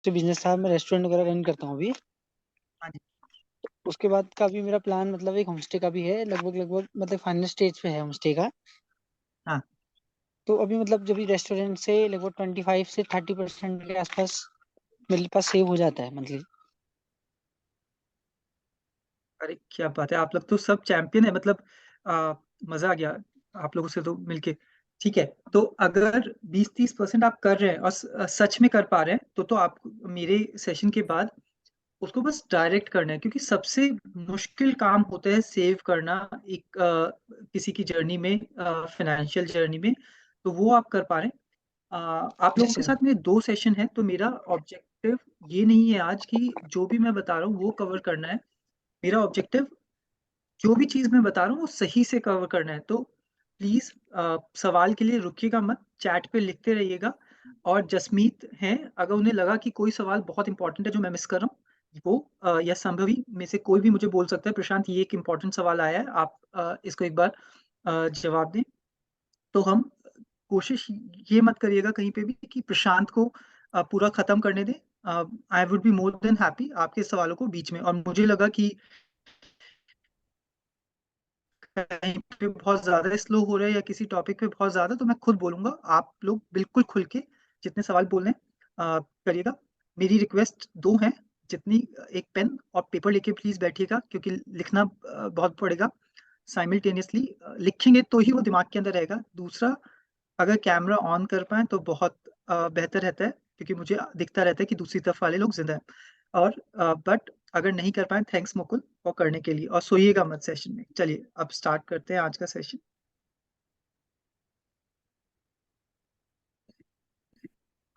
से बिजनेस था, मैं रेस्टोरेंट वगैरह रन करता हूँ अभी। हाँ जी। उसके बाद का भी मेरा प्लान मतलब एक होमस्टे का भी है, लगभग लगभग मतलब फाइनल स्टेज पे है होमस्टे का। हाँ। तो अभी मतलब जब भी रेस्टोरेंट से लगभग 25 से 30% के आसपास मेरे पास सेव हो जाता है मंथली। अरे क्या बात है, आप लोग तो सब चैंपियन है, मतलब मजा आ गया आप लोगों से तो मिलके। ठीक है, तो अगर 20-30% आप कर रहे हैं और सच में कर पा रहे हैं तो आप मेरे सेशन के बाद उसको बस डायरेक्ट करना है, क्योंकि सबसे मुश्किल काम होता है सेव करना एक किसी की जर्नी में, फाइनेंशियल जर्नी में। तो वो आप कर पा रहे हैं। आप जी लोगों के सर। साथ मेरे 2 सेशन हैं, तो मेरा ऑब्जेक्टिव ये नहीं है आज कि जो भी मैं बता रहा हूँ वो कवर करना है। मेरा ऑब्जेक्टिव जो भी चीज मैं बता रहा हूँ वो सही से कवर करना है। तो प्लीज सवाल के लिए रुकिएगा मत, चैट पे लिखते रहिएगा। और जसमीत हैं, अगर उन्हें लगा कि कोई सवाल बहुत इंपॉर्टेंट है जो मैं मिस कर रहा हूँ, वो या संभवी में से कोई भी मुझे बोल सकता है, प्रशांत ये एक इम्पोर्टेंट सवाल आया है, आप इसको एक बार जवाब दें। तो हम कोशिश ये मत करिएगा कहीं पे भी कि प्रशांत को पूरा खत्म करने दें। I would be more than happy आपके सवालों को बीच में, और मुझे लगा कि कहीं पे बहुत ज्यादा स्लो हो रहा है या किसी टॉपिक पे बहुत ज्यादा, तो मैं खुद बोलूंगा। आप लोग बिल्कुल खुल के जितने सवाल बोलने करिएगा। मेरी रिक्वेस्ट दो है, जितनी एक पेन और पेपर लेके प्लीज बैठिएगा, क्योंकि लिखना बहुत पड़ेगा साइमल्टेनियसली। लिखेंगे तो ही वो दिमाग के अंदर रहेगा। दूसरा, अगर कैमरा ऑन कर पाए तो बहुत बेहतर रहता है, क्योंकि मुझे दिखता रहता है कि दूसरी तरफ वाले लोग जिंदा हैं। और बट अगर नहीं कर पाए, थैंक्स मुकुल और करने के लिए, और सोइएगा मत सेशन में। चलिए अब स्टार्ट करते हैं आज का सेशन।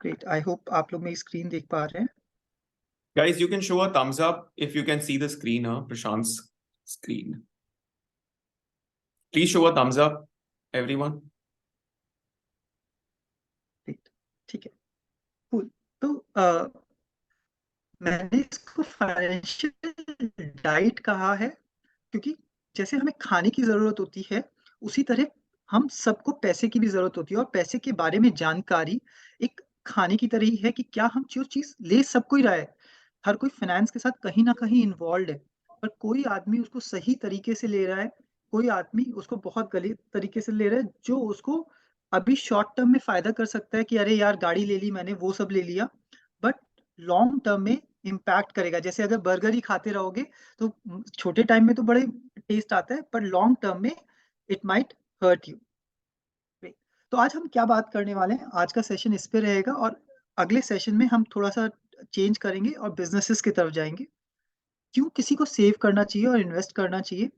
ग्रेट, आई होप आप लोग मेरी स्क्रीन देख पा रहे हैं। Guys, you can show a thumbs up if you can see the screen, Prashant's screen. Please show a thumbs up, everyone. Great, ठीक है, cool। तो मैंने इसको फाइनेंशियल डाइट कहा है, क्योंकि जैसे हमें खाने की जरूरत होती है, उसी तरह हम सबको पैसे की भी जरूरत होती है। और पैसे के बारे में जानकारी एक खाने की तरह ही है, कि क्या हम जो चीज ले सबको ही रहा है। हर कोई फाइनेंस के साथ कहीं ना कहीं इन्वॉल्व है, पर कोई आदमी उसको सही तरीके से ले रहा है, कोई आदमी उसको बहुत गलत तरीके से ले रहा है, जो उसको अभी शॉर्ट टर्म में फायदा कर सकता है कि अरे यार गाड़ी ले ली मैंने, वो सब ले लिया, बट लॉन्ग टर्म में इम्पैक्ट करेगा। जैसे अगर बर्गर ही खाते रहोगे तो छोटे टाइम में तो बड़े टेस्ट आता है, पर लॉन्ग टर्म में इट माइट हर्ट यू। तो आज हम क्या बात करने वाले हैं, आज का सेशन इस पे रहेगा, और अगले सेशन में हम थोड़ा सा चेंज करेंगे और बिजनेसेस की तरफ जाएंगे। क्यों किसी को सेव करना चाहिए और इन्वेस्ट करना चाहिए,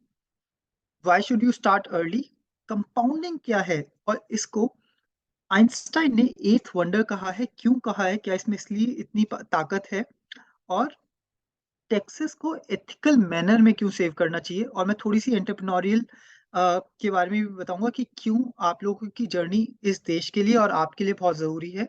why should you start early, compounding क्या है, और इसको आइंस्टाइन ने एथ वंडर कहा है। क्यों कहा है, क्या इसमें इसलिए इतनी ताकत है, और टैक्सेस को एथिकल मैनर में क्यों सेव करना चाहिए, और मैं थोड़ी सी एंटरप्रेन्योरियल के बारे में भी बताऊंगा कि क्यों आप लोगों की जर्नी इस देश के लिए और आपके लिए बहुत जरूरी है।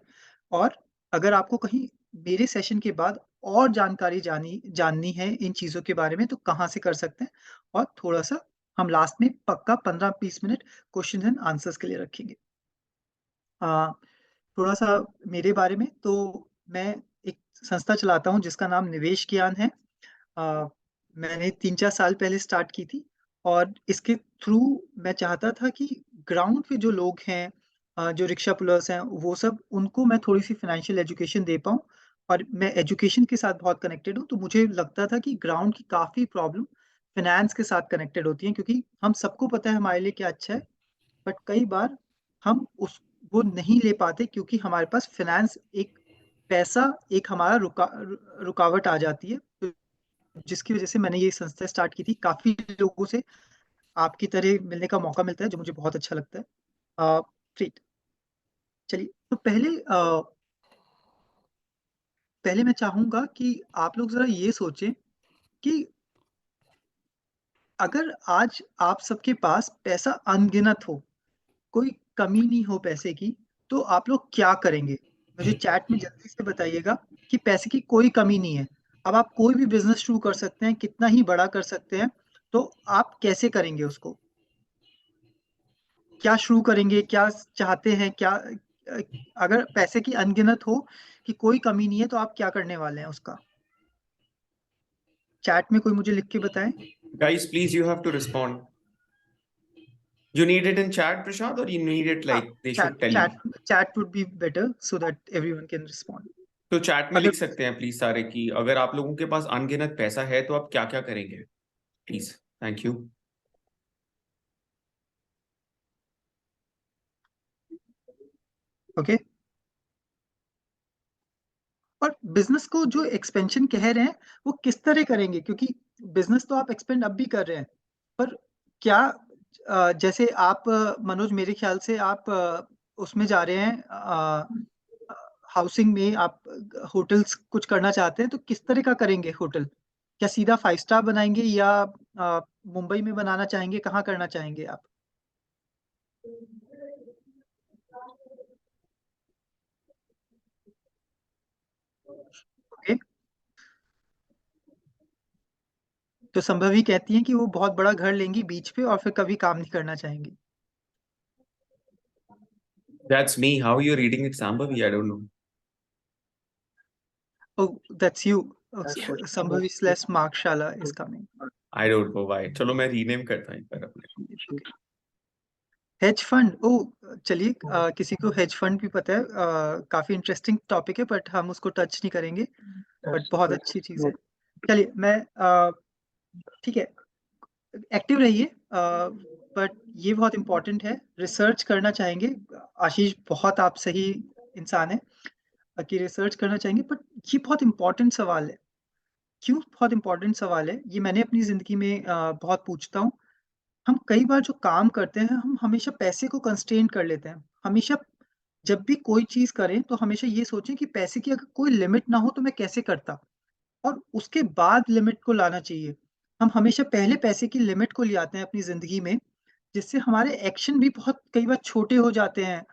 और अगर आपको कहीं मेरे सेशन के बाद और जानकारी जाननी है इन चीजों के बारे में, तो कहाँ से कर सकते हैं। और थोड़ा सा हम लास्ट में पक्का 15-20 मिनट क्वेश्चन एंड आंसर्स के लिए रखेंगे। आ, थोड़ा सा मेरे बारे में, तो मैं एक संस्था चलाता हूँ जिसका नाम निवेश ज्ञान है। अ, मैंने 3-4 साल पहले स्टार्ट की थी, और इसके थ्रू मैं चाहता था कि ग्राउंड पे जो लोग हैं, जो रिक्शा पुलर्स हैं, वो सब, उनको मैं थोड़ी सी फाइनेंशियल एजुकेशन दे पाऊँ। और मैं एजुकेशन के साथ बहुत कनेक्टेड हूँ, तो मुझे लगता था कि ग्राउंड की काफ़ी प्रॉब्लम फाइनेंस के साथ कनेक्टेड होती हैं, क्योंकि हम सबको पता है हमारे लिए क्या अच्छा है, बट कई बार हम उस वो नहीं ले पाते, क्योंकि हमारे पास फाइनेंस एक पैसा एक हमारा रुकावट आ जाती है। तो जिसकी वजह से मैंने ये संस्था स्टार्ट की थी। काफी लोगों से आपकी तरह मिलने का मौका मिलता है, जो मुझे बहुत अच्छा लगता है। ग्रेट, चलिए तो पहले मैं चाहूंगा कि आप लोग जरा ये सोचें कि अगर आज आप सबके पास पैसा अनगिनत हो, कोई कमी नहीं हो पैसे की, तो आप लोग क्या करेंगे। मुझे चैट में जल्दी से बताइएगा कि पैसे की कोई कमी नहीं है। अब आप कोई भी बिजनेस शुरू कर सकते हैं, कितना ही बड़ा कर सकते हैं, तो आप कैसे करेंगे उसको, क्या शुरू करेंगे, क्या चाहते हैं, क्या अगर पैसे की अनगिनत हो कि कोई कमी नहीं है तो आप क्या करने वाले हैं उसका? चैट में कोई मुझे लिख के बताएं। Guys, please, you have to respond. You need it in chat, Prashant, or you need it like they should tell you? Chat would be better so that everyone can respond. तो chat में अगर लिख सकते हैं please सारे कि अगर आप लोगों के पास अनगिनत पैसा है तो आप क्या क्या करेंगे, प्लीज। Thank you. ओके, और बिजनेस को जो एक्सपेंशन कह रहे हैं वो किस तरह करेंगे? क्योंकि बिजनेस तो आप एक्सपेंड अब भी कर रहे हैं, पर क्या जैसे आप मनोज, मेरे ख्याल से आप उसमें जा रहे हैं, हाउसिंग में आप होटल्स कुछ करना चाहते हैं, तो किस तरह का करेंगे होटल? क्या सीधा 5 स्टार बनाएंगे या मुंबई में बनाना चाहेंगे? कहाँ करना चाहेंगे आप? ओके, तो संभवी कहती हैं कि वो बहुत बड़ा घर लेंगी बीच पे और फिर कभी काम नहीं करना चाहेंगी। That's me. How are you reading it, Sambhavi? I don't know. Oh, that's you. Sambhavi / Mark Shala is coming. I don't know why. चलो मैं रीनेम करता हूँ एक बार अपने। हेज फंड, ओ चलिए, किसी को हेज फंड भी पता है, काफी इंटरेस्टिंग टॉपिक है, बट हम उसको टच नहीं करेंगे, बट बहुत अच्छी चीज है। चलिए, मैं ठीक है, एक्टिव रहिए, बट ये बहुत इंपॉर्टेंट है, रिसर्च करना चाहेंगे। आशीष, बहुत आप सही इंसान है कि रिसर्च करना चाहेंगे, बट ये बहुत इंपॉर्टेंट सवाल है। क्यों बहुत इंपॉर्टेंट सवाल है? ये मैंने अपनी जिंदगी में बहुत पूछता हूँ। हम कई बार जो काम करते हैं, हम हमेशा पैसे को कंस्ट्रेन कर लेते हैं। हमेशा जब भी कोई चीज करें तो हमेशा ये सोचें कि पैसे की अगर कोई लिमिट ना हो तो मैं कैसे करता, और उसके बाद लिमिट को लाना चाहिए। हम हमेशा पहले पैसे की लिमिट को ले आते हैं अपनी जिंदगी में, जिससे हमारे एक्शन भी बहुत कई बार छोटे हो जाते हैं,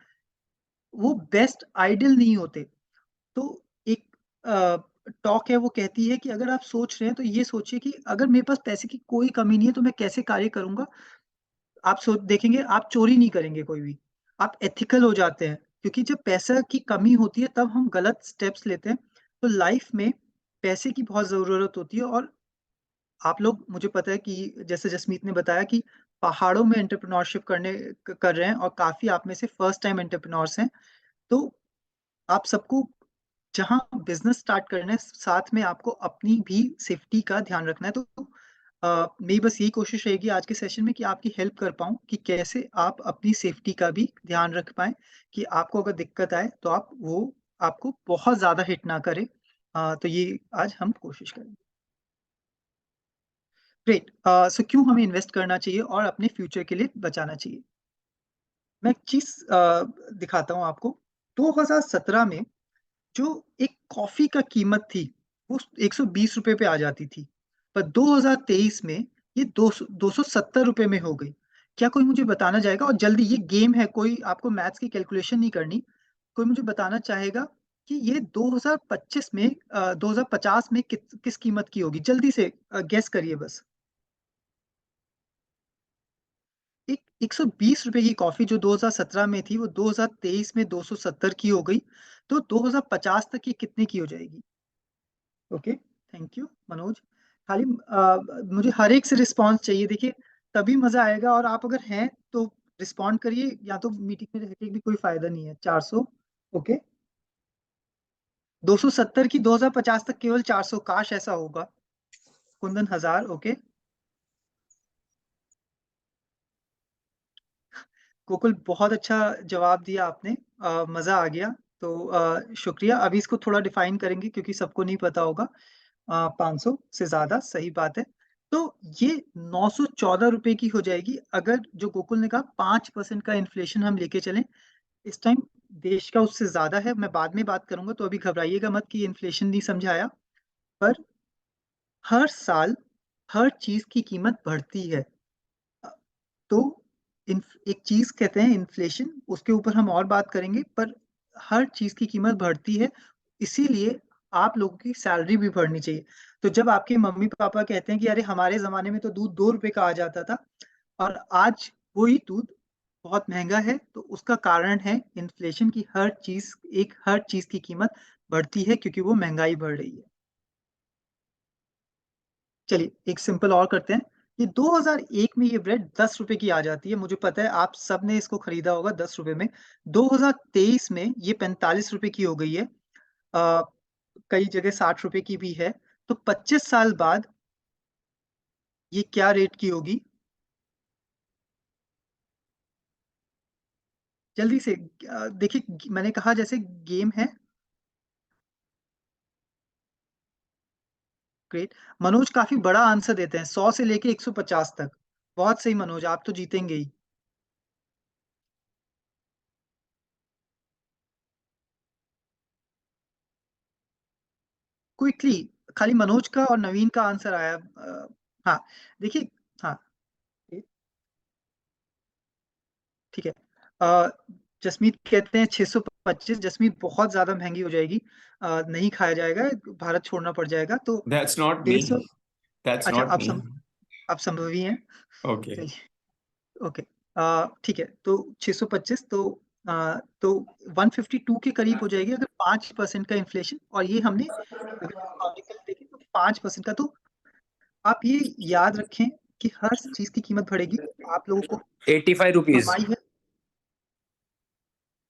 वो बेस्ट आइडियल नहीं होते। तो एक टॉक है, वो कहती है कि अगर आप सोच रहे हैं तो ये सोचिए कि अगर मेरे पास पैसे की कोई कमी नहीं है तो मैं कैसे कार्य करूंगा। आप देखेंगे, आप चोरी नहीं करेंगे कोई भी, आप एथिकल हो जाते हैं, क्योंकि जब पैसा की कमी होती है तब हम गलत स्टेप्स लेते हैं। तो लाइफ में पैसे की बहुत जरूरत होती है, और आप लोग, मुझे पता है कि जैसे जसमीत ने बताया कि पहाड़ों में एंटरप्रेन्योरशिप कर रहे हैं, और काफी आप में से फर्स्ट टाइम एंटरप्रेन्योर्स हैं। तो आप सबको जहाँ बिजनेस स्टार्ट करना है, साथ में आपको अपनी भी सेफ्टी का ध्यान रखना है। तो मेरी बस यही कोशिश रहेगी आज के सेशन में कि आपकी हेल्प कर पाऊँ कि कैसे आप अपनी सेफ्टी का भी ध्यान रख पाएँ, कि आपको अगर दिक्कत आए तो आपको बहुत ज़्यादा हिट ना करे। तो ये आज हम कोशिश करेंगे। ग्रेट। सो क्यों हमें इन्वेस्ट करना चाहिए और अपने फ्यूचर के लिए बचाना चाहिए? मैं एक चीज़ दिखाता हूँ आपको। 2017 में जो एक कॉफी का कीमत थी, वो 120 रुपए पे आ जाती थी, पर 2023 में ये 270 रुपए में हो गई। क्या कोई मुझे बताना चाहेगा? और जल्दी, ये गेम है, कोई आपको मैथ्स की कैलकुलेशन नहीं करनी। कोई मुझे बताना चाहेगा कि ये 2025 में 2050 में किस कीमत की होगी? जल्दी से गेस करिए बस। एक 120 रुपए की कॉफी जो 2017 में थी, वो 2023 में 270 की हो गई। तो 2050 तक ये कितने की हो जाएगी? Okay, thank you Manoj. खाली मुझे हर एक से रिस्पॉन्स चाहिए, देखिए, तभी मजा आएगा। और आप अगर हैं तो रिस्पॉन्ड करिए, या तो मीटिंग में रह के भी कोई फायदा नहीं है। 400, ओके। 270 की 2050 तक केवल 400, काश ऐसा होगा। कुंदन 1000, ओके। गोकुल, बहुत अच्छा जवाब दिया आपने, मजा आ गया। तो शुक्रिया। अभी इसको थोड़ा डिफाइन करेंगे क्योंकि सबको नहीं पता होगा। 500 से ज्यादा, सही बात है। तो ये 914 रुपए की हो जाएगी अगर, जो गोकुल ने कहा, 5% का इन्फ्लेशन हम लेके चलें। इस टाइम देश का उससे ज्यादा है, मैं बाद में बात करूंगा, तो अभी घबराइएगा मत कि इन्फ्लेशन नहीं समझाया। पर हर साल हर चीज की कीमत बढ़ती है। तो एक चीज कहते हैं इन्फ्लेशन, उसके ऊपर हम और बात करेंगे, पर हर चीज की कीमत बढ़ती है, इसीलिए आप लोगों की सैलरी भी बढ़नी चाहिए। तो जब आपके मम्मी पापा कहते हैं कि अरे हमारे जमाने में तो दूध 2 रुपए का आ जाता था, और आज वही दूध बहुत महंगा है, तो उसका कारण है इन्फ्लेशन की हर चीज की कीमत बढ़ती है क्योंकि वो महंगाई बढ़ रही है। चलिए एक सिंपल और करते हैं। ये 2001 में ये ब्रेड 10 रुपए की आ जाती है, मुझे पता है आप सब ने इसको खरीदा होगा 10 रुपए में। 2023 में ये 45 रुपए की हो गई है, आ, कई जगह 60 रुपए की भी है। तो 25 साल बाद ये क्या रेट की होगी? जल्दी से देखिए, मैंने कहा जैसे गेम है। ग्रेट। मनोज काफी बड़ा आंसर देते हैं, 100 से लेके 150 तक। बहुत सही मनोज, आप तो जीतेंगे ही। क्विकली, खाली मनोज का और नवीन का आंसर आया। हाँ देखिए। हाँ ठीक है। अ, जसमीत कहते हैं 625। जसमीत बहुत ज्यादा महंगी हो जाएगी, नहीं खाया जाएगा, भारत छोड़ना पड़ जाएगा, तो That's not 150। me. That's अच्छा, not me. आप संभवी हैं। Okay. चलिए, ओके। ठीक है, तो 625, तो 152 के करीब हो जाएगी अगर 5% का इन्फ्लेशन, और ये हमने अगर हिस्टोरिकल देखें तो 5% का। तो आप ये याद रखें कि हर चीज की कीमत बढ़ेगी, आप लोगों को 85 रुपीज। कमाई है।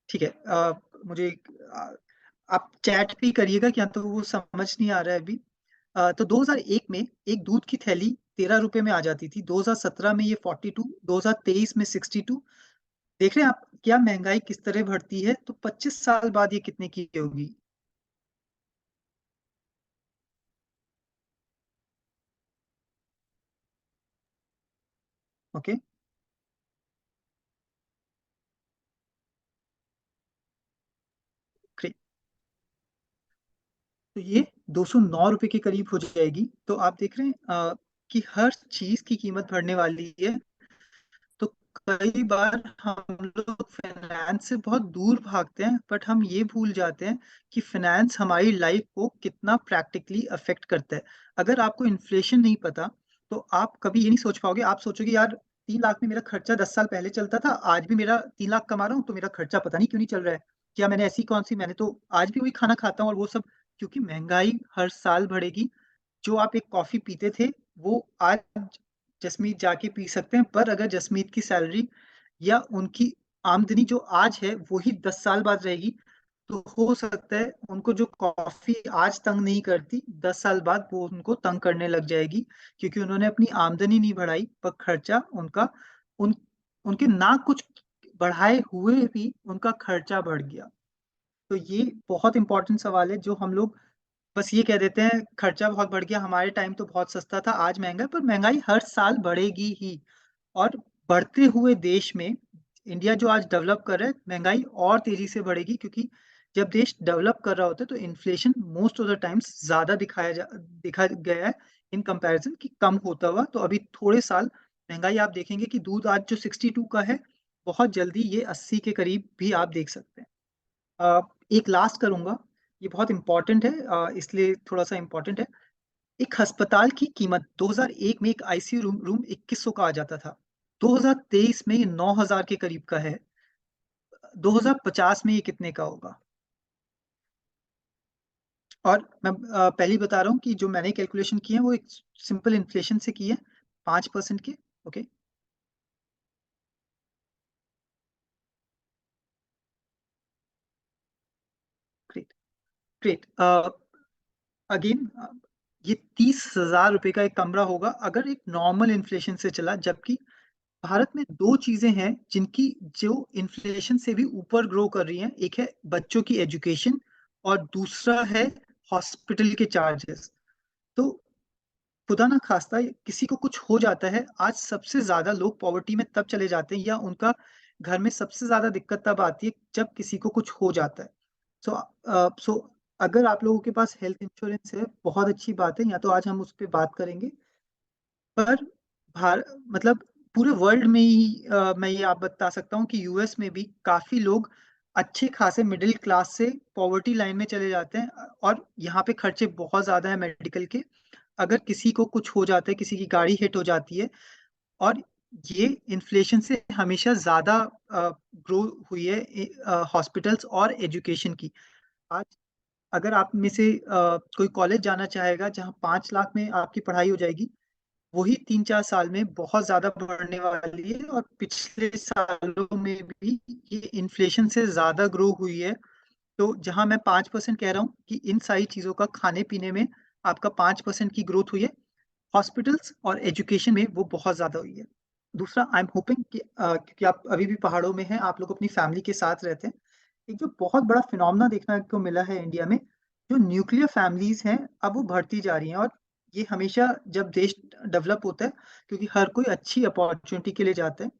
ठीक है, मुझे अ, आप चैट भी करिएगा, क्या तो वो समझ नहीं आ रहा है अभी। तो 2001 में एक दूध की थैली 13 रुपए में आ जाती थी, 2017 में ये 42, 2023 में 62। देख रहे हैं आप क्या महंगाई किस तरह बढ़ती है? तो 25 साल बाद ये कितने की होगी? Okay, great. तो ये 209 रुपए के करीब हो जाएगी। तो आप देख रहे हैं कि हर चीज की कीमत बढ़ने वाली है। तो कई बार हम लोग फाइनेंस से बहुत दूर भागते हैं, बट हम ये भूल जाते हैं कि फाइनेंस हमारी लाइफ को कितना प्रैक्टिकली अफेक्ट करता है। अगर आपको इन्फ्लेशन नहीं पता, तो आप कभी ये नहीं सोच पाओगे। आप सोचोगे यार 3 लाख में मेरा खर्चा 10 साल पहले चलता था, आज भी मेरा 3 लाख कमा रहा हूँ, तो मेरा खर्चा पता नहीं क्यों नहीं चल रहा है। क्या मैंने ऐसी कौन सी, मैंने तो आज भी वही खाना खाता हूँ और वो सब। क्योंकि महंगाई हर साल बढ़ेगी। जो आप एक कॉफी पीते थे, वो आज जसमीत जाके पी सकते हैं, पर अगर जसमीत की सैलरी या उनकी आमदनी जो आज है वही 10 साल बाद रहेगी, तो हो सकता है उनको जो कॉफी आज तंग नहीं करती, 10 साल बाद वो उनको तंग करने लग जाएगी, क्योंकि उन्होंने अपनी आमदनी नहीं बढ़ाई, पर खर्चा उनका उन उनके ना कुछ बढ़ाए हुए भी उनका खर्चा बढ़ गया। तो ये बहुत इंपॉर्टेंट सवाल है, जो हम लोग बस ये कह देते हैं खर्चा बहुत बढ़ गया, हमारे टाइम तो बहुत सस्ता था, आज महंगा है। पर महंगाई हर साल बढ़ेगी ही। और बढ़ते हुए देश में इंडिया जो आज डेवलप कर रहा है, महंगाई और तेजी से बढ़ेगी, क्योंकि जब देश डेवलप कर रहा होता है तो inflation most of the times ज्यादा दिखा गया है इन कंपैरिजन कि कम होता हुआ। तो अभी थोड़े साल महंगाई आप देखेंगे कि दूध आज जो 62 का है, बहुत जल्दी ये 80 के करीब भी आप देख सकते हैं। एक लास्ट करूंगा, ये बहुत इंपॉर्टेंट है, इसलिए थोड़ा सा इंपॉर्टेंट है। एक अस्पताल की कीमत 2001 में एक आईसीयू रूम 2100 का आ जाता था, 2023 में ये 9000 के करीब का है, 2050 में ये कितने का होगा? और मैं पहले ही बता रहा हूँ कि जो मैंने कैलकुलेशन की है वो एक सिंपल इन्फ्लेशन से की है, 5% के। Okay, great. ग्रेट। अगेन, ये 30,000 रुपए का एक कमरा होगा अगर एक नॉर्मल इन्फ्लेशन से चला, जबकि भारत में दो चीजें हैं जिनकी जो इन्फ्लेशन से भी ऊपर ग्रो कर रही हैं। एक है बच्चों की एजुकेशन, और दूसरा है हॉस्पिटल के चार्जेस। तो खुदा ना खास्ता किसी को कुछ हो जाता है, आज सबसे ज्यादा लोग पॉवर्टी में तब चले जाते हैं, या उनका घर में सबसे ज्यादा दिक्कत तब आती है जब किसी को कुछ हो जाता है। सो अगर आप लोगों के पास हेल्थ इंश्योरेंस है, बहुत अच्छी बात है, या तो आज हम उस पर बात करेंगे। पर मतलब पूरे वर्ल्ड में ही मैं ये आप बता सकता हूँ कि यूएस में भी काफी लोग अच्छे खासे मिडिल क्लास से पॉवर्टी लाइन में चले जाते हैं, और यहाँ पे खर्चे बहुत ज्यादा है मेडिकल के। अगर किसी को कुछ हो जाता है, किसी की गाड़ी हिट हो जाती है, और ये इन्फ्लेशन से हमेशा ज्यादा ग्रो हुई है हॉस्पिटल्स और एजुकेशन की। आज अगर आप में से कोई कॉलेज जाना चाहेगा जहाँ 5 लाख में आपकी पढ़ाई हो जाएगी, वही 3-4 साल में बहुत ज्यादा बढ़ने वाली है। और पिछले सालों में भी ये इन्फ्लेशन से ज्यादा ग्रो हुई है। तो जहां मैं 5% कह रहा हूँ कि इन सारी चीजों का खाने पीने में आपका 5% की ग्रोथ हुई है, हॉस्पिटल्स और एजुकेशन में वो बहुत ज्यादा हुई है। दूसरा, आई एम होपिंग कि क्योंकि आप अभी भी पहाड़ों में हैं, आप लोग अपनी फैमिली के साथ रहते हैं, एक जो बहुत बड़ा फिनोमेना देखने को मिला है इंडिया में, जो न्यूक्लियर फैमिलीज हैं अब वो बढ़ती जा रही हैं। और ये हमेशा जब देश डेवलप होता है, क्योंकि हर कोई अच्छी अपॉर्चुनिटी के लिए जाता है,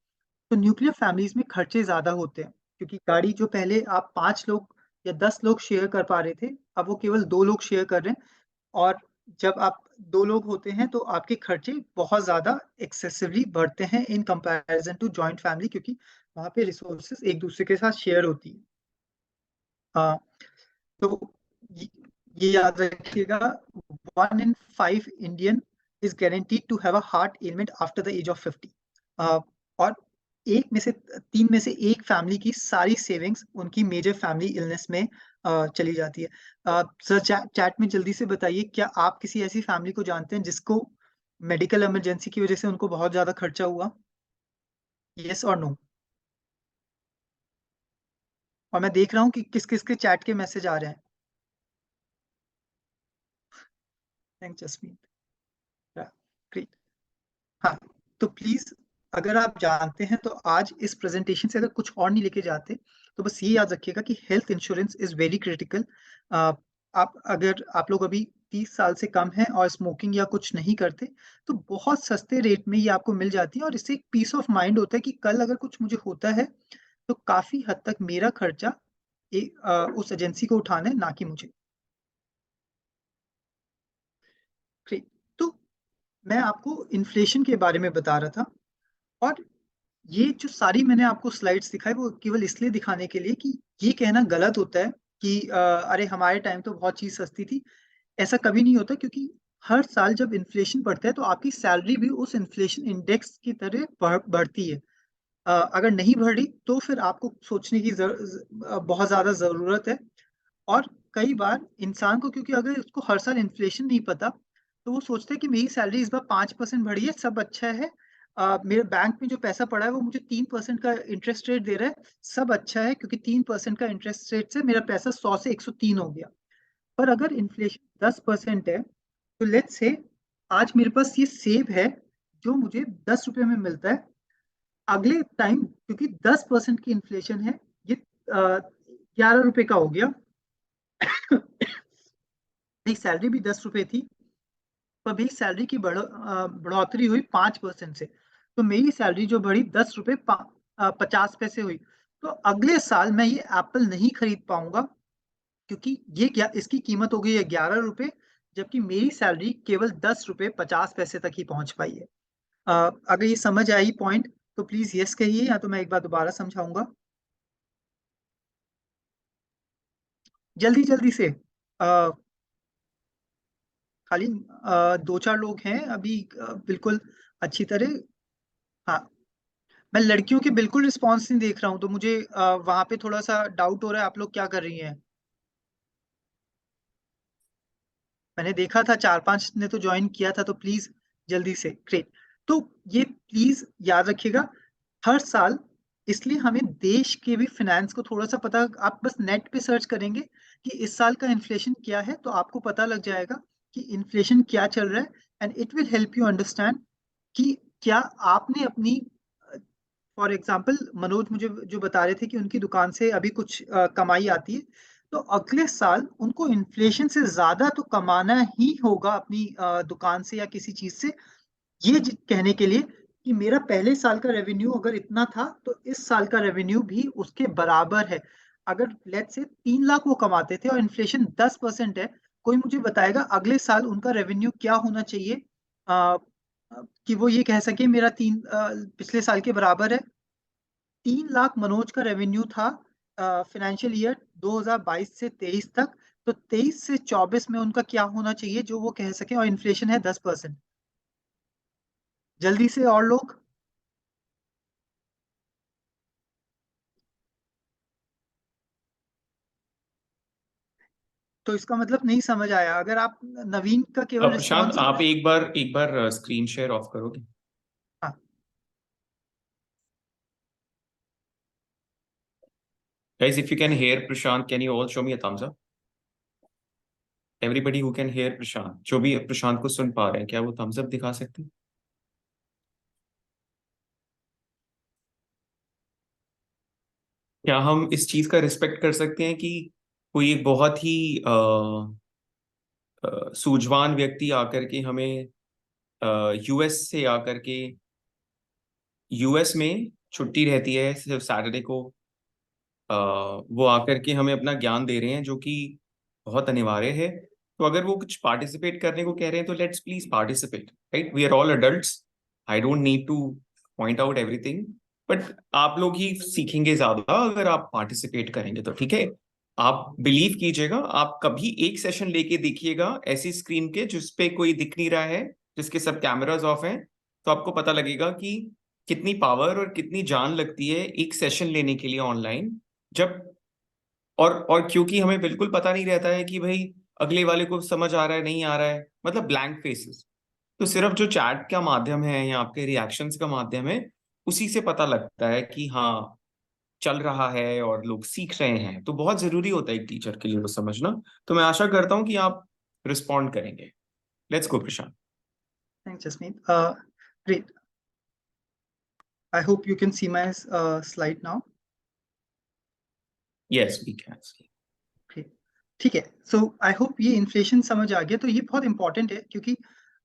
तो न्यूक्लियर फैमिलीज में खर्चे ज्यादा होते हैं। क्योंकि गाड़ी जो पहले आप 5 लोग या 10 लोग शेयर कर पा रहे थे, अब वो केवल 2 लोग शेयर कर रहे हैं। और जब आप 2 लोग होते हैं तो आपके खर्चे बहुत ज्यादा एक्सेसिवली बढ़ते हैं in comparison to joint family, क्योंकि वहां पे रिसोर्सेस एक दूसरे के साथ शेयर होती है। हाँ, तो ये ये याद रखिएगा, 1 in 5 Indian is guaranteed to have a heart ailment after the age of 50। और 3 में से 1 फैमिली की सारी सेविंग्स उनकी मेजर फैमिली इलनेस में चली जाती है। सर, चैट में जल्दी से बताइए, क्या आप किसी ऐसी फैमिली को जानते हैं जिसको मेडिकल इमरजेंसी की वजह से उनको बहुत ज्यादा खर्चा हुआ? यस और नो? और मैं देख रहा हूँ कि किस किस के चैट के मैसेज आ रहे हैं। थैंक जसमीत। ग्रेट। हाँ, तो प्लीज, अगर आप जानते हैं तो आज इस प्रेजेंटेशन से अगर कुछ और नहीं लेके जाते, तो बस ये याद रखिएगा कि health insurance is very critical. अगर आप लोग अभी 30 साल से कम हैं और स्मोकिंग या कुछ नहीं करते, तो बहुत सस्ते रेट में ये आपको मिल जाती है। और इससे एक पीस ऑफ माइंड होता है कि कल अगर कुछ मुझे होता है तो काफी हद तक मेरा खर्चा उस एजेंसी को उठाना है, ना कि मुझे। Great। तो मैं आपको इन्फ्लेशन के बारे में बता रहा था। और ये जो सारी मैंने आपको स्लाइड्स दिखाई, वो केवल इसलिए दिखाने के लिए कि ये कहना गलत होता है कि अरे हमारे टाइम तो बहुत चीज सस्ती थी। ऐसा कभी नहीं होता, क्योंकि हर साल जब इन्फ्लेशन बढ़ता है तो आपकी सैलरी भी उस इन्फ्लेशन इंडेक्स की तरह बढ़ती है। अगर नहीं बढ़ रही तो फिर आपको सोचने की बहुत ज्यादा जरूरत है। और कई बार इंसान को, क्योंकि अगर उसको हर साल इन्फ्लेशन नहीं पता, तो वो सोचता है कि मेरी सैलरी इस बार 5% बढ़ी है, सब अच्छा है। मेरे बैंक में जो पैसा पड़ा है वो मुझे 3% का इंटरेस्ट रेट दे रहा है, सब अच्छा है, क्योंकि 3% का इंटरेस्ट रेट से मेरा पैसा 100 से 103 हो गया। पर अगर इन्फ्लेशन 10% है, तो लेट्स से आज मेरे पास ये सेब है जो मुझे 10 रुपए में मिलता है। अगले टाइम, क्योंकि 10% की इन्फ्लेशन है, ये 11 रुपए का हो गया। मेरी सैलरी भी 10 रुपए थी, पर मेरी सैलरी की बढ़ोतरी हुई 5% से। तो मेरी सैलरी जो बढ़ी 10 रुपए 50 पैसे हुई। तो अगले साल मैं ये एप्पल नहीं खरीद पाऊंगा, क्योंकि ये क्या, इसकी कीमत हो गई है 11 रुपए, जबकि मेरी सैलरी केवल 10 रुपए 50 पैसे तक ही पहुंच पाई है। अगर ये समझ आई पॉइंट, तो प्लीज यस कहिए, या तो मैं एक बार दोबारा समझाऊंगा। जल्दी जल्दी से। खाली 2-4 लोग हैं अभी, बिल्कुल अच्छी तरह। हाँ, मैं लड़कियों के बिल्कुल रिस्पॉन्स नहीं देख रहा हूँ, तो मुझे वहां पे थोड़ा सा डाउट हो रहा है, आप लोग क्या कर रही हैं? मैंने देखा था 4-5 ने तो ज्वाइन किया था, तो प्लीज जल्दी से। ग्रेट। तो ये प्लीज याद रखिएगा, हर साल, इसलिए हमें देश के भी फाइनेंस को थोड़ा सा पता, आप बस नेट पे सर्च करेंगे कि इस साल का इन्फ्लेशन क्या है, तो आपको पता लग जाएगा कि इन्फ्लेशन क्या चल रहा है। And it will help you understand कि क्या आपने अपनी, फॉर एग्जाम्पल मनोज मुझे जो बता रहे थे कि उनकी दुकान से अभी कुछ कमाई आती है, तो अगले साल उनको इन्फ्लेशन से ज्यादा तो कमाना ही होगा अपनी दुकान से या किसी चीज से, ये कहने के लिए कि मेरा पहले साल का रेवेन्यू अगर इतना था तो इस साल का रेवेन्यू भी उसके बराबर है। अगर लेट्स से 3 लाख वो कमाते थे और इन्फ्लेशन 10% है, कोई मुझे बताएगा अगले साल उनका रेवेन्यू क्या होना चाहिए कि वो ये कह सके मेरा पिछले साल के बराबर है। 3 लाख मनोज का रेवेन्यू था फाइनेंशियल ईयर 2022 से 23 तक। तो 23 से 24 में उनका क्या होना चाहिए जो वो कह सके, और इन्फ्लेशन है 10%? जल्दी से और लोग। तो इसका मतलब नहीं समझ आया। अगर आप नवीन का केवल प्रशांत, रिस्पॉन्स आप एक बार स्क्रीन शेयर ऑफ करोगे? हाँ। Guys, if you can hear Prashant, can you all show me a thumbs up? Everybody who can hear Prashant, जो भी प्रशांत को सुन पा रहे हैं, क्या वो thumbs up दिखा सकते हैं? क्या हम इस चीज का रिस्पेक्ट कर सकते हैं कि कोई एक बहुत ही सूझवान व्यक्ति आकर के हमें यूएस से आकर के, यूएस में छुट्टी रहती है सिर्फ सैटरडे को, वो आकर के हमें अपना ज्ञान दे रहे हैं जो कि बहुत अनिवार्य है। तो अगर वो कुछ पार्टिसिपेट करने को कह रहे हैं तो let's please participate, right? We are all adults, I don't need to point out everything, but आप लोग ही सीखेंगे ज्यादा अगर आप पार्टिसिपेट करेंगे तो, ठीक है? आप बिलीव कीजिएगा, आप कभी एक सेशन लेके देखिएगा ऐसी स्क्रीन के जिसपे कोई दिख नहीं रहा है, जिसके सब कैमरास ऑफ हैं, तो आपको पता लगेगा कि कितनी पावर और कितनी जान लगती है एक सेशन लेने के लिए ऑनलाइन। जब और क्योंकि हमें बिल्कुल पता नहीं रहता है कि भाई अगले वाले को समझ आ रहा है नहीं आ रहा है, मतलब ब्लैंक फेसेस, तो सिर्फ जो चैट का माध्यम है या आपके रिएक्शंस का माध्यम है, उसी से पता लगता है कि हाँ चल रहा है और लोग सीख रहे हैं। तो बहुत जरूरी होता है एक टीचर के लिए वो समझना। तो मैं आशा करता हूँ कि आप रिस्पॉन्ड करेंगे। Let's go Prashant. Thanks, Jasmeet. Great. I hope you can see my slide now. Yes we can see. Okay. ठीक है। सो आई होप ये इन्फ्लेशन समझ आ गया। तो ये बहुत इंपॉर्टेंट है, क्योंकि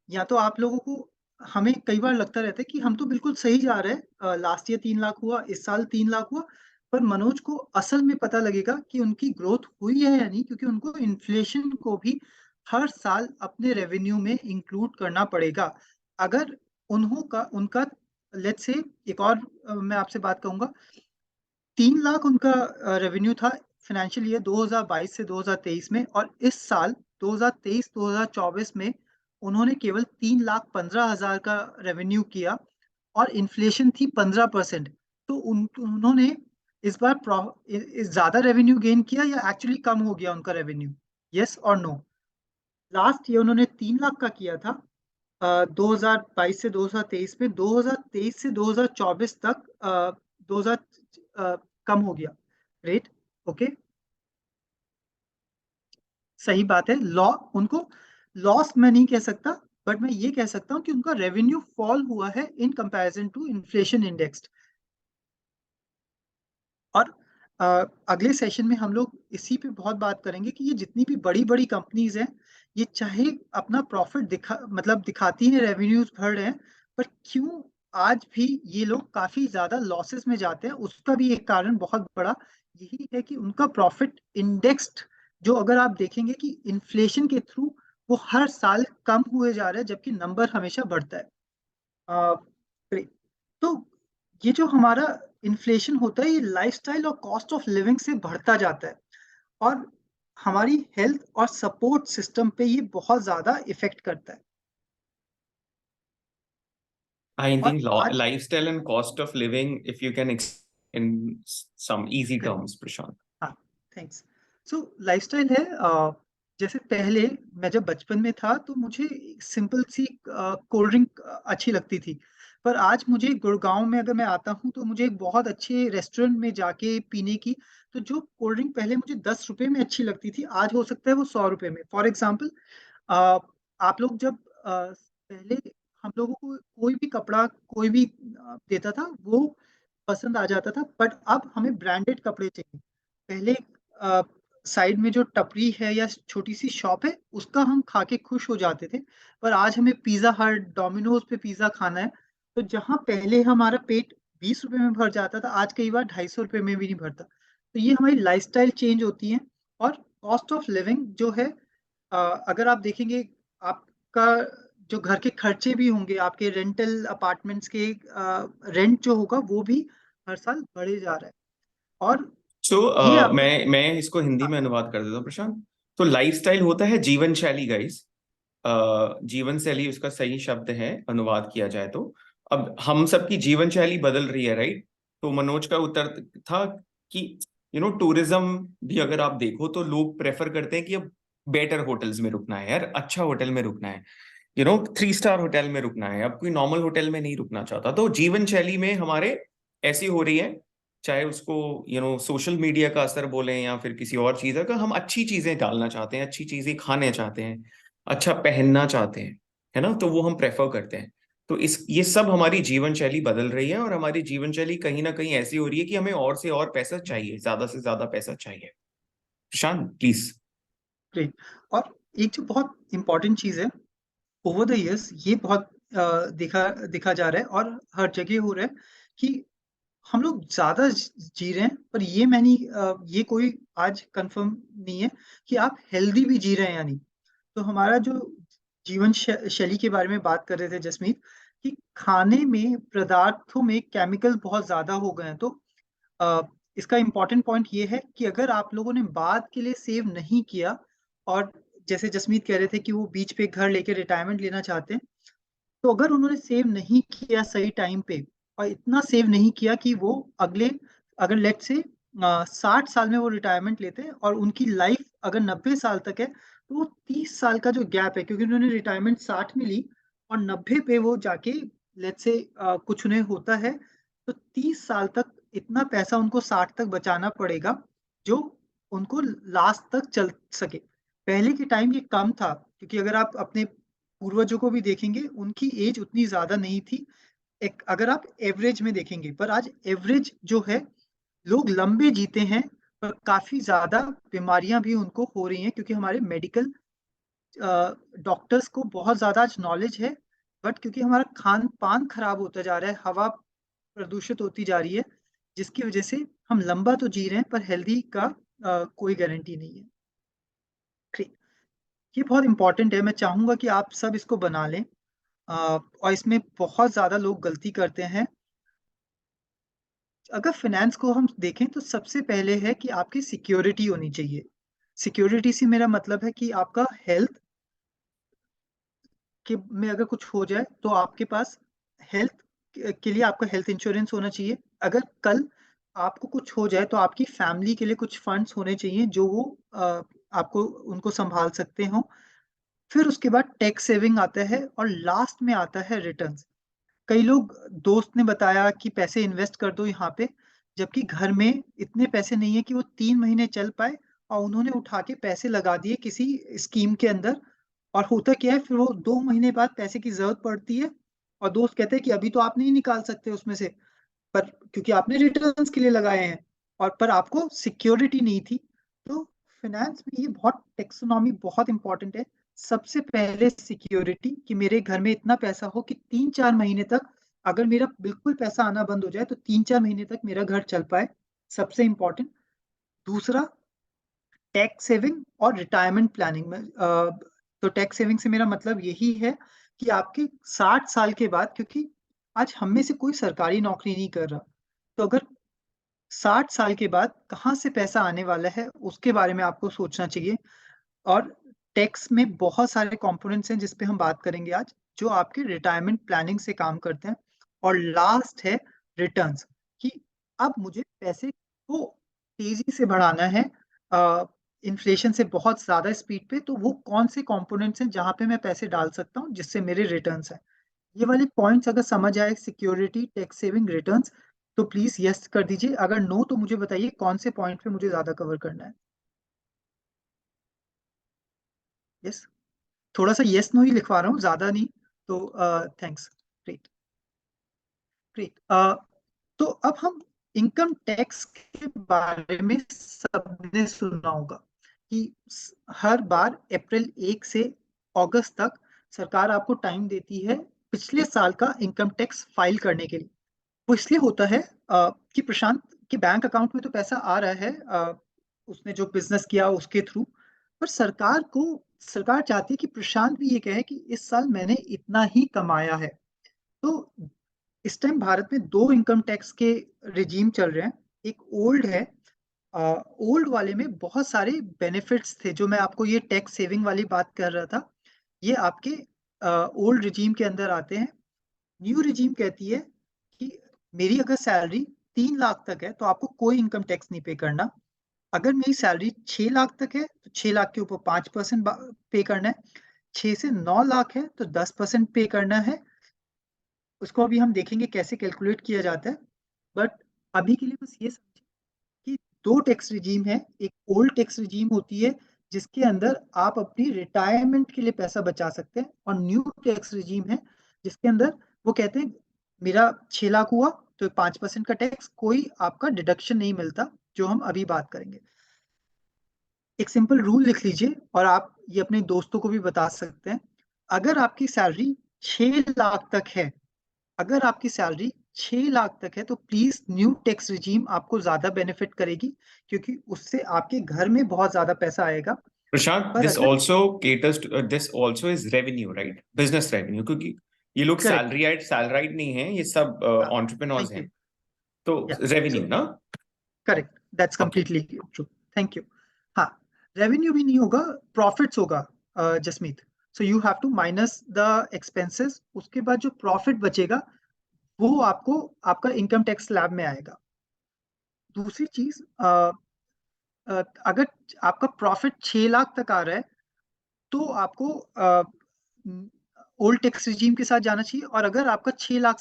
या तो आप लोगों को, हमें कई बार लगता रहता है कि हम तो बिल्कुल सही जा रहे हैं, लास्ट ईयर 3 लाख हुआ, इस साल 3 लाख हुआ, पर मनोज को असल में पता लगेगा कि उनकी ग्रोथ हुई है या नहीं, क्योंकि उनको इन्फ्लेशन को भी हर साल अपने रेवेन्यू में इंक्लूड करना पड़ेगा। अगर उनका लेट्स से एक और मैं आपसे बात कहूंगा, 3 लाख उनका रेवेन्यू था फाइनेंशियल ईयर 2022 से 2023 में, और इस साल 2023-2024 में उन्होंने केवल 3,15,000 का रेवेन्यू किया, और इन्फ्लेशन थी 15%। तो उन्होंने इस बार ज्यादा रेवेन्यू गेन किया या एक्चुअली कम हो गया उनका रेवेन्यू? यस और नो? लास्ट ईयर उन्होंने 3 लाख का किया था 2022 से 2023 में, 2023 से 2024 तक 2000 कम हो गया रेट। ओके, सही बात है। उनको लॉस मैं नहीं कह सकता, बट मैं ये कह सकता हूँ कि उनका रेवेन्यू फॉल हुआ है in comparison to inflation indexed. और अगले सेशन में हम लोग इसी पे बहुत बात करेंगे कि ये जितनी भी बड़ी बड़ी कंपनीज हैं, ये चाहे अपना प्रॉफिट दिखाती हैं, रेवेन्यूज बढ़ रहे हैं, पर क्यों आज भी ये लोग काफी ज्यादा लॉसेस में जाते हैं। उसका भी एक कारण बहुत बड़ा यही है कि उनका प्रॉफिट इंडेक्स्ड, जो अगर आप देखेंगे कि इन्फ्लेशन के थ्रू वो हर साल कम हुए जा रहे हैं, जबकि नंबर हमेशा बढ़ता है। great। तो ये जो हमारा इन्फ्लेशन होता है, ये लाइफस्टाइल और कॉस्ट ऑफ लिविंग से बढ़ता जाता है, और हमारी हेल्थ और सपोर्ट सिस्टम पे ये बहुत ज्यादा इफेक्ट करता है। I और think आज lifestyle and cost of living, if you can in some easy Correct। terms, Prashant. हाँ, थैंक्स। सो लाइफस्टाइल है, जैसे पहले मैं जब बचपन में था तो मुझे सिंपल सी कोल्ड ड्रिंक अच्छी लगती थी, पर आज मुझे गुड़गांव में अगर मैं आता हूँ तो मुझे एक बहुत अच्छे रेस्टोरेंट में जाके पीने की, तो जो कोल्ड ड्रिंक पहले मुझे 10 रुपए में अच्छी लगती थी, आज हो सकता है वो 100 रुपए में। फॉर एग्जाम्पल, आप लोग जब पहले हम लोगों को कोई भी कपड़ा कोई भी देता था, वो पसंद आ जाता था, बट अब हमें ब्रांडेड कपड़े चाहिए। पहले साइड में जो टपरी है या छोटी सी शॉप है, उसका हम खा के खुश हो जाते थे, पर आज हमें पिज्जा हट, डोमिनोज पे पिज्जा खाना है। तो जहाँ पहले हमारा पेट 20 रुपए में भर जाता था, आज कई बार 250 रुपए में भी नहीं भरता। तो ये हमारी लाइफस्टाइल चेंज होती है। और कॉस्ट ऑफ लिविंग जो है, अगर आप देखेंगे, आपका जो घर के खर्चे भी होंगे, आपके रेंटल अपार्टमेंट्स के रेंट जो होगा वो भी हर साल बढ़े जा रहा है। और So ये अब मैं इसको हिंदी में अनुवाद कर देता हूँ प्रशांत। तो लाइफस्टाइल होता है जीवन शैली गाइस। जीवन शैली उसका सही शब्द है अनुवाद किया जाए तो। अब हम सबकी जीवन शैली बदल रही है, राइट? तो मनोज का उत्तर था कि टूरिज्म भी अगर आप देखो तो लोग प्रेफर करते हैं कि अब बेटर होटल्स में रुकना है यार, अच्छा होटल में रुकना है, 3 स्टार होटल में रुकना है, अब कोई नॉर्मल होटल में नहीं रुकना चाहता। तो जीवन शैली में हमारे ऐसी हो रही है, चाहे उसको सोशल मीडिया का असर बोलें या फिर किसी और चीज का, हम अच्छी चीजें डालना चाहते हैं, अच्छी चीजें खाने चाहते हैं, अच्छा पहनना चाहते हैं, है ना, तो वो हम प्रेफर करते हैं। तो ये सब हमारी जीवन शैली बदल रही है, और हमारी जीवन शैली कहीं ना कहीं ऐसी हो रही है कि हमें और से और पैसा चाहिए, ज्यादा से ज्यादा पैसा चाहिए। प्रशांत प्लीज। ग्रेट। और एक जो बहुत इंपॉर्टेंट चीज है, ओवर द इयर्स ये बहुत देखा जा रहा है और हर जगह हो रहा है कि हम लोग ज्यादा जी रहे हैं, पर ये मैं नहीं ये कोई आज कंफर्म नहीं है कि आप हेल्दी भी जी रहे हैं या नहीं। तो हमारा जो जीवन शैली के बारे में बात कर रहे थे जसमीत, कि खाने में पदार्थों में केमिकल बहुत ज्यादा हो गए हैं। तो अ, इसका इम्पोर्टेंट पॉइंट ये है कि अगर आप लोगों ने बाद के लिए सेव नहीं किया, और जैसे जसमीत कह रहे थे कि वो बीच पे घर लेके रिटायरमेंट लेना चाहते हैं, तो अगर उन्होंने सेव नहीं किया सही टाइम पे, और इतना सेव नहीं किया कि वो अगले, अगर लेट से 60 साल में वो रिटायरमेंट लेते हैं और उनकी लाइफ अगर 90 साल तक है, तो वो 30 साल का जो गैप है, क्योंकि उन्होंने रिटायरमेंट 60 में ली और 90 पे वो जाके लेट से कुछ उन्हें होता है, तो 30 साल तक इतना पैसा उनको 60 तक बचाना पड़ेगा, जो उनको लास्ट तक चल सके। पहले के टाइम ये कम था, क्योंकि अगर आप अपने पूर्वजों को भी देखेंगे, उनकी एज उतनी ज्यादा नहीं थी। एक अगर आप एवरेज में देखेंगे, पर आज एवरेज जो है, लोग लंबे जीते हैं, पर काफी ज्यादा बीमारियां भी उनको हो रही हैं, क्योंकि हमारे मेडिकल डॉक्टर्स को बहुत ज्यादा आज नॉलेज है, बट क्योंकि हमारा खान पान खराब होता जा रहा है, हवा प्रदूषित होती जा रही है, जिसकी वजह से हम लंबा तो जी रहे हैं, पर हेल्दी का कोई गारंटी नहीं है। ठीक, ये बहुत इंपॉर्टेंट है, मैं चाहूंगा कि आप सब इसको बना लें। और इसमें बहुत ज्यादा लोग गलती करते हैं। अगर फाइनेंस को हम देखें, तो सबसे पहले है कि आपकी सिक्योरिटी होनी चाहिए। सिक्योरिटी से मेरा मतलब है कि आपका हेल्थ के में अगर कुछ हो जाए, तो आपके पास हेल्थ के लिए आपका हेल्थ इंश्योरेंस होना चाहिए। अगर कल आपको कुछ हो जाए, तो आपकी फैमिली के लिए कुछ फंड्स होने चाहिए, जो वो आपको उनको संभाल सकते हो। फिर उसके बाद टैक्स सेविंग आता है, और लास्ट में आता है रिटर्न्स। कई लोग, दोस्त ने बताया कि पैसे इन्वेस्ट कर दो यहाँ पे, जबकि घर में इतने पैसे नहीं है कि वो 3 महीने चल पाए, और उन्होंने उठा के पैसे लगा दिए किसी स्कीम के अंदर। और होता क्या है, फिर वो 2 महीने बाद पैसे की जरूरत पड़ती है, और दोस्त कहते हैं कि अभी तो आप नहीं निकाल सकते उसमें से, पर क्योंकि आपने रिटर्न्स के लिए लगाए हैं, और पर आपको सिक्योरिटी नहीं थी। तो फाइनेंस में ये बहुत, टेक्सोनॉमी बहुत इंपॉर्टेंट है। सबसे पहले सिक्योरिटी, कि मेरे घर में इतना पैसा हो कि 3-4 महीने तक, अगर मेरा बिल्कुल पैसा आना बंद हो जाए, तो 3-4 महीने तक मेरा घर चल पाए, सबसे इंपॉर्टेंट। दूसरा, टैक्स सेविंग और रिटायरमेंट प्लानिंग में तो टैक्स सेविंग से मेरा मतलब यही है कि आपके 60 साल के बाद, क्योंकि आज हम में से कोई सरकारी नौकरी नहीं कर रहा, तो अगर 60 साल के बाद कहाँ से पैसा आने वाला है, उसके बारे में आपको सोचना चाहिए। और टैक्स में बहुत सारे कंपोनेंट्स हैं जिस पे हम बात करेंगे आज, जो आपके रिटायरमेंट प्लानिंग से काम करते हैं। और लास्ट है रिटर्न्स, कि अब मुझे पैसे को तेजी से बढ़ाना है इन्फ्लेशन से बहुत ज्यादा स्पीड पे, तो वो कौन से कंपोनेंट्स हैं जहां पे मैं पैसे डाल सकता हूँ जिससे मेरे रिटर्न्स हैं। ये वाले पॉइंट्स अगर समझ आए, सिक्योरिटी, टैक्स सेविंग, रिटर्न्स, तो प्लीज यस कर दीजिए। अगर नो, तो मुझे बताइए कौन से पॉइंट पे मुझे ज्यादा कवर करना है। यस, थोड़ा सा यस नो ही लिखवा रहा हूँ, ज्यादा नहीं। तो थैंक्स। Great, great. तो अब हम इनकम टैक्स के बारे में सबने सुना होगा कि हर बार अप्रैल 1 से अगस्त तक सरकार आपको टाइम देती है पिछले साल का इनकम टैक्स फाइल करने के लिए। वो इसलिए होता है कि प्रशांत के बैंक अकाउंट में तो पैसा आ रहा है, उसने जो बिजनेस किया उसके थ्रू, पर सरकार चाहती है कि प्रशांत भी ये कहे कि इस साल मैंने इतना ही कमाया है। तो इस टाइम भारत में दो इनकम टैक्स के रिजीम चल रहे हैं। एक ओल्ड है, ओल्ड वाले में बहुत सारे बेनिफिट्स थे, जो मैं आपको ये टैक्स सेविंग वाली बात कर रहा था, ये आपके ओल्ड रिजीम के अंदर आते हैं। न्यू रिजीम कहती है कि मेरी अगर सैलरी 3 लाख तक है, तो आपको कोई इनकम टैक्स नहीं पे करना। अगर मेरी सैलरी 6 लाख तक है तो 6 लाख के ऊपर 5% पे करना है, 6 से 9 लाख है तो 10% पे करना है। उसको अभी हम देखेंगे कैसे कैलकुलेट किया जाता है, बट अभी के लिए बस ये समझिए कि 2 टैक्स रिजीम है। एक ओल्ड टैक्स रिजीम होती है जिसके अंदर आप अपनी रिटायरमेंट के लिए पैसा बचा सकते हैं, और न्यू टैक्स रिजीम है जिसके अंदर वो कहते हैं मेरा 6 लाख हुआ तो 5% का टैक्स, कोई आपका डिडक्शन नहीं मिलता, जो हम अभी बात करेंगे। एक सिंपल रूल लिख लीजिए और आप ये अपने दोस्तों को भी बता सकते हैं। अगर आपकी सैलरी 6 लाख तक है, अगर आपकी सैलरी 6 लाख तक है तो प्लीज न्यू टैक्स रिजीम आपको ज्यादा बेनिफिट करेगी, क्योंकि उससे आपके घर में बहुत ज्यादा पैसा आएगा। प्रशांत, पर दिस अगर also caters to, this also is revenue, right? Business revenue, क्योंकि ये लोग करेक्ट, सैलराइड नहीं है, ये सब एंटरप्रेन्योर्स थैंक यू, हैं, तो या रेवेन्यू सो ना। Correct, that's okay. Completely true, thank you. हाँ, रेवेन्यू भी नहीं होगा, प्रॉफिट्स होगा Jasmeet. So you have to minus the expenses, उसके बाद जो प्रॉफिट बचेगा वो आपको आपका इनकम टैक्स स्लैब में आएगा। दूसरी चीज, अगर आपका प्रॉफिट 6 लाख तक आ रहा है तो आपको ओल्ड टैक्स रिजीम के साथ जाना चाहिए, और अगर आपका 6 लाख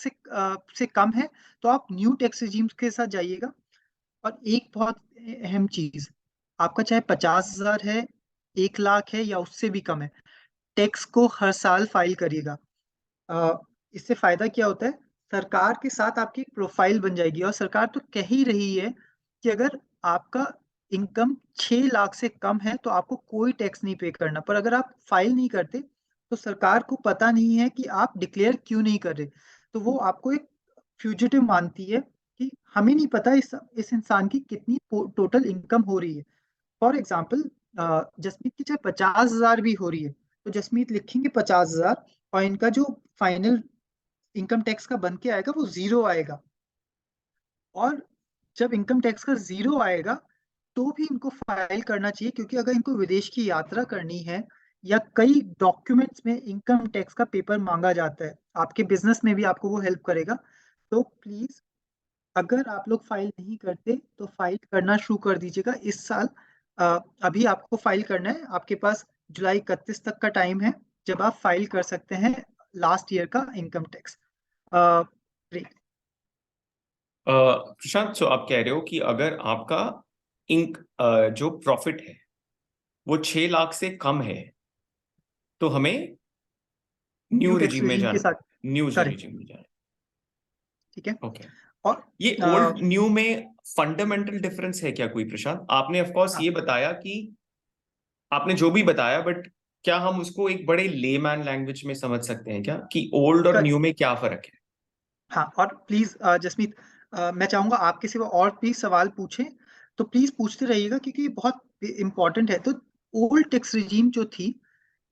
से कम है तो आप न्यू टैक्स रिजीम के साथ जाइएगा। और एक बहुत अहम चीज, आपका चाहे 50,000 है, 1 लाख है या उससे भी कम है, टैक्स को हर साल फाइल करिएगा। अ, इससे फायदा क्या होता है, सरकार के साथ आपकी एक प्रोफाइल बन जाएगी, और सरकार तो कह ही रही है कि अगर आपका इनकम 6 लाख से कम है तो आपको कोई टैक्स नहीं पे करना। पर अगर आप फाइल नहीं करते तो सरकार को पता नहीं है कि आप डिक्लेयर क्यों नहीं कर रहे, तो वो आपको एक फ्यूजिटिव मानती है कि हमें नहीं पता इस इंसान की कितनी टोटल इनकम हो रही है। फॉर एग्जाम्पल, जसमीत की चाहे 50,000 भी हो रही है तो जसमीत लिखेंगे 50,000, और इनका जो फाइनल इनकम टैक्स का बन के आएगा वो जीरो आएगा। और जब इनकम टैक्स का जीरो आएगा तो भी इनको फाइल करना चाहिए, क्योंकि अगर इनको विदेश की यात्रा करनी है या कई डॉक्यूमेंट्स में इनकम टैक्स का पेपर मांगा जाता है, आपके बिजनेस में भी आपको वो हेल्प करेगा। तो प्लीज, अगर आप लोग फाइल नहीं करते तो फाइल करना शुरू कर दीजिएगा इस साल। अभी आपको फाइल करना है, आपके पास जुलाई 31 तक का टाइम है जब आप फाइल कर सकते हैं लास्ट ईयर का इनकम टैक्स। ग्रेट। प्रशांत, सो आप कह रहे हो कि अगर आपका जो प्रॉफिट है वो 6 लाख से कम है तो हमें न्यू न्यू टैक्स रिजीम में रिजीम के जाना, साथ, न्यू करेक्ट, रिजीम में जाना। ठीक है। ओके। और ये अ, ओल्ड न्यू में फंडामेंटल डिफरेंस है क्या कोई, प्रशांत? आपने ऑफ कोर्स हाँ, ये बताया कि आपने जो भी बताया, बट क्या हम उसको एक बड़े लेमैन लैंग्वेज में समझ सकते हैं क्या, कि ओल्ड और न्यू में क्या फर्क है? हाँ, और प्लीज जसमीत, मैं चाहूंगा आप किसी और भी सवाल पूछें तो प्लीज पूछते रहिएगा, क्योंकि ये बहुत इंपॉर्टेंट है। तो ओल्ड टैक्स रिजीम जो थी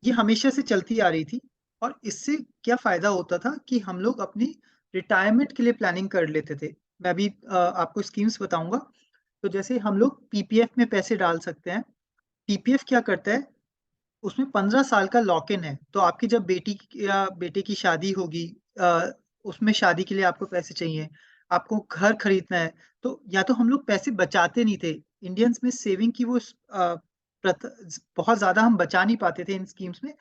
ये हमेशा से चलती आ रही थी, और इससे क्या फायदा होता था कि हम लोग अपनी रिटायरमेंट के लिए प्लानिंग कर लेते थे। मैं अभी आपको स्कीम्स बताऊंगा। तो जैसे हम लोग पीपीएफ में पैसे डाल सकते हैं। पीपीएफ क्या करता है, उसमें 15 साल का लॉक इन है, तो आपकी जब या बेटे की शादी होगी, उसमें शादी के लिए आपको पैसे चाहिए, आपको घर खरीदना है, तो या तो हम लोग पैसे बचाते नहीं थे। इंडियंस में सेविंग की वो बहुत ज्यादा हम बचा नहीं पाते थे इन स्कीम्स में,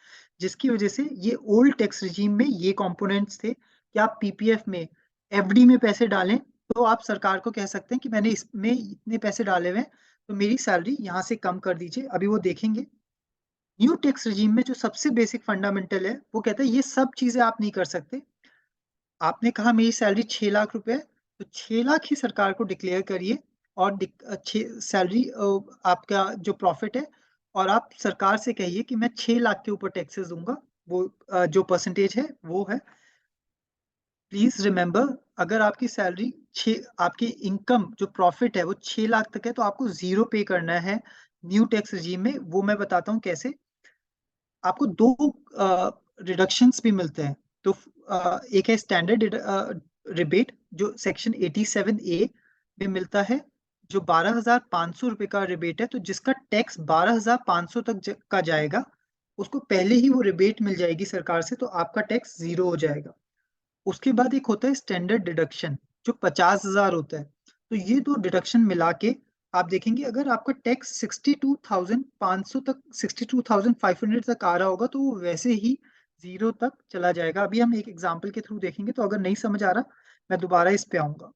जिसकी वजह से ये ओल्ड टैक्स रिजीम में ये कंपोनेंट्स थे कि आप पीपीएफ में, एफडी में पैसे डालें तो आप सरकार को कह सकते हैं कि मैंने इसमें इतने पैसे डाले हुए हैं तो मेरी सैलरी यहाँ से कम कर दीजिए। अभी वो देखेंगे। न्यू टैक्स रिजीम में जो सबसे बेसिक फंडामेंटल है वो कहता है ये सब चीजें आप नहीं कर सकते। आपने कहा मेरी सैलरी 6 लाख रुपए है, तो 6 लाख ही सरकार को डिक्लेयर करिए, और सैलरी आपका जो प्रॉफिट है, और आप सरकार से कहिए कि मैं 6 लाख के ऊपर टैक्सेस दूंगा, वो जो परसेंटेज है वो है। प्लीज रिमेंबर, अगर आपकी सैलरी आपकी इनकम जो प्रॉफिट है वो 6 लाख तक है तो आपको जीरो पे करना है न्यू टैक्स रिजीम में। वो मैं बताता हूँ कैसे। आपको दो रिडक्शंस भी मिलते हैं। तो एक है स्टैंडर्ड रिबेट जो सेक्शन 87A में मिलता है, जो 12,500 रुपए का रिबेट है, तो जिसका टैक्स 12,500 तक का जाएगा उसको पहले ही वो रिबेट मिल जाएगी सरकार से, तो आपका टैक्स जीरो हो जाएगा। उसके बाद एक होता है स्टैंडर्ड डिडक्शन जो 50,000 होता है। तो ये दो डिडक्शन मिला के आप देखेंगे अगर आपका टैक्स 62,500 तक 62,500 तक आ रहा होगा तो वो वैसे ही 0 तक चला जाएगा। अभी हम एक एग्जांपल के थ्रू देखेंगे, तो अगर नहीं समझ आ रहा मैं दोबारा इस पे आऊंगा।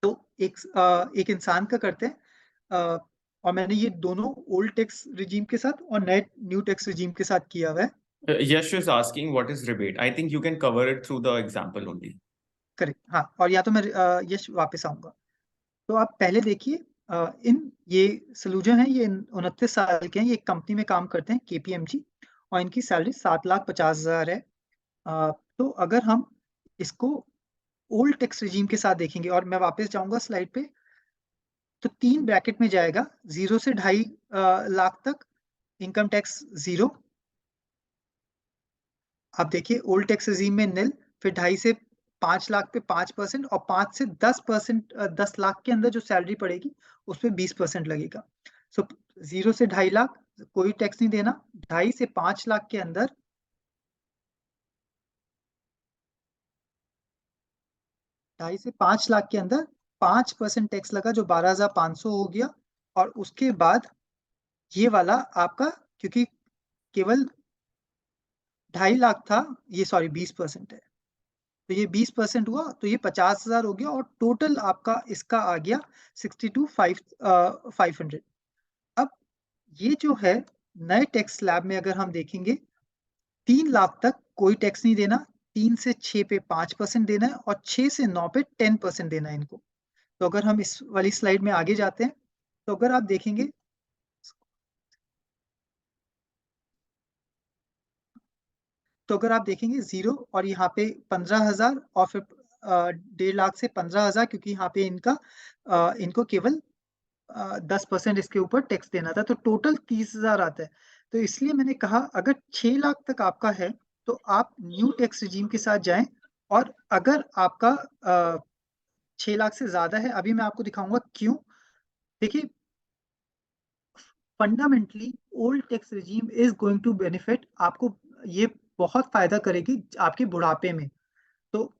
तो एक इंसान का करते हैं, और मैंने ये दोनों ओल्ड टैक्स रिजीम के साथ और नए न्यू टैक्स रिजीम के साथ किया हुआ है। Yash is asking what is rebate. I think you can cover it through the example only. Correct, हाँ। और या तो मैं यश वापस आऊंगा। तो आप पहले देखिए, ये सलूजा है, ये 29 साल के हैं, ये एक कंपनी में काम करते हैं KPMG, और इनकी सैलरी 7,50,000 है। तो अगर हम इसको ओल्ड टैक्स रिजीम के साथ देखेंगे, और मैं वापस जाऊंगा स्लाइड पे, तो 3 ब्रैकेट में जाएगा, 0 से 2.5 लाख तक इनकम टैक्स 0। आप देखिए ओल्ड टैक्स रिजीम में निल, फिर 2.5 से 5 लाख पे 5%, और 5 से 10%, 10 लाख के अंदर जो सैलरी पड़ेगी उस पर 20% लगेगा। सो 0 से 2.5 लाख कोई टैक्स नहीं देना, 2.5 से 5 लाख के अंदर 2.5 से 5 लाख के अंदर 5% टैक्स लगा, जो 12,500 हो गया। और उसके बाद ये वाला आपका, क्योंकि केवल 2.5 लाख था, ये सॉरी 20% है, तो ये 20% हुआ, तो ये 50,000 हो गया, और टोटल आपका इसका आ गया 62,500। अब ये जो है नए टैक्स स्लैब में अगर हम देखेंगे, 3 लाख तक कोई टैक्स नहीं देना, 3 से 6 पे 5% देना है, और 6 से 9 पे 10% देना है इनको। तो अगर हम इस वाली स्लाइड में आगे जाते हैं, तो अगर आप देखेंगे, तो अगर आप देखेंगे 0 और यहाँ पे 15,000, और फिर 1.5 लाख से 15,000, क्योंकि यहाँ पे इनको केवल 10% इसके ऊपर टैक्स देना था, तो टोटल 30,000 आता है। तो इसलिए मैंने कहा अगर 6 लाख तक आपका है तो आप न्यू टैक्स रिजीम के साथ जाएं, और अगर आपका 6 लाख से ज्यादा है, अभी मैं आपको दिखाऊंगा क्यों। देखिए, fundamentally old tax regime is going to benefit आपको, ये बहुत फायदा करेगी आपके बुढ़ापे में। तो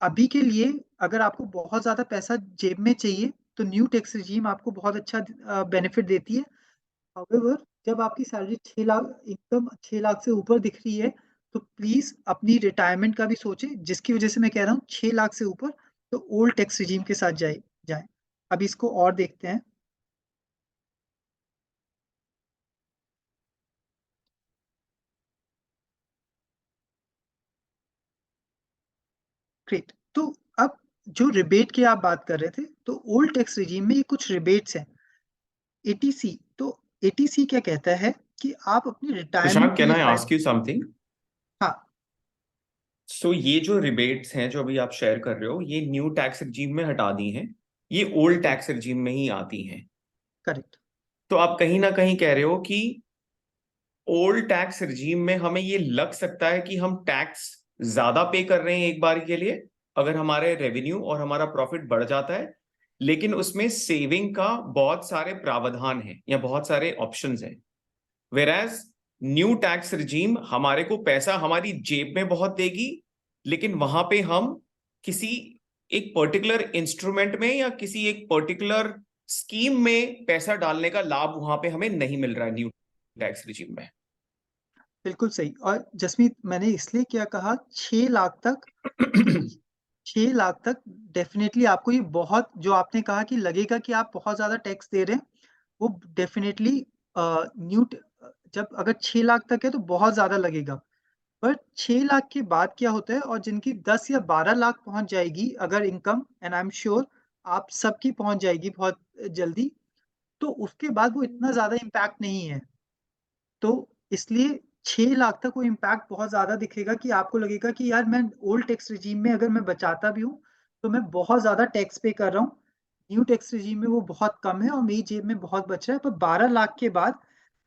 अभी के लिए अगर आपको बहुत ज्यादा पैसा जेब में चाहिए, तो न्यू टैक्स रिजीम आपको बहुत अच्छा बेनिफिट देती है। However, जब आपकी सैलरी 6 लाख, इनकम 6 लाख से ऊपर दिख रही है, तो प्लीज अपनी रिटायरमेंट का भी सोचें, जिसकी वजह से मैं कह रहा हूँ 6 लाख से ऊपर तो ओल्ड टैक्स रिजीम के साथ जाए। अब इसको और देखते हैं। ग्रेट। तो अब जो रिबेट की आप बात कर रहे थे, तो ओल्ड टैक्स रिजीम में ये कुछ रिबेट्स हैं। ATC, तो ATC क्या कहता है कि आप अपनी रिटायरमेंट Shashank, के can लिए I फायदा। ask you something? हाँ, सो ये जो रिबेट्स हैं जो अभी आप शेयर कर रहे हो, ये न्यू टैक्स रिजीम में हटा दी हैं, ये ओल्ड टैक्स रिजीम में ही आती हैं। करेक्ट। तो आप कहीं ना कहीं कह रहे हो कि ओल्ड टैक्स रिजीम में हमें ये लग सकता है कि हम टैक्स ज्यादा पे कर रहे हैं एक बार के लिए, अगर हमारे रेवेन्यू और हमारा प्रॉफिट बढ़ जाता है, लेकिन उसमें सेविंग का बहुत सारे प्रावधान हैं या बहुत सारे ऑप्शंस हैं। वेराज न्यू टैक्स रिजीम हमारे को पैसा हमारी जेब में बहुत देगी, लेकिन वहां पे हम किसी एक पर्टिकुलर इंस्ट्रूमेंट में या किसी एक पर्टिकुलर स्कीम में पैसा डालने का लाभ वहां पे हमें नहीं मिल रहा है न्यू टैक्स रिजीम में। बिल्कुल सही। और जसमीत, मैंने इसलिए क्या कहा 6 लाख तक, क्योंकि 6 लाख तक डेफिनेटली आपको ये बहुत, जो आपने कहा कि लगेगा कि आप बहुत ज्यादा टैक्स दे रहे हैं, वो डेफिनेटली न्यू, जब अगर 6 लाख तक है तो बहुत ज्यादा लगेगा। पर 6 लाख के बाद क्या होता है, और जिनकी 10 या 12 लाख पहुंच जाएगी अगर income, and I am sure आप सबकी पहुंच जाएगी बहुत जल्दी, तो उसके बाद वो इतना ज्यादा इम्पैक्ट नहीं है। तो इसलिए 6 लाख तक वो इम्पैक्ट बहुत ज्यादा दिखेगा, कि आपको लगेगा कि यार मैं ओल्ड टैक्स रिजीम में अगर मैं बचाता भी हूँ तो मैं बहुत ज्यादा टैक्स पे कर रहा हूँ, न्यू टैक्स रिजीम में वो बहुत कम है और मेरी जेब में बहुत बच रहा है। पर 12 लाख के बाद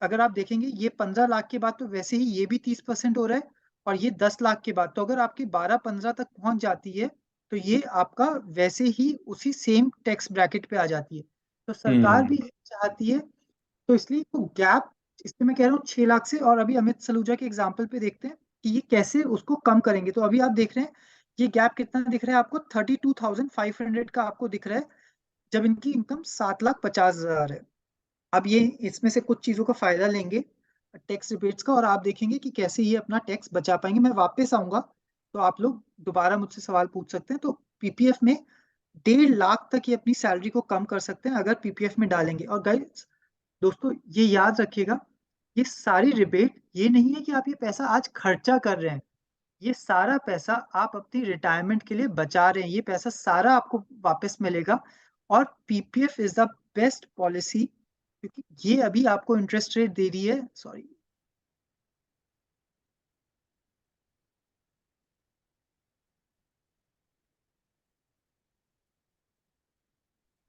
अगर आप देखेंगे, ये 15 लाख के बाद तो वैसे ही ये भी 30% हो रहा है, और ये 10 लाख के बाद, तो अगर आपकी 12-15 तक पहुंच जाती है तो ये आपका वैसे ही उसी सेम टैक्स ब्रैकेट पे आ जाती है। तो सरकार भी चाहती है, तो इसलिए वो गैप, इसलिए मैं कह रहा हूँ 6 लाख से। और अभी अमित सलूजा के एग्जाम्पल पे देखते हैं कि ये कैसे उसको कम करेंगे। तो अभी आप देख रहे हैं ये गैप कितना दिख रहा है आपको, 32,500 का आपको दिख रहा है, जब इनकी इनकम 7,50,000 है। अब ये इसमें से कुछ चीजों का फायदा लेंगे टैक्स रिबेट्स का, और आप देखेंगे कि कैसे ये अपना टैक्स बचा पाएंगे। मैं वापस आऊंगा तो आप लोग दोबारा मुझसे सवाल पूछ सकते हैं। तो पीपीएफ में 1.5 लाख तक ये अपनी सैलरी को कम कर सकते हैं अगर पीपीएफ में डालेंगे। और गाइस दोस्तों ये याद रखिएगा, ये सारी रिबेट ये नहीं है कि आप ये पैसा आज खर्चा कर रहे हैं, ये सारा पैसा आप अपनी रिटायरमेंट के लिए बचा रहे हैं, ये पैसा सारा आपको वापस मिलेगा। और PPF is the best policy, क्योंकि ये अभी आपको इंटरेस्ट रेट दे रही है, सॉरी,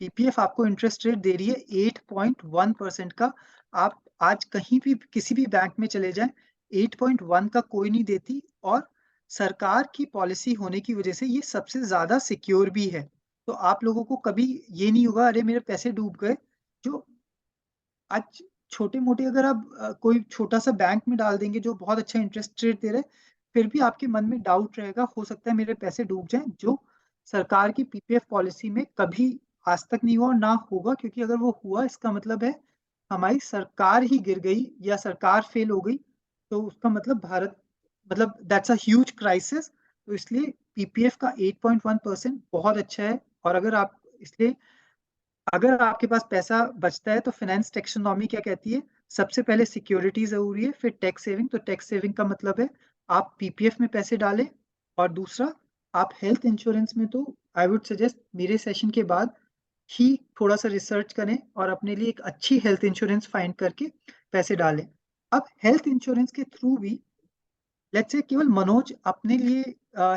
पीपीएफ आपको इंटरेस्ट रेट दे रही है 8.1% का। आप आज कहीं भी किसी भी बैंक में चले जाएं, 8.1 का कोई नहीं देती। और सरकार की पॉलिसी होने की वजह से ये सबसे ज्यादा सिक्योर भी है। तो आप लोगों को कभी ये नहीं होगा अरे मेरे पैसे डूब गए। जो आज छोटे मोटे अगर आप कोई छोटा सा बैंक में डाल देंगे जो बहुत अच्छा इंटरेस्ट रेट दे रहे हैं, फिर भी आपके मन में डाउट रहेगा, हो सकता है मेरे पैसे डूब जाएं। जो सरकार की पीपीएफ पॉलिसी में कभी आज तक नहीं हुआ और ना होगा, क्योंकि अगर वो हुआ इसका मतलब है हमारी सरकार ही गिर गई या सरकार फेल हो गई, तो उसका मतलब भारत, मतलब दैट्स अ ह्यूज क्राइसिस। तो इसलिए पीपीएफ का 8.1% बहुत अच्छा है। और अगर आप इसलिए अगर आपके पास पैसा बचता है तो फाइनेंस टेक्सोनॉमी क्या कहती है, सबसे पहले सिक्योरिटी जरूरी है, फिर टैक्स सेविंग। तो टैक्स सेविंग का मतलब है आप पीपीएफ में पैसे डालें। और दूसरा, आप हेल्थ इंश्योरेंस में तो आई वुड सजेस्ट मेरे सेशन के बाद ही थोड़ा सा रिसर्च करें और अपने लिए एक अच्छी हेल्थ इंश्योरेंस फाइंड करके पैसे डालें। अब हेल्थ इंश्योरेंस के थ्रू भी लेट्स से केवल मनोज अपने लिए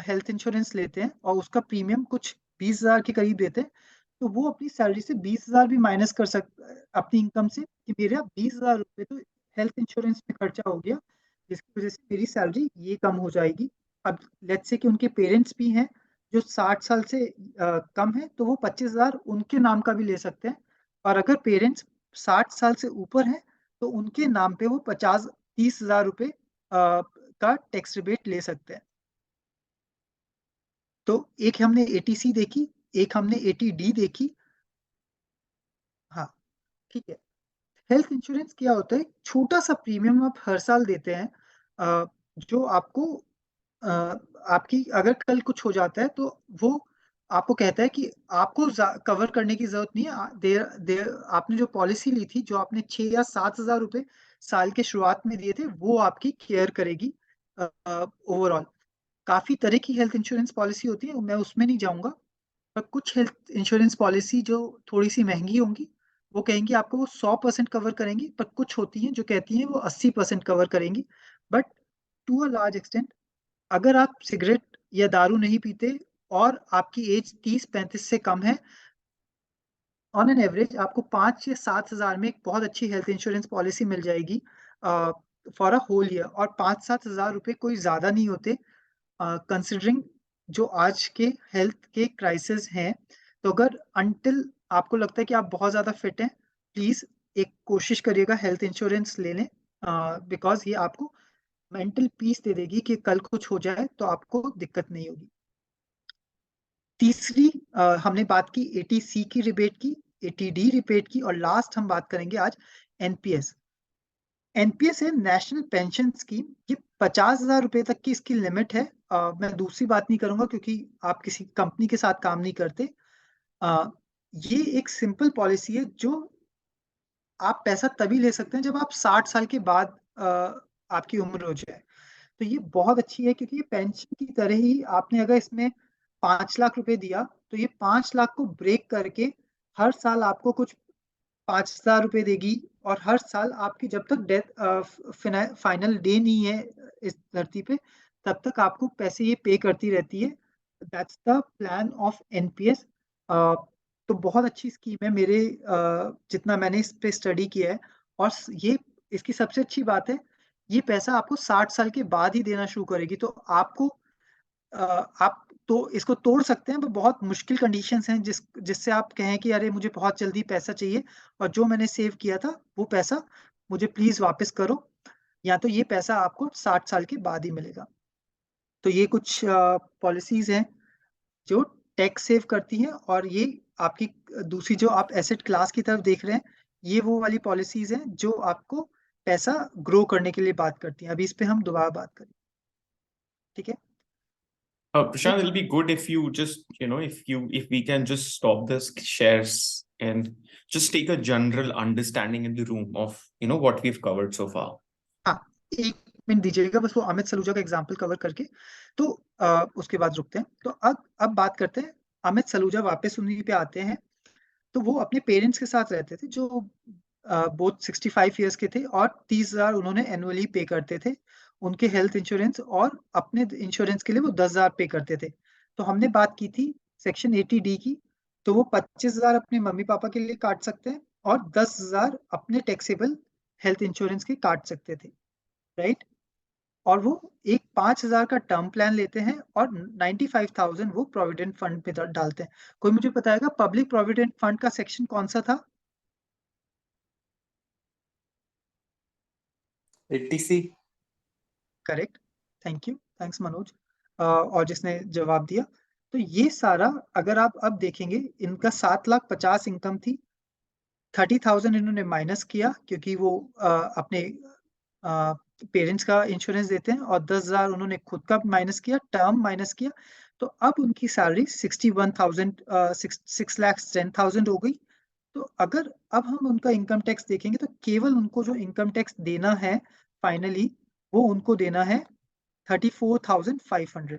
हेल्थ इंश्योरेंस लेते हैं और उसका प्रीमियम कुछ 20,000 के करीब देते हैं, तो वो अपनी सैलरी से 20,000 भी माइनस कर सकता है अपनी इनकम से, कि मेरे 20,000 रुपये तो हेल्थ इंश्योरेंस में खर्चा हो गया, जिसकी वजह से मेरी सैलरी ये कम हो जाएगी। अब लेट्स से कि उनके पेरेंट्स भी हैं जो 60 साल से कम है, तो वो 25,000 उनके नाम का भी ले सकते हैं। और अगर पेरेंट्स 60 साल से ऊपर हैं तो उनके नाम पे वो 30,000 रुपये का टैक्स रिबेट ले सकते हैं। तो एक हमने एटीसी देखी, एक हमने एटीडी देखी। हाँ ठीक है। हेल्थ इंश्योरेंस क्या होता है, छोटा सा प्रीमियम आप हर साल देते हैं, जो आपको अ, आपकी अगर कल कुछ हो जाता है तो वो आपको कहता है कि आपको कवर करने की जरूरत नहीं है। देर देर आपने जो पॉलिसी ली थी, जो आपने 6 या 7 हजार रुपए साल के शुरुआत में दिए थे, वो आपकी केयर करेगी ओवरऑल। काफी तरह की हेल्थ इंश्योरेंस पॉलिसी होती है, मैं उसमें नहीं जाऊंगा। पर कुछ हेल्थ इंश्योरेंस पॉलिसी जो थोड़ी सी महंगी होंगी, वो कहेंगी आपको वो 100% कवर करेंगी, पर कुछ होती हैं जो कहती हैं वो 80% कवर करेंगी। But to a large extent, अगर आप सिगरेट या दारू नहीं पीते और आपकी एज 30-35 से कम है, ऑन एन एवरेज आपको 5 या 7 हजार में एक बहुत अच्छी हेल्थ इंश्योरेंस पॉलिसी मिल जाएगी फॉर अ होल ईयर। और 5-7 हजार रुपये कोई ज्यादा नहीं होते कंसिडरिंग जो आज के हेल्थ के क्राइसिस हैं। तो अगर अनटिल आपको लगता है कि आप बहुत ज्यादा फिट हैं, प्लीज एक कोशिश करिएगा हेल्थ इंश्योरेंस ले लें, बिकॉज ये आपको मेंटल पीस दे देगी कि कल कुछ हो जाए तो आपको दिक्कत नहीं होगी। तीसरी हमने बात की एटीसी की रिबेट की, एटीडी रिबेट की, और लास्ट हम बात करेंगे आज एनपीएस। एनपीएस है नेशनल पेंशन स्कीम। ये 50,000 रुपए तक की इसकी लिमिट है। मैं दूसरी बात नहीं करूंगा क्योंकि आप किसी कंपनी के साथ काम नहीं करते। अ, ये एक सिंपल पॉलिसी है जो आप पैसा तभी ले सकते हैं जब आप 60 साल के बाद आपकी उम्र हो जाए। तो ये बहुत अच्छी है क्योंकि ये पेंशन की तरह ही, आपने अगर इसमें 5 लाख रुपए दिया तो ये 5 लाख को ब्रेक करके हर साल आपको कुछ 5,000 रुपए देगी। और हर साल आपकी जब तक डेथ फाइनल डे नहीं है इस धरती पे, तब तक आपको पैसे ये पे करती रहती है। That's the plan of NPS. तो बहुत अच्छी स्कीम है मेरे जितना मैंने इस पे स्टडी किया है। और ये इसकी सबसे अच्छी बात है, ये पैसा आपको 60 साल के बाद ही देना शुरू करेगी। तो आपको आप तो इसको तोड़ सकते हैं, पर बहुत मुश्किल कंडीशंस हैं जिससे आप कहें कि अरे मुझे बहुत जल्दी पैसा चाहिए और जो मैंने सेव किया था वो पैसा मुझे प्लीज वापस करो, या तो ये पैसा आपको 60 साल के बाद ही मिलेगा। तो ये कुछ पॉलिसीज हैं जो टैक्स सेव करती हैं, और ये आपकी दूसरी जो आप एसेट क्लास की तरफ देख रहे हैं, ये वो वाली पॉलिसीज हैं जो आपको पैसा ग्रो करने के लिए बात करती हैं। अभी इस पे हम दोबारा बात करें, ठीक है? Prashant, it'll be good if you just, if we can just stop this shares and just take a general understanding in the room of, what we've covered so far. हाँ, एक मिनट दीजिएगा बस, वो अमित सलूजा का एग्जाम्पल कवर करके तो उसके बाद रुकते हैं। तो अब बात करते हैं, अमित सलूजा वापस उन्हीं पे आते हैं। तो वो अपने पेरेंट्स के साथ रहते थे जो बोथ 65 ईयर्स के थे, और 30,000 उन्होंने एनुअली पे करते थे उनके हेल्थ इंश्योरेंस, और अपने इंश्योरेंस के लिए वो 10,000 पे करते थे। तो हमने बात की थी सेक्शन 80D की, तो वो 25,000 अपने मम्मी पापा के लिए काट सकते हैं और 10,000 अपने टैक्सेबल हेल्थ इंश्योरेंस के काट सकते थे, राइट? और वो एक 5,000 का टर्म प्लान लेते हैं और 95,000 वो प्रोविडेंट फंड पे डालते हैं। कोई मुझे बताएगा पब्लिक प्रोविडेंट फंड का सेक्शन कौन सा था? 80C. Correct, thank you, thanks Manoj. और जिसने जवाब दिया, तो ये सारा अगर आप अब देखेंगे, इनका 7,50,000 इनकम थी, 30,000 इन्होंने माइनस किया क्योंकि वो अपने पेरेंट्स का इंश्योरेंस देते हैं, और 10,000 उन्होंने खुद का माइनस किया, टर्म माइनस किया। तो अब उनकी सैलरी 6,10,000 हो गई। तो अगर अब हम उनका इनकम टैक्स देखेंगे तो केवल उनको जो इनकम टैक्स देना है फाइनली, वो उनको देना है 34,500।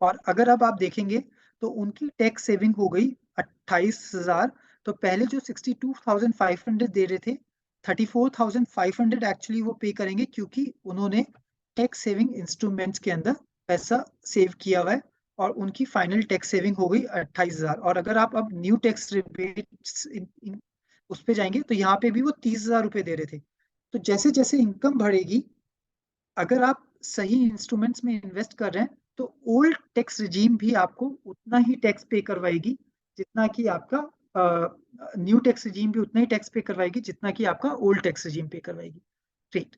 और अगर अब आप देखेंगे तो उनकी टैक्स सेविंग हो गई 28,000। तो पहले जो 62,500 दे रहे थे, 34,500 एक्चुअली वो पे करेंगे क्योंकि उन्होंने टैक्स सेविंग इंस्ट्रूमेंट्स के अंदर पैसा सेव किया हुआ है, और उनकी फाइनल टैक्स सेविंग हो गई 28,000। और अगर आप अब न्यू टैक्स रिबेट्स उस पे जाएंगे तो यहाँ पे भी वो 30,000 रुपए दे रहे थे। तो जैसे जैसे इनकम बढ़ेगी, अगर आप सही इंस्ट्रूमेंट्स में इन्वेस्ट कर रहे हैं, तो ओल्ड टैक्स रिजीम भी आपको उतना ही टैक्स पे करवाएगी जितना कि आपका न्यू टैक्स रिजीम भी उतना ही टैक्स पे करवाएगी जितना कि आपका ओल्ड टैक्स रिजीम पे करवाएगी। ठीक,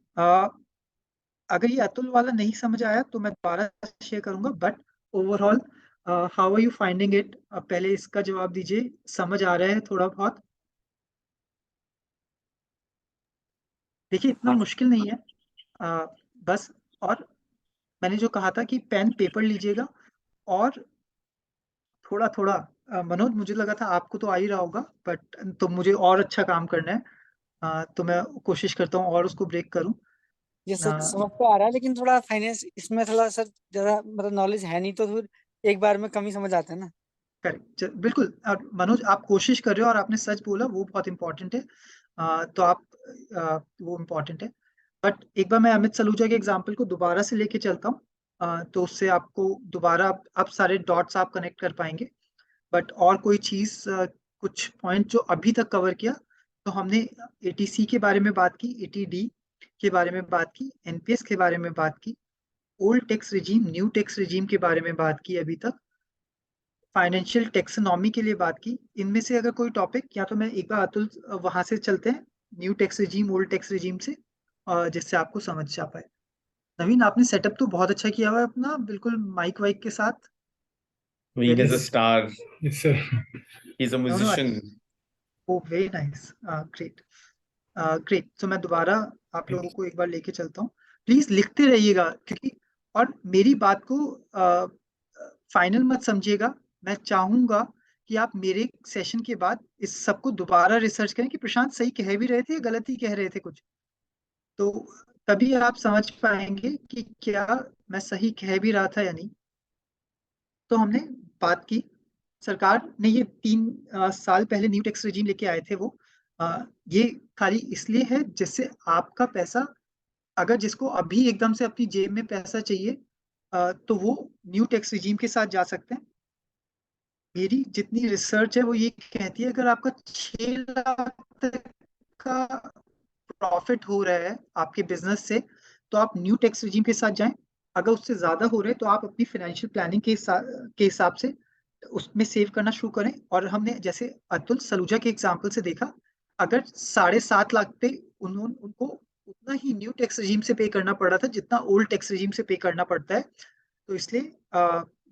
अगर ये अतुल वाला नहीं समझ आया तो मैं दोबारा शेयर करूंगा, but overall how are you finding it? पहले इसका जवाब दीजिए, समझ आ रहा है थोड़ा बहुत? देखिए इतना मुश्किल नहीं है, बस। और मैंने जो कहा था कि पेन पेपर लीजिएगा, और थोड़ा थोड़ा मनोज, मुझे लगा था आपको तो आ ही रहा होगा, बट तो मुझे और अच्छा काम करना है, तो मैं कोशिश करता हूँ और उसको ब्रेक करूँ। ये सर समझ तो आ रहा है, लेकिन थोड़ा फाइनेंस इसमें थोड़ा सर ज्यादा मतलब नॉलेज है नहीं, तो फिर एक बार में कम ही समझ आता है ना। करेक्ट, बिल्कुल। और मनोज, आप कोशिश कर रहे हो और आपने सच बोला, वो बहुत इंपॉर्टेंट है। तो आप वो इम्पोर्टेंट है। बट एक बार मैं अमित सलूजा के एग्जाम्पल को दोबारा से लेके चलता हूँ, तो उससे आपको दोबारा आप सारे डॉट्स आप कनेक्ट कर पाएंगे। बट और कोई चीज, कुछ पॉइंट जो अभी तक कवर किया, तो हमने एटीसी के बारे में बात की, एटीडी के बारे में बात की, एनपीएस के बारे में बात की, old tax regime, new tax regime के बारे में बात की अभी तक, फाइनेंशियल टैक्सोनॉमी के लिए बात की। इनमें से अगर कोई टॉपिक, या तो मैं एक बार अतुल वहां से चलते हैं, new tax regime old tax regime से, जिससे आपको समझ आ पाए। नवीन, आपने सेटअप तो बहुत अच्छा किया हुआ है अपना, बिल्कुल माइक वाइक के साथ। Naveen is a star. Yes, sir. He's a musician. Oh very nice, great, great. तो मैं दोबारा आप लोगों को एक बार लेके चलता हूँ, प्लीज लिखते रहिएगा, क्योंकि और मेरी बात को फाइनल मत समझिएगा। मैं चाहूंगा कि आप मेरे सेशन के बाद इस सबको दोबारा रिसर्च करें कि प्रशांत सही कह भी रहे थे या गलत ही कह रहे थे कुछ, तो तभी आप समझ पाएंगे कि क्या मैं सही कह भी रहा था या नहीं। तो हमने बात की, सरकार ने ये 3 साल पहले न्यू टैक्स रिजीम लेके आए थे वो, ये खाली इसलिए है जिससे आपका पैसा, अगर जिसको अभी एकदम से अपनी जेब में पैसा चाहिए, तो वो न्यू टैक्स रिजीम के साथ जा सकते हैं। मेरी जितनी रिसर्च है वो ये कहती है, अगर आपका 6 लाख तक का प्रॉफिट हो रहा है आपके बिजनेस से, तो आप न्यू टैक्स रिजीम के साथ जाएं। अगर उससे ज्यादा हो रहे हैं तो आप अपनी फाइनेंशियल प्लानिंग के हिसाब से उसमें सेव करना शुरू करें। और हमने जैसे अतुल सलूजा के एग्जाम्पल से देखा, अगर 7.5 लाख पे उनको उतना ही न्यू टैक्स रिजीम से पे करना पड़ रहा था जितना ओल्ड टैक्स रिजीम से पे करना पड़ता है, तो इसलिए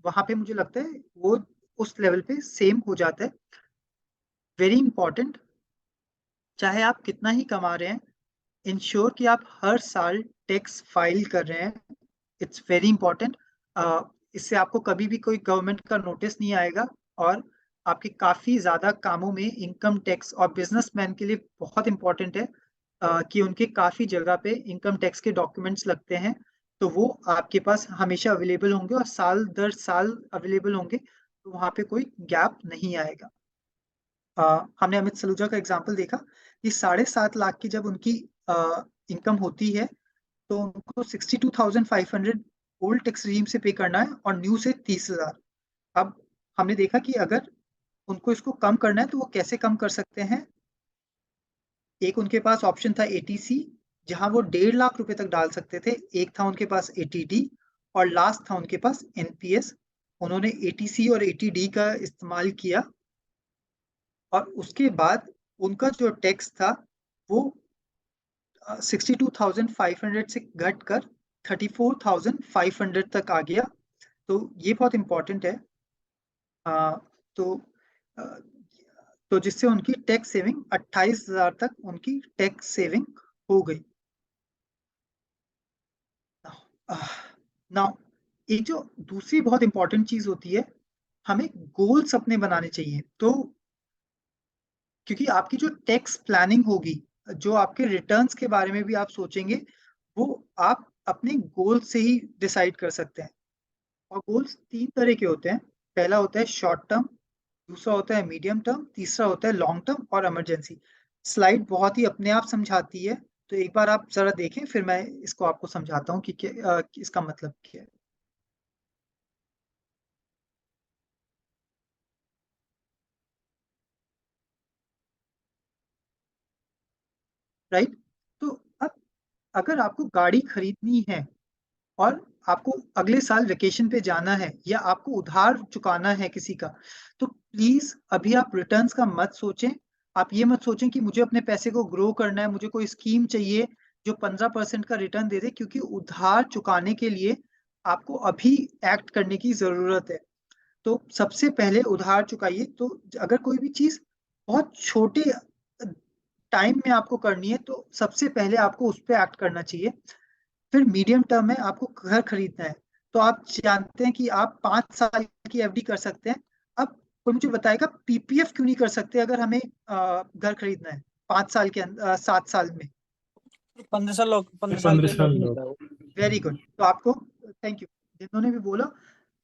वहां पे मुझे लगता है वो उस लेवल पे सेम हो जाता है। वेरी इंपॉर्टेंट, चाहे आप कितना ही कमा रहे हैं, इंश्योर कि आप हर साल टैक्स फाइल कर रहे हैं। It's very important. इससे आपको कभी भी कोई गवर्नमेंट का नोटिस नहीं आएगा, और आपके काफी ज्यादा कामों में इनकम टैक्स, और बिजनेसमैन के लिए बहुत इंपॉर्टेंट है कि उनके काफी जगह पे इनकम टैक्स के डॉक्यूमेंट्स लगते हैं, तो वो आपके पास हमेशा अवेलेबल होंगे और साल दर साल अवेलेबल होंगे, तो वहां पे कोई गैप नहीं आएगा। हमने अमित सलूजा का एग्जाम्पल देखा कि 7.5 लाख की जब उनकी इनकम होती है, तो उनको 62,500 ओल्ड टैक्स रिजीम से पे करना है और न्यू से 30,000। अब हमने देखा कि अगर उनको इसको कम करना है तो वो कैसे कम कर सकते हैं। एक उनके पास ऑप्शन था एटीसी, जहां वो 1.5 लाख रुपए तक डाल सकते थे। एक था उनके पास एटीडी, और लास्ट था उनके पास एनपीएस। उन्होंने एटीसी और एटीडी का इस्तेमाल किया, और उसके बाद उनका जो टैक्स था वो 62,500 से घट कर 34,500 तक आ गया। तो ये बहुत इंपॉर्टेंट है। आ, तो आ, तो जिससे उनकी टैक्स सेविंग 28,000 तक उनकी टैक्स सेविंग हो गई। नाउ एक जो दूसरी बहुत इंपॉर्टेंट चीज होती है, हमें गोल्स अपने बनाने चाहिए। तो क्योंकि आपकी जो टैक्स प्लानिंग होगी, जो आपके रिटर्न्स के बारे में भी आप सोचेंगे, वो आप अपने गोल से ही डिसाइड कर सकते हैं। और गोल्स 3 तरह के होते हैं। पहला होता है शॉर्ट टर्म, दूसरा होता है मीडियम टर्म, तीसरा होता है लॉन्ग टर्म और इमरजेंसी। स्लाइड बहुत ही अपने आप समझाती है, तो एक बार आप जरा देखें, फिर मैं इसको आपको समझाता हूँ कि इसका मतलब क्या है। राइट। तो अब अगर आपको गाड़ी खरीदनी है, और आपको अगले साल वेकेशन पे जाना है, या आपको उधार चुकाना है किसी का, तो प्लीज अभी आप रिटर्न्स का मत सोचें। आप ये मत सोचें कि मुझे अपने पैसे को ग्रो करना है, मुझे कोई स्कीम चाहिए जो 15% का रिटर्न दे दे, क्योंकि उधार चुकाने के लिए आपको अभी एक्ट करने की जरूरत है। तो सबसे पहले उधार चुकाइए। तो अगर कोई भी चीज बहुत छोटे टाइम में आपको करनी है, तो सबसे पहले आपको उस पर एक्ट करना चाहिए। फिर मीडियम टर्म में आपको घर खरीदना है, तो आप जानते हैं कि आप 5 साल की एफडी कर सकते हैं। अब कोई मुझे बताएगा पीपीएफ क्यों नहीं कर सकते अगर हमें घर खरीदना है 5 साल के अंदर, 7 साल में। 15 साल 15 साल 15 के साल लिए लोग। मिलता है वो। Very good. तो आपको थैंक यू जिन्होंने भी बोला।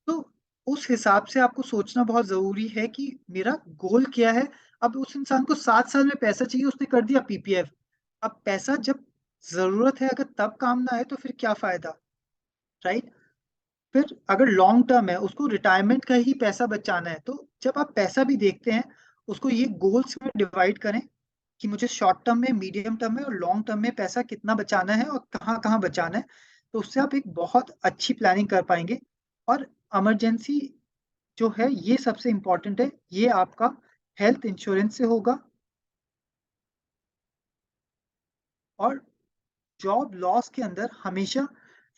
तो उस हिसाब से आपको सोचना बहुत जरूरी है कि मेरा गोल क्या है। अब उस इंसान को 7 साल में पैसा चाहिए, उसने कर दिया पीपीएफ। अब पैसा जब जरूरत है, अगर तब काम ना आए तो फिर क्या फायदा। राइट। फिर अगर लॉन्ग टर्म है, उसको रिटायरमेंट का ही पैसा बचाना है, तो जब आप पैसा भी देखते हैं, उसको ये गोल्स में डिवाइड करें कि मुझे शॉर्ट टर्म में, मीडियम टर्म में और लॉन्ग टर्म में पैसा कितना बचाना है और कहाँ कहाँ बचाना है। तो उससे आप एक बहुत अच्छी प्लानिंग कर पाएंगे। और इमरजेंसी जो है, ये सबसे इंपॉर्टेंट है। ये आपका हेल्थ इंश्योरेंस से होगा। और जॉब लॉस के अंदर हमेशा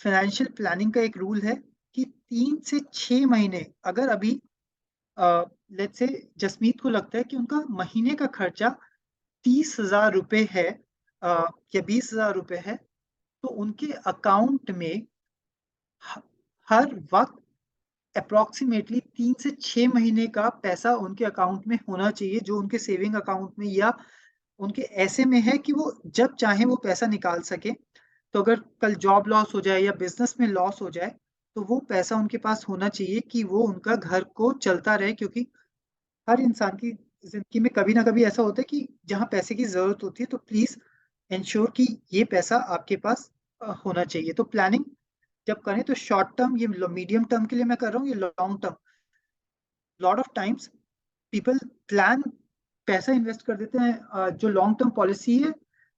फाइनेंशियल प्लानिंग का एक रूल है कि 3 से 6 महीने, अगर अभी लेट्स से जसमीत को लगता है कि उनका महीने का खर्चा 30,000 रुपये है, या 20,000 रुपये है, तो उनके अकाउंट में हर वक्त अप्रोक्सीमेटली 3 से 6 महीने का पैसा उनके अकाउंट में होना चाहिए, जो उनके सेविंग अकाउंट में या उनके ऐसे में है कि वो जब चाहे वो पैसा निकाल सके। तो अगर कल जॉब लॉस हो जाए या बिजनेस में लॉस हो जाए, तो वो पैसा उनके पास होना चाहिए कि वो उनका घर को चलता रहे। क्योंकि हर इंसान की जिंदगी में कभी ना कभी ऐसा होता है कि जहाँ पैसे की जरूरत होती है, तो प्लीज इंश्योर कि ये पैसा आपके पास होना चाहिए। तो प्लानिंग जब करें तो शॉर्ट टर्म, ये मीडियम टर्म के लिए मैं कर रहा हूँ, ये long term. Lot of times people plan पैसा इन्वेस्ट कर देते हैं जो लॉन्ग टर्म पॉलिसी है,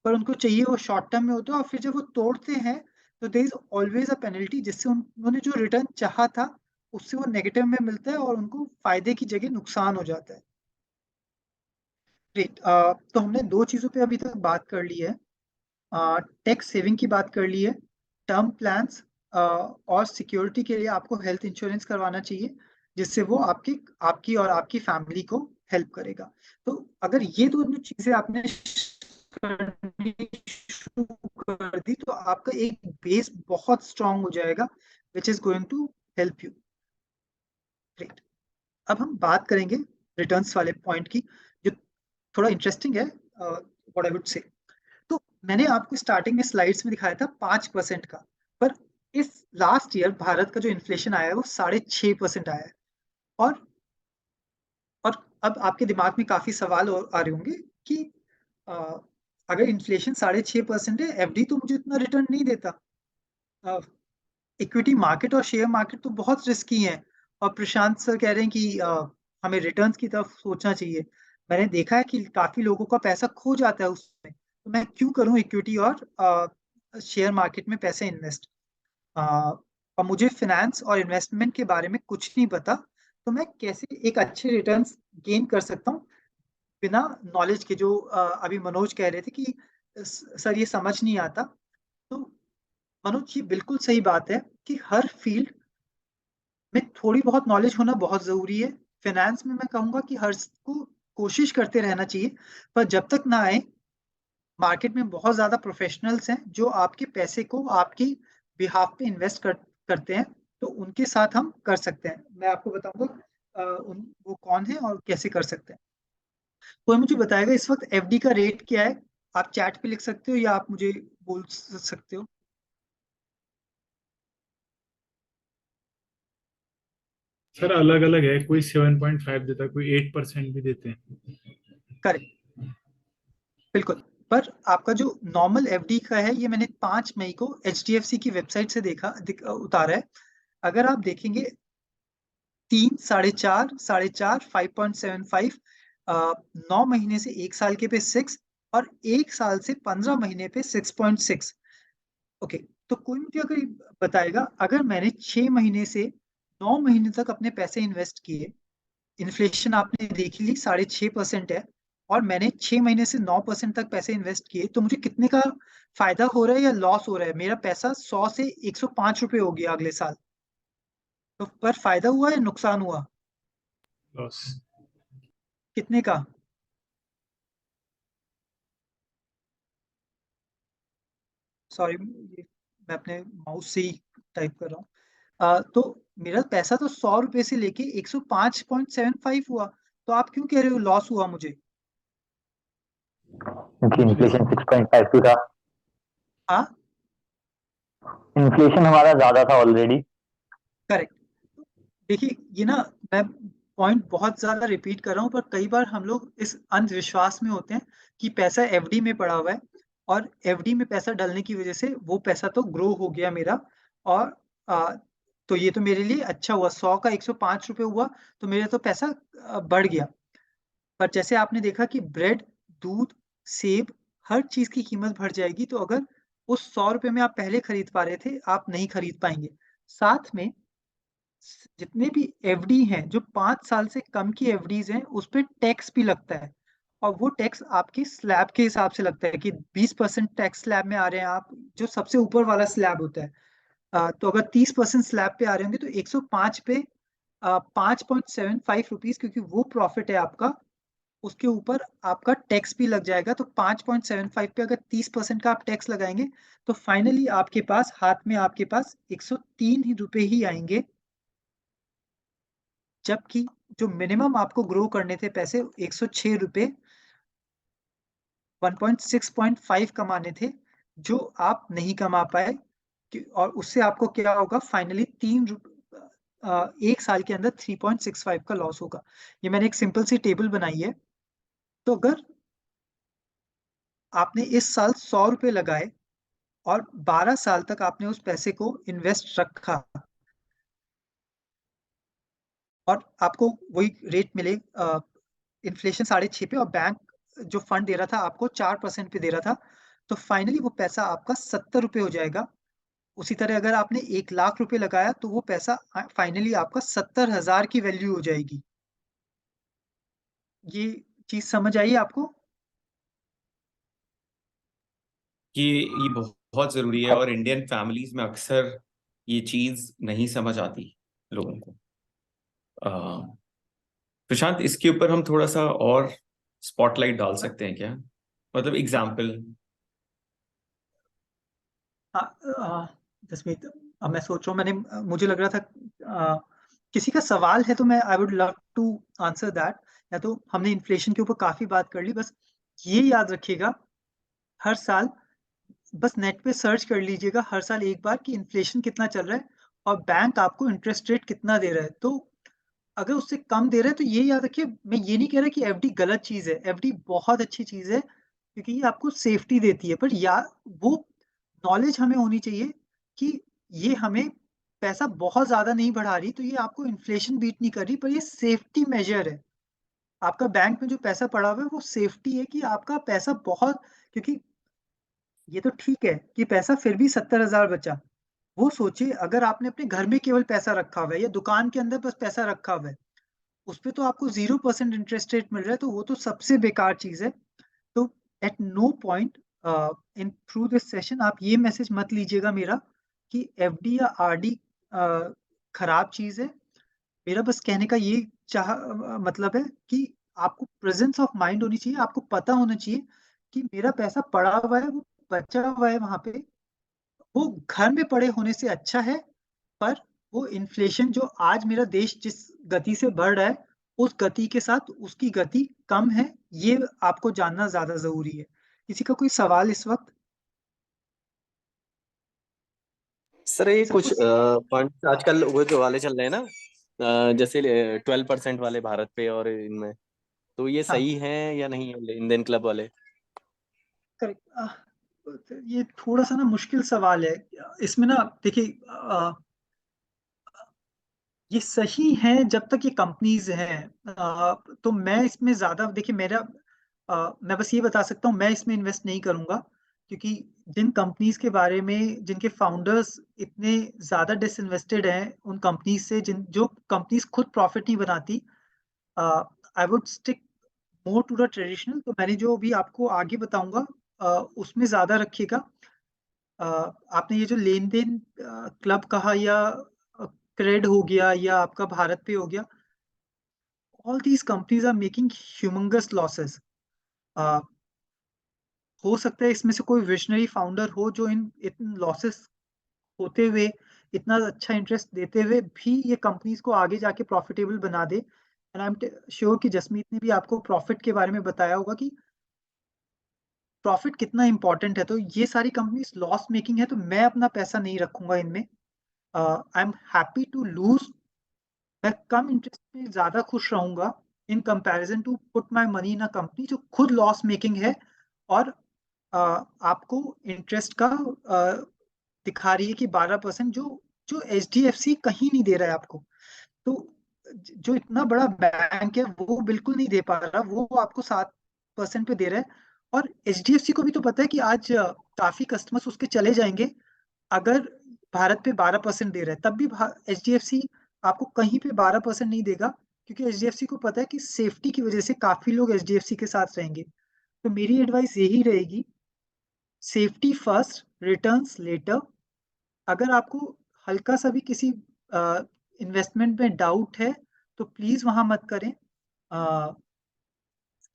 पर उनको चाहिए वो शॉर्ट टर्म में होता है, और फिर जब वो तोड़ते हैं तो there is always a penalty, जिससे उन्होंने जो रिटर्न चाहा था उससे वो नेगेटिव में मिलता है और उनको फायदे की जगह नुकसान हो जाता है। ग्रेट। तो हमने दो चीजों पे अभी तक बात कर ली है। टैक्स सेविंग की बात कर ली है, टर्म प्लान्स, और सिक्योरिटी के लिए आपको हेल्थ इंश्योरेंस करवाना चाहिए, जिससे वो आपकी आपकी और आपकी फैमिली को हेल्प करेगा। तो अगर ये दोनों चीजें आपने करनी शुरू कर दी तो आपका एक बेस बहुत स्ट्रांग हो जाएगा which is going to help you. Great. अब हम बात करेंगे रिटर्न्स वाले पॉइंट की, जो थोड़ा इंटरेस्टिंग है व्हाट आई वुड से। तो मैंने आपको स्टार्टिंग में स्लाइड्स में दिखाया था 5% का, पर इस लास्ट ईयर भारत का जो इन्फ्लेशन आया है वो 6.5% आया है। और और अब आपके दिमाग में काफी सवाल आ रहे होंगे कि अ, अगर इन्फ्लेशन 6.5% है, एफडी तो मुझे इतना रिटर्न नहीं देता। इक्विटी मार्केट और शेयर मार्केट तो बहुत रिस्की है, और प्रशांत सर कह रहे हैं कि हमें रिटर्न्स की तरफ सोचना चाहिए। मैंने देखा है कि काफी लोगों का पैसा खो जाता है उसमें, तो मैं क्यों करूं इक्विटी और शेयर मार्केट में पैसे इन्वेस्ट। और मुझे फिनेंस और इन्वेस्टमेंट के बारे में कुछ नहीं पता, तो मैं कैसे एक अच्छे रिटर्न्स गेन कर सकता हूँ बिना नॉलेज के, जो अभी मनोज कह रहे थे कि सर ये समझ नहीं आता। तो मनोज जी बिल्कुल सही बात है कि हर फील्ड में थोड़ी बहुत नॉलेज होना बहुत जरूरी है। फाइनेंस में मैं कहूंगा कि हर को कोशिश करते रहना चाहिए, पर जब तक ना आए, मार्केट में बहुत ज्यादा प्रोफेशनल्स हैं जो आपके पैसे को आपकी बिहाफ पे इन्वेस्ट करते हैं, तो उनके साथ हम कर सकते हैं। मैं आपको बताऊंगा वो कौन है और कैसे कर सकते हैं। कोई मुझे बताएगा इस वक्त एफडी का रेट क्या है? आप चैट पे लिख सकते हो या आप मुझे बोल सकते हो। सर अलग अलग है, कोई 7.5 देता है, कोई 8% भी देते हैं। करेक्ट, बिल्कुल। पर आपका जो नॉर्मल एफडी का है, ये मैंने 5 मई को एचडीएफसी की वेबसाइट से उतारा है। अगर आप देखेंगे 3, 4.5, 4.5, 5.75, 9 महीने से 1 साल के पे 6, और 1 साल से 15 महीने पे 6.6। ओके, तो कोई मुझे अगर बताएगा, अगर मैंने 6 महीने से 9 महीने तक अपने पैसे इन्वेस्ट किए, इन्फ्लेशन आपने देख ली 6.5% है, और मैंने 6 महीने से 9% तक पैसे इन्वेस्ट किए, तो मुझे कितने का फायदा हो रहा है या लॉस हो रहा है? मेरा पैसा 100 से 105 रुपए हो गया अगले साल, तो पर फायदा हुआ या नुकसान हुआ? लॉस। कितने का? सॉरी, मैं अपने माउस से ही टाइप कर रहा हूँ। तो मेरा पैसा तो 100 रुपए से लेके 105.75 हुआ, तो आप क्यों कह रहे हो लॉस हुआ मुझे? क्योंकि इन्फ्लेशन 6.5 भी था। हाँ, इन्फ्लेशन हमारा ज्यादा था ऑलरेडी। करेक्ट। देखिए, ये ना, मैं पॉइंट बहुत ज्यादा रिपीट कर रहा हूँ, पर कई बार हम लोग इस अंधविश्वास में होते हैं कि पैसा एफडी में पड़ा हुआ है, और एफडी में पैसा डालने की वजह से वो पैसा तो ग्रो हो गया मेरा, और तो ये तो मेरे लिए अच्छा हुआ। 100 का 105 रुपए हुआ, तो मेरा तो पैसा बढ़ गया। पर जैसे आपने देखा कि ब्रेड, दूध, सेब, हर चीज की कीमत बढ़ जाएगी, तो अगर उस 100 रुपए में आप पहले खरीद पा रहे थे, आप नहीं खरीद पाएंगे। साथ में जितने भी एफडी हैं, जो 5 साल से कम की एफडीज हैं, उस पर टैक्स भी लगता है, और वो टैक्स आपके स्लैब के हिसाब से लगता है कि 20% टैक्स स्लैब में आ रहे हैं आप, जो सबसे ऊपर वाला स्लैब होता है। तो अगर 30% स्लैब पे आ रहे होंगे, तो 105 पे 5.75 रुपीज, क्योंकि वो प्रॉफिट है आपका, उसके ऊपर आपका टैक्स भी लग जाएगा। तो 5.75 पे अगर 30% का आप टैक्स लगाएंगे, तो फाइनली आपके पास हाथ में आपके पास 103 ही रुपए ही आएंगे, जबकि जो मिनिमम आपको ग्रो करने थे पैसे 106 रुपए, 1.6.5 कमाने थे, जो आप नहीं कमा पाए। और उससे आपको क्या होगा फाइनली? 1 साल के अंदर 3.65 का लॉस होगा। ये मैंने एक सिंपल सी टेबल बनाई है। तो अगर आपने इस साल 100 रुपए लगाए और 12 साल तक आपने उस पैसे को इन्वेस्ट रखा, और आपको वही रेट मिले, इन्फ्लेशन 6.5 पे, और बैंक जो फंड दे रहा था आपको 4% पे दे रहा था, तो फाइनली वो पैसा आपका 70 रुपए हो जाएगा। उसी तरह अगर आपने 1 लाख रुपए लगाया, तो वो पैसा फाइनली आपका 70,000 की वैल्यू हो जाएगी। ये चीज समझ आई आपको? ये बहुत जरूरी है, और इंडियन फैमिलीज में अक्सर ये चीज नहीं समझ आती लोगों को। प्रशांत, इसके ऊपर हम थोड़ा सा और स्पॉटलाइट डाल सकते हैं क्या? मतलब एग्जाम्पल। जसमीत, अब मैं सोच रहा हूँ, मैंने मुझे लग रहा था किसी का सवाल है तो मैं I would love to answer that. या तो हमने इन्फ्लेशन के ऊपर काफी बात कर ली, बस ये याद रखिएगा हर साल बस नेट पे सर्च कर लीजिएगा हर साल एक बार कि इन्फ्लेशन कितना चल रहा है और बैंक आपको इंटरेस्ट रेट कितना दे रहा है। तो अगर उससे कम दे रहा है तो ये याद रखिए, मैं ये नहीं कह रहा कि एफडी गलत चीज है, एफडी बहुत अच्छी चीज है क्योंकि ये आपको सेफ्टी देती है। पर या वो नॉलेज हमें होनी चाहिए कि ये हमें पैसा बहुत ज्यादा नहीं बढ़ा रही, तो ये आपको इन्फ्लेशन बीट नहीं कर रही, पर ये सेफ्टी मेजर है। आपका बैंक में जो पैसा पड़ा हुआ है वो सेफ्टी है कि आपका पैसा बहुत, क्योंकि ये तो ठीक है कि पैसा फिर भी 70,000 बचा। वो सोचिए अगर आपने अपने घर में केवल पैसा रखा हुआ है या दुकान के अंदर बस पैसा रखा हुआ है, उस पे तो आपको 0% इंटरेस्ट रेट मिल रहा है, तो वो तो सबसे बेकार चीज है। तो at no point in through this session आप ये मैसेज मत लीजिएगा मेरा कि एफडी या आरडी खराब चीज है। मेरा बस कहने का ये मतलब है कि आपको प्रेजेंस ऑफ माइंड होनी चाहिए, आपको पता होना चाहिए कि मेरा पैसा पड़ा हुआ है, वो बचा हुआ है वहां पे, वो घर में पड़े होने से अच्छा है। पर वो इन्फ्लेशन जो आज मेरा देश जिस गति से बढ़ रहा है, उस गति के साथ उसकी गति कम है, ये आपको जानना ज्यादा जरूरी है। किसी का कोई सवाल इस वक्त? सर ये कुछ सबको फंड आजकल वो जो वाले चल रहे हैं ना, जैसे 12% वाले भारत पे और इनमें, तो ये हाँ, सही है या नहीं है इंडियन क्लब वाले? करेक्ट। ये थोड़ा सा ना मुश्किल सवाल है। इसमें ना देखिए, ये सही है जब तक ये कंपनीज हैं। तो मैं इसमें ज्यादा, देखिए मेरा मैं बस ये बता सकता हूँ मैं इसमें इन्वेस्ट नहीं करूंगा, क्योंकि जिन कंपनीज के बारे में जिनके फाउंडर्स इतने ज्यादा डिसइन्वेस्टेड हैं उन कंपनीज से, जिन जो कंपनीज खुद प्रॉफिट नहीं बनाती, I would stick more to the traditional. तो मैंने जो भी आपको आगे बताऊंगा उसमें ज्यादा रखिएगा। आपने ये जो लेन देन क्लब कहा या क्रेड हो गया या आपका भारत पे हो गया, all these companies are making humungous losses. हो सकता है इसमें से कोई विजनरी फाउंडर हो जो इन लॉसेस होते हुए, इतना अच्छा इंटरेस्ट देते हुए भी ये कंपनीज को आगे जाके प्रॉफिटेबल बना दे। एंड आई एम श्योर कि जसमीत ने भी आपको प्रॉफिट के बारे में बताया होगा कि प्रॉफिट कितना इंपॉर्टेंट है। तो ये सारी कंपनीज लॉस मेकिंग है तो मैं अपना पैसा नहीं रखूंगा इनमें। I am happy to lose, मैं कम इंटरेस्ट पे ज्यादा खुश रहूंगा in comparison to put my money in a company जो खुद लॉस मेकिंग है और आपको इंटरेस्ट का दिखा रही है कि 12%, जो जो एचडीएफसी कहीं नहीं दे रहा है आपको। तो जो इतना बड़ा बैंक है वो बिल्कुल नहीं दे पा रहा, वो आपको 7% पे दे रहा है। और एचडीएफसी को भी तो पता है कि आज काफी कस्टमर्स उसके चले जाएंगे अगर भारत पे 12% दे रहा है, तब भी एचडीएफसी आपको कहीं पे 12% नहीं देगा, क्योंकि एचडीएफसी को पता है कि सेफ्टी की वजह से काफी लोग एचडीएफसी के साथ रहेंगे। तो मेरी एडवाइस यही रहेगी, सेफ्टी फर्स्ट, रिटर्न्स लेटर। अगर आपको हल्का सा भी किसी इन्वेस्टमेंट में डाउट है तो प्लीज वहां मत करें। अ,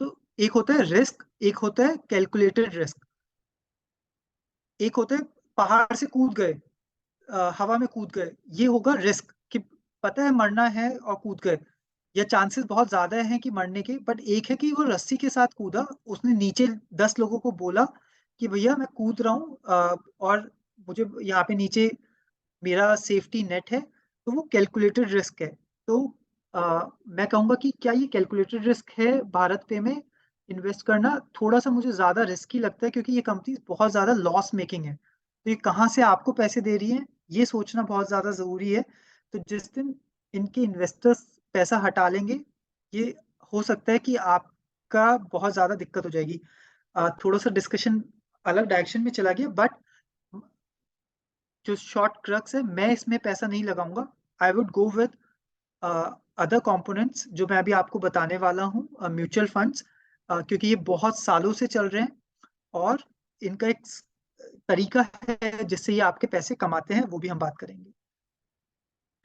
तो एक होता है रिस्क, एक होता है कैलकुलेटेड रिस्क। एक होता है पहाड़ से कूद गए, हवा में कूद गए, ये होगा रिस्क कि पता है मरना है और कूद गए, या चांसेस बहुत ज्यादा हैं कि मरने के। बट एक है कि वो रस्सी के साथ कूदा, उसने नीचे 10 लोगों को बोला कि भैया मैं कूद रहा हूँ और मुझे यहाँ पे नीचे मेरा सेफ्टी नेट है, तो वो कैलकुलेटेड रिस्क है। तो मैं कहूंगा कि क्या ये कैलकुलेटेड रिस्क है भारत पे में इन्वेस्ट करना? थोड़ा सा मुझे ज्यादा रिस्की लगता है क्योंकि ये कंपनी बहुत ज्यादा लॉस मेकिंग है, तो ये कहाँ से आपको पैसे दे रही है ये सोचना बहुत ज्यादा जरूरी है। तो जिस दिन इनके इन्वेस्टर्स पैसा हटा लेंगे, ये हो सकता है कि आपका बहुत ज्यादा दिक्कत हो जाएगी। थोड़ा सा डिस्कशन अलग डायरेक्शन में चला गया, बट जो शॉर्ट क्रक्स है, मैं इसमें पैसा नहीं लगाऊंगा। I would go with other components जो मैं अभी आपको बताने वाला हूँ, म्यूचुअल फंड्स, क्योंकि ये बहुत सालों से चल रहे हैं और इनका एक तरीका है जिससे ये आपके पैसे कमाते हैं, वो भी हम बात करेंगे।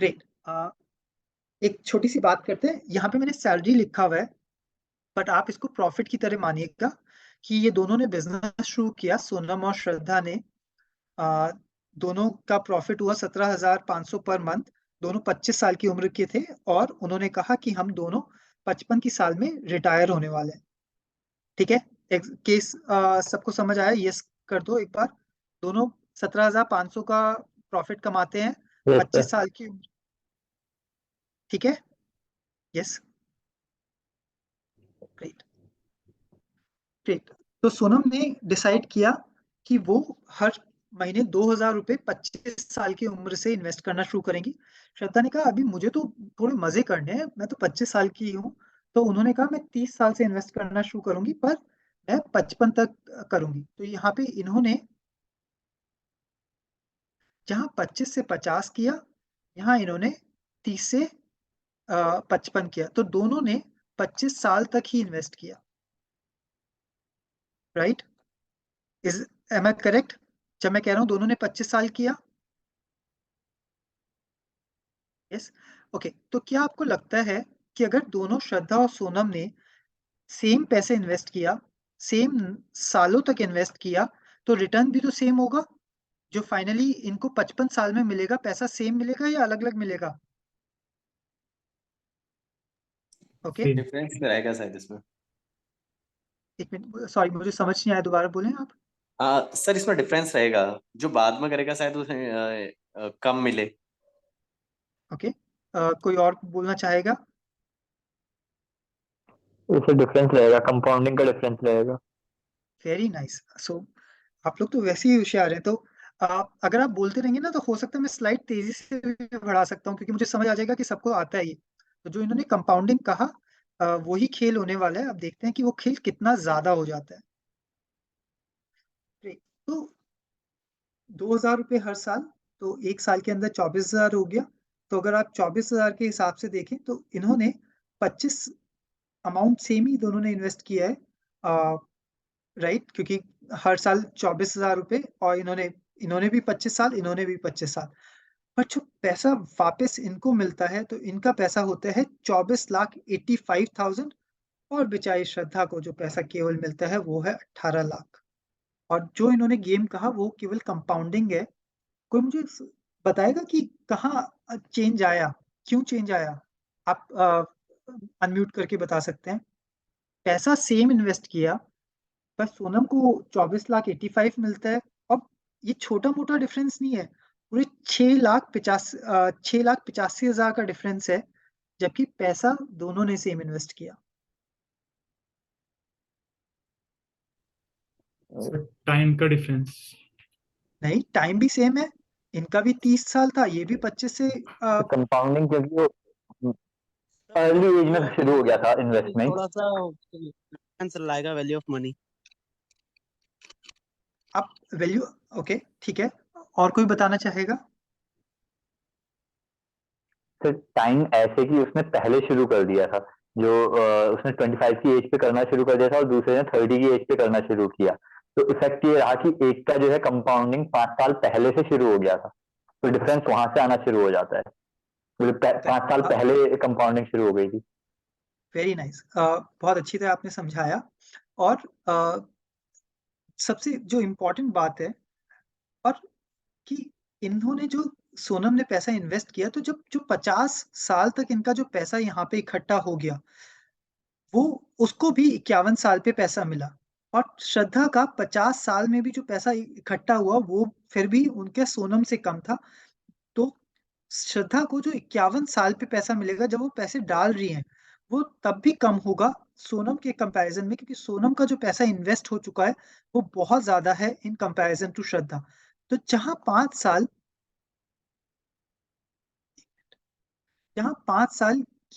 ग्रेट। एक छोटी सी बात करते हैं, यहाँ पे मैंने सैलरी लिखा हुआ है, बट आप इसको प्रॉफिट की तरह मानिएगा कि ये दोनों ने बिजनेस शुरू किया, सोनम और श्रद्धा ने। आ, दोनों का प्रॉफिट हुआ 17,500 पर मंथ। दोनों 25 साल की उम्र के थे और उन्होंने कहा कि हम दोनों 55 की साल में रिटायर होने वाले हैं। ठीक है, केस सबको समझ आया? यस कर दो एक बार। दोनों 17,500 का प्रॉफिट कमाते हैं, यस 25 सर। साल की उम्र। ठीक है, यस, ग्रेट ग्रेट। तो सोनम ने डिसाइड किया कि वो हर महीने 2,000 रुपये 25 साल की उम्र से इन्वेस्ट करना शुरू करेंगी। श्रद्धा ने कहा अभी मुझे तो थोड़े मजे करने हैं, मैं तो 25 साल की हूँ। तो उन्होंने कहा मैं 30 साल से इन्वेस्ट करना शुरू करूंगी, पर मैं 55 तक करूंगी। तो यहाँ पे इन्होंने जहाँ 25 से 50 किया, यहाँ इन्होंने 30 से 55 किया। तो दोनों ने 25 साल तक ही इन्वेस्ट किया। Right? Is am I correct जब मैं कह रहा हूँ दोनों ने 25 साल किया? Yes, okay. तो क्या आपको लगता है कि अगर दोनों श्रद्धा और सोनम ने सेम पैसे इन्वेस्ट किया, सेम सालों तक इन्वेस्ट किया, तो रिटर्न भी तो सेम होगा? जो फाइनली इनको 55 साल में मिलेगा, पैसा सेम मिलेगा या अलग अलग मिलेगा? Okay, same. डिफरेंस रहेगा शायद इसमें। एक मिनट, सॉरी मुझे समझ नहीं आया, दोबारा बोलें आप। सर इसमें डिफरेंस रहेगा, जो बाद में करेगा शायद उसे कम मिले। ओके, कोई और बोलना चाहेगा? इससे डिफरेंस रहेगा, कंपाउंडिंग का डिफरेंस रहेगा। Very nice. सो आप लोग तो वैसे ही होशियार हैं। तो अगर आप बोलते रहेंगे ना, तो हो सकता है मैं स्लाइड तेजी से भी बढ़ा सकता हूँ, क्योंकि मुझे समझ आ जाएगा कि सबको आता है ये। तो जो इन्होंने कंपाउंडिंग कहा, वही खेल होने वाला है। अब देखते हैं कि वो खेल कितना ज्यादा हो जाता है। Great. तो 2,000 रुपये हर साल, तो एक साल के अंदर 24,000 हो गया। तो अगर आप 24,000 के हिसाब से देखें, तो इन्होंने 25 अमाउंट सेम ही दोनों ने इन्वेस्ट किया है। राइट, क्योंकि हर साल 24,000 रुपये, और इन्होंने इन्होंने भी 25 साल, इन्होंने भी 25 साल। पर जो पैसा वापस इनको मिलता है, तो इनका पैसा होता है 24,85,000। और बेचारी श्रद्धा को जो पैसा केवल मिलता है वो है 18 लाख। और जो इन्होंने गेम कहा वो केवल कंपाउंडिंग है। कोई मुझे बताएगा कि कहाँ चेंज आया, क्यों चेंज आया? आप अनम्यूट करके बता सकते हैं। पैसा सेम इन्वेस्ट किया, पर सोनम को 24,85,000 मिलता है। अब ये छोटा मोटा डिफरेंस नहीं है, पूरे 6,85,000 का डिफरेंस है, जबकि पैसा दोनों ने सेम इन्वेस्ट किया। टाइम का डिफरेंस। नहीं, टाइम भी सेम है। इनका भी 30 साल था, ये भी 25 से कंपाउंडिंग क्योंकि वो अर्ली एज में शुरू हो गया था इन्वेस्टमेंट। थोड़ा सा आंसर लाएगा वैल्यू ऑफ मनी। आप वैल्यू, ओके ठीक है। और कोई बताना चाहेगा? फिर टाइम ऐसे कि उसने पहले शुरू कर दिया था, जो उसने 25 की एज पे करना शुरू कर दिया था और दूसरे ने 30 की एज पे करना शुरू किया। तो इफेक्ट ये रहा कि एक का जो है कंपाउंडिंग 5 साल पहले से शुरू हो गया था, तो डिफरेंस वहां से आना शुरू हो जाता है। 5 साल पहले कंपाउंडिंग शुरू हो गई थी। वेरी नाइस, बहुत अच्छी तरह आपने समझाया। और सबसे जो इम्पोर्टेंट बात है, और कि इन्होंने जो सोनम ने पैसा इन्वेस्ट किया, तो जब जो 50 साल तक इनका जो पैसा यहाँ पे इकट्ठा हो गया, वो उसको भी 51 साल पे पैसा मिला। और श्रद्धा का 50 साल में भी जो पैसा इकट्ठा हुआ, वो फिर भी उनके सोनम से कम था। तो श्रद्धा को जो 51 साल पे पैसा मिलेगा, जब वो पैसे डाल रही हैं, वो तब भी कम होगा सोनम के कंपैरिजन में, क्योंकि सोनम का जो पैसा इन्वेस्ट हो चुका है वो बहुत ज्यादा है इन कंपैरिजन टू श्रद्धा। तो जहाँ 5 साल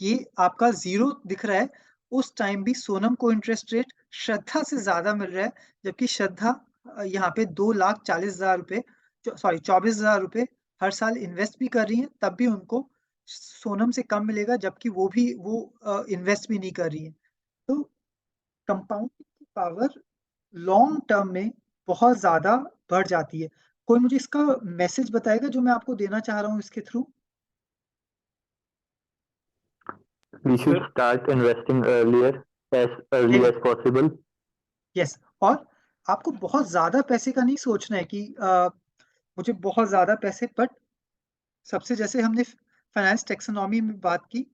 ये आपका जीरो दिख रहा है, उस टाइम भी सोनम को इंटरेस्ट रेट श्रद्धा से ज्यादा मिल रहा है। जबकि श्रद्धा यहाँ पे 2,40,000 रुपये, सॉरी 24,000 रुपये हर साल इन्वेस्ट भी कर रही है, तब भी उनको सोनम से कम मिलेगा, जबकि वो इन्वेस्ट भी नहीं कर रही है। तो कंपाउंडिंग की पावर लॉन्ग टर्म में बहुत ज्यादा बढ़ जाती है। कोई मुझे इसका मैसेज बताएगा जो मैं आपको देना चाह रहा हूँ इसके through? We should Sir- start investing as early as possible. Yes, और आपको बहुत ज्यादा पैसे का नहीं सोचना है कि मुझे बहुत ज्यादा पैसे, बट सबसे, जैसे हमने फाइनेंस टेक्सोनॉमी में बात की,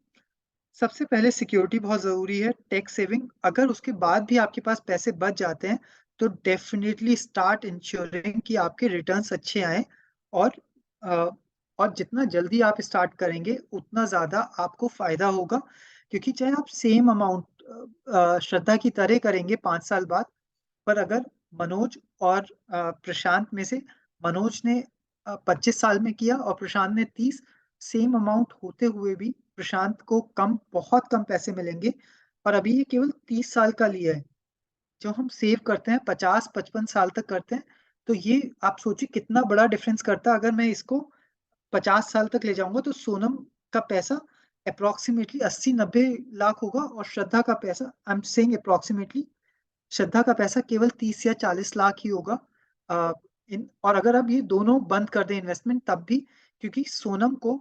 सबसे पहले सिक्योरिटी बहुत जरूरी है, टैक्स सेविंग। अगर उसके बाद भी आपके पास पैसे बच जाते हैं तो डेफिनेटली स्टार्ट इंश्योरिंग कि आपके रिटर्न्स अच्छे आए, और अ, और जितना जल्दी आप स्टार्ट करेंगे उतना ज्यादा आपको फायदा होगा, क्योंकि चाहे आप सेम अमाउंट श्रद्धा की तरह करेंगे 5 साल बाद, पर अगर मनोज और प्रशांत में से मनोज ने 25 साल में किया और प्रशांत ने 30, सेम अमाउंट होते हुए भी प्रशांत को बहुत कम पैसे मिलेंगे, और अभी ये केवल 30 साल का लिया है। जो हम सेव करते हैं 50-55 साल तक करते हैं, तो ये आप सोचिए कितना बड़ा डिफरेंस करता है। अगर मैं इसको 50 साल तक ले जाऊंगा तो सोनम का पैसा अप्रोक्सीमेटली 80-90 लाख होगा, और श्रद्धा का पैसा, आई एम सेइंग अप्रोक्सीमेटली, श्रद्धा का पैसा केवल 30 या 40 लाख ही होगा। और अगर आप ये दोनों बंद कर दें इन्वेस्टमेंट तब भी, क्योंकि सोनम को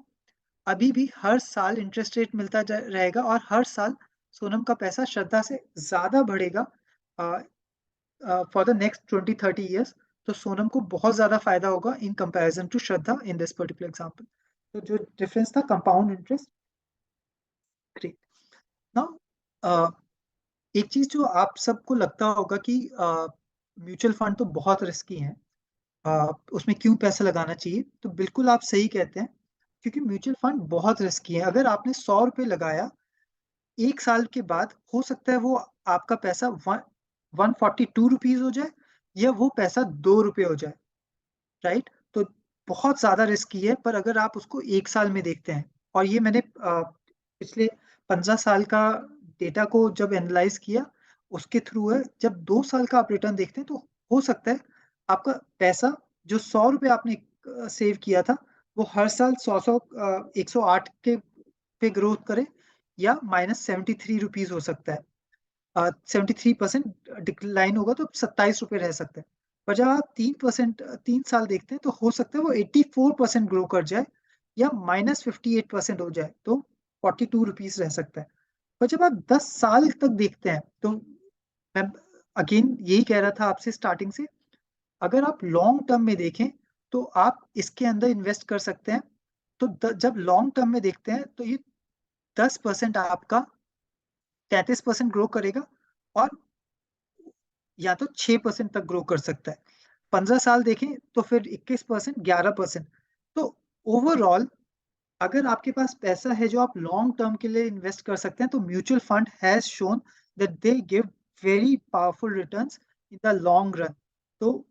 अभी भी हर साल इंटरेस्ट रेट मिलता रहेगा, और हर साल सोनम का पैसा श्रद्धा से ज्यादा बढ़ेगा फॉर द नेक्स्ट 20-30 ईयर्स। तो सोनम को बहुत ज्यादा फायदा होगा in comparison to Shraddha in this particular example. तो जो डिफरेंस था कंपाउंड इंटरेस्ट। ग्रेट। नाउ एक चीज जो आप सबको लगता होगा कि म्यूचुअल फंड तो बहुत रिस्की है, उसमें क्यों पैसा लगाना चाहिए, तो बिल्कुल आप सही कहते हैं, क्योंकि म्यूचुअल फंड बहुत रिस्की है। अगर आपने 100 रुपये लगाया, 1 साल के बाद हो सकता है वो आपका पैसा 142 रुपीज हो जाए, या वो पैसा 2 रुपये हो जाए, राइट। तो बहुत ज्यादा रिस्की है, पर अगर आप उसको 1 साल में देखते हैं, और ये मैंने पिछले 15 साल का डेटा को जब एनालाइज किया उसके थ्रू है, जब 2 साल का आप रिटर्न देखते हैं तो हो सकता है आपका पैसा जो 100 रुपये आपने सेव किया था, वो हर साल 108 के पे ग्रोथ करे, या -73 रुपीज हो सकता है। 73% डिक्लाइन होगा तो 27 रुपये रह सकते हैं। पर जब आप 3 साल देखते हैं तो हो सकता है वो 84% ग्रो कर जाए, या -58% हो जाए, तो 42 रुपीज रह सकता है। पर जब आप 10 साल तक देखते हैं, तो मैं अगेन यही कह रहा था आपसे स्टार्टिंग से, अगर आप लॉन्ग टर्म में देखें तो आप इसके अंदर इन्वेस्ट कर सकते हैं। तो जब लॉन्ग टर्म में देखते हैं तो ये 10% आपका 33% ग्रो करेगा, और या तो 6% तक ग्रो कर सकता है। 15 साल देखें तो फिर 21%, 11%। तो ओवरऑल अगर आपके पास पैसा है जो आप लॉन्ग टर्म के लिए इन्वेस्ट कर सकते हैं, तो mutual fund has shown that they give very powerful returns in the long run. तो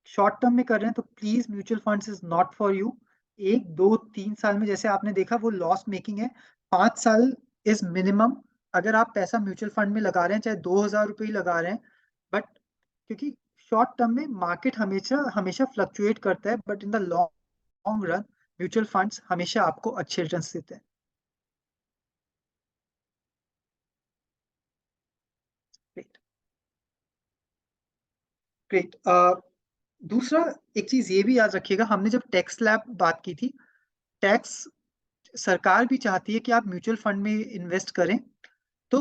शॉर्ट टर्म में कर रहे हैं तो please mutual funds is not for you. 1, 2, 3 साल में जैसे आपने देखा वो लॉस मेकिंग है। 5 साल इज मिनिमम अगर आप पैसा म्यूचुअल फंड में लगा रहे हैं, चाहे 2,000 रुपये ही लगा रहे हैं। बट क्योंकि शॉर्ट टर्म में मार्केट हमेशा हमेशा फ्लक्चुएट करता है, but in the long run mutual funds हमेशा आपको अच्छे रिटर्न्स देते हैं। Great great. दूसरा एक चीज ये भी याद रखिएगा, हमने जब टैक्स स्लैब बात की थी, टैक्स सरकार भी चाहती है कि आप म्यूचुअल फंड में इन्वेस्ट करें। तो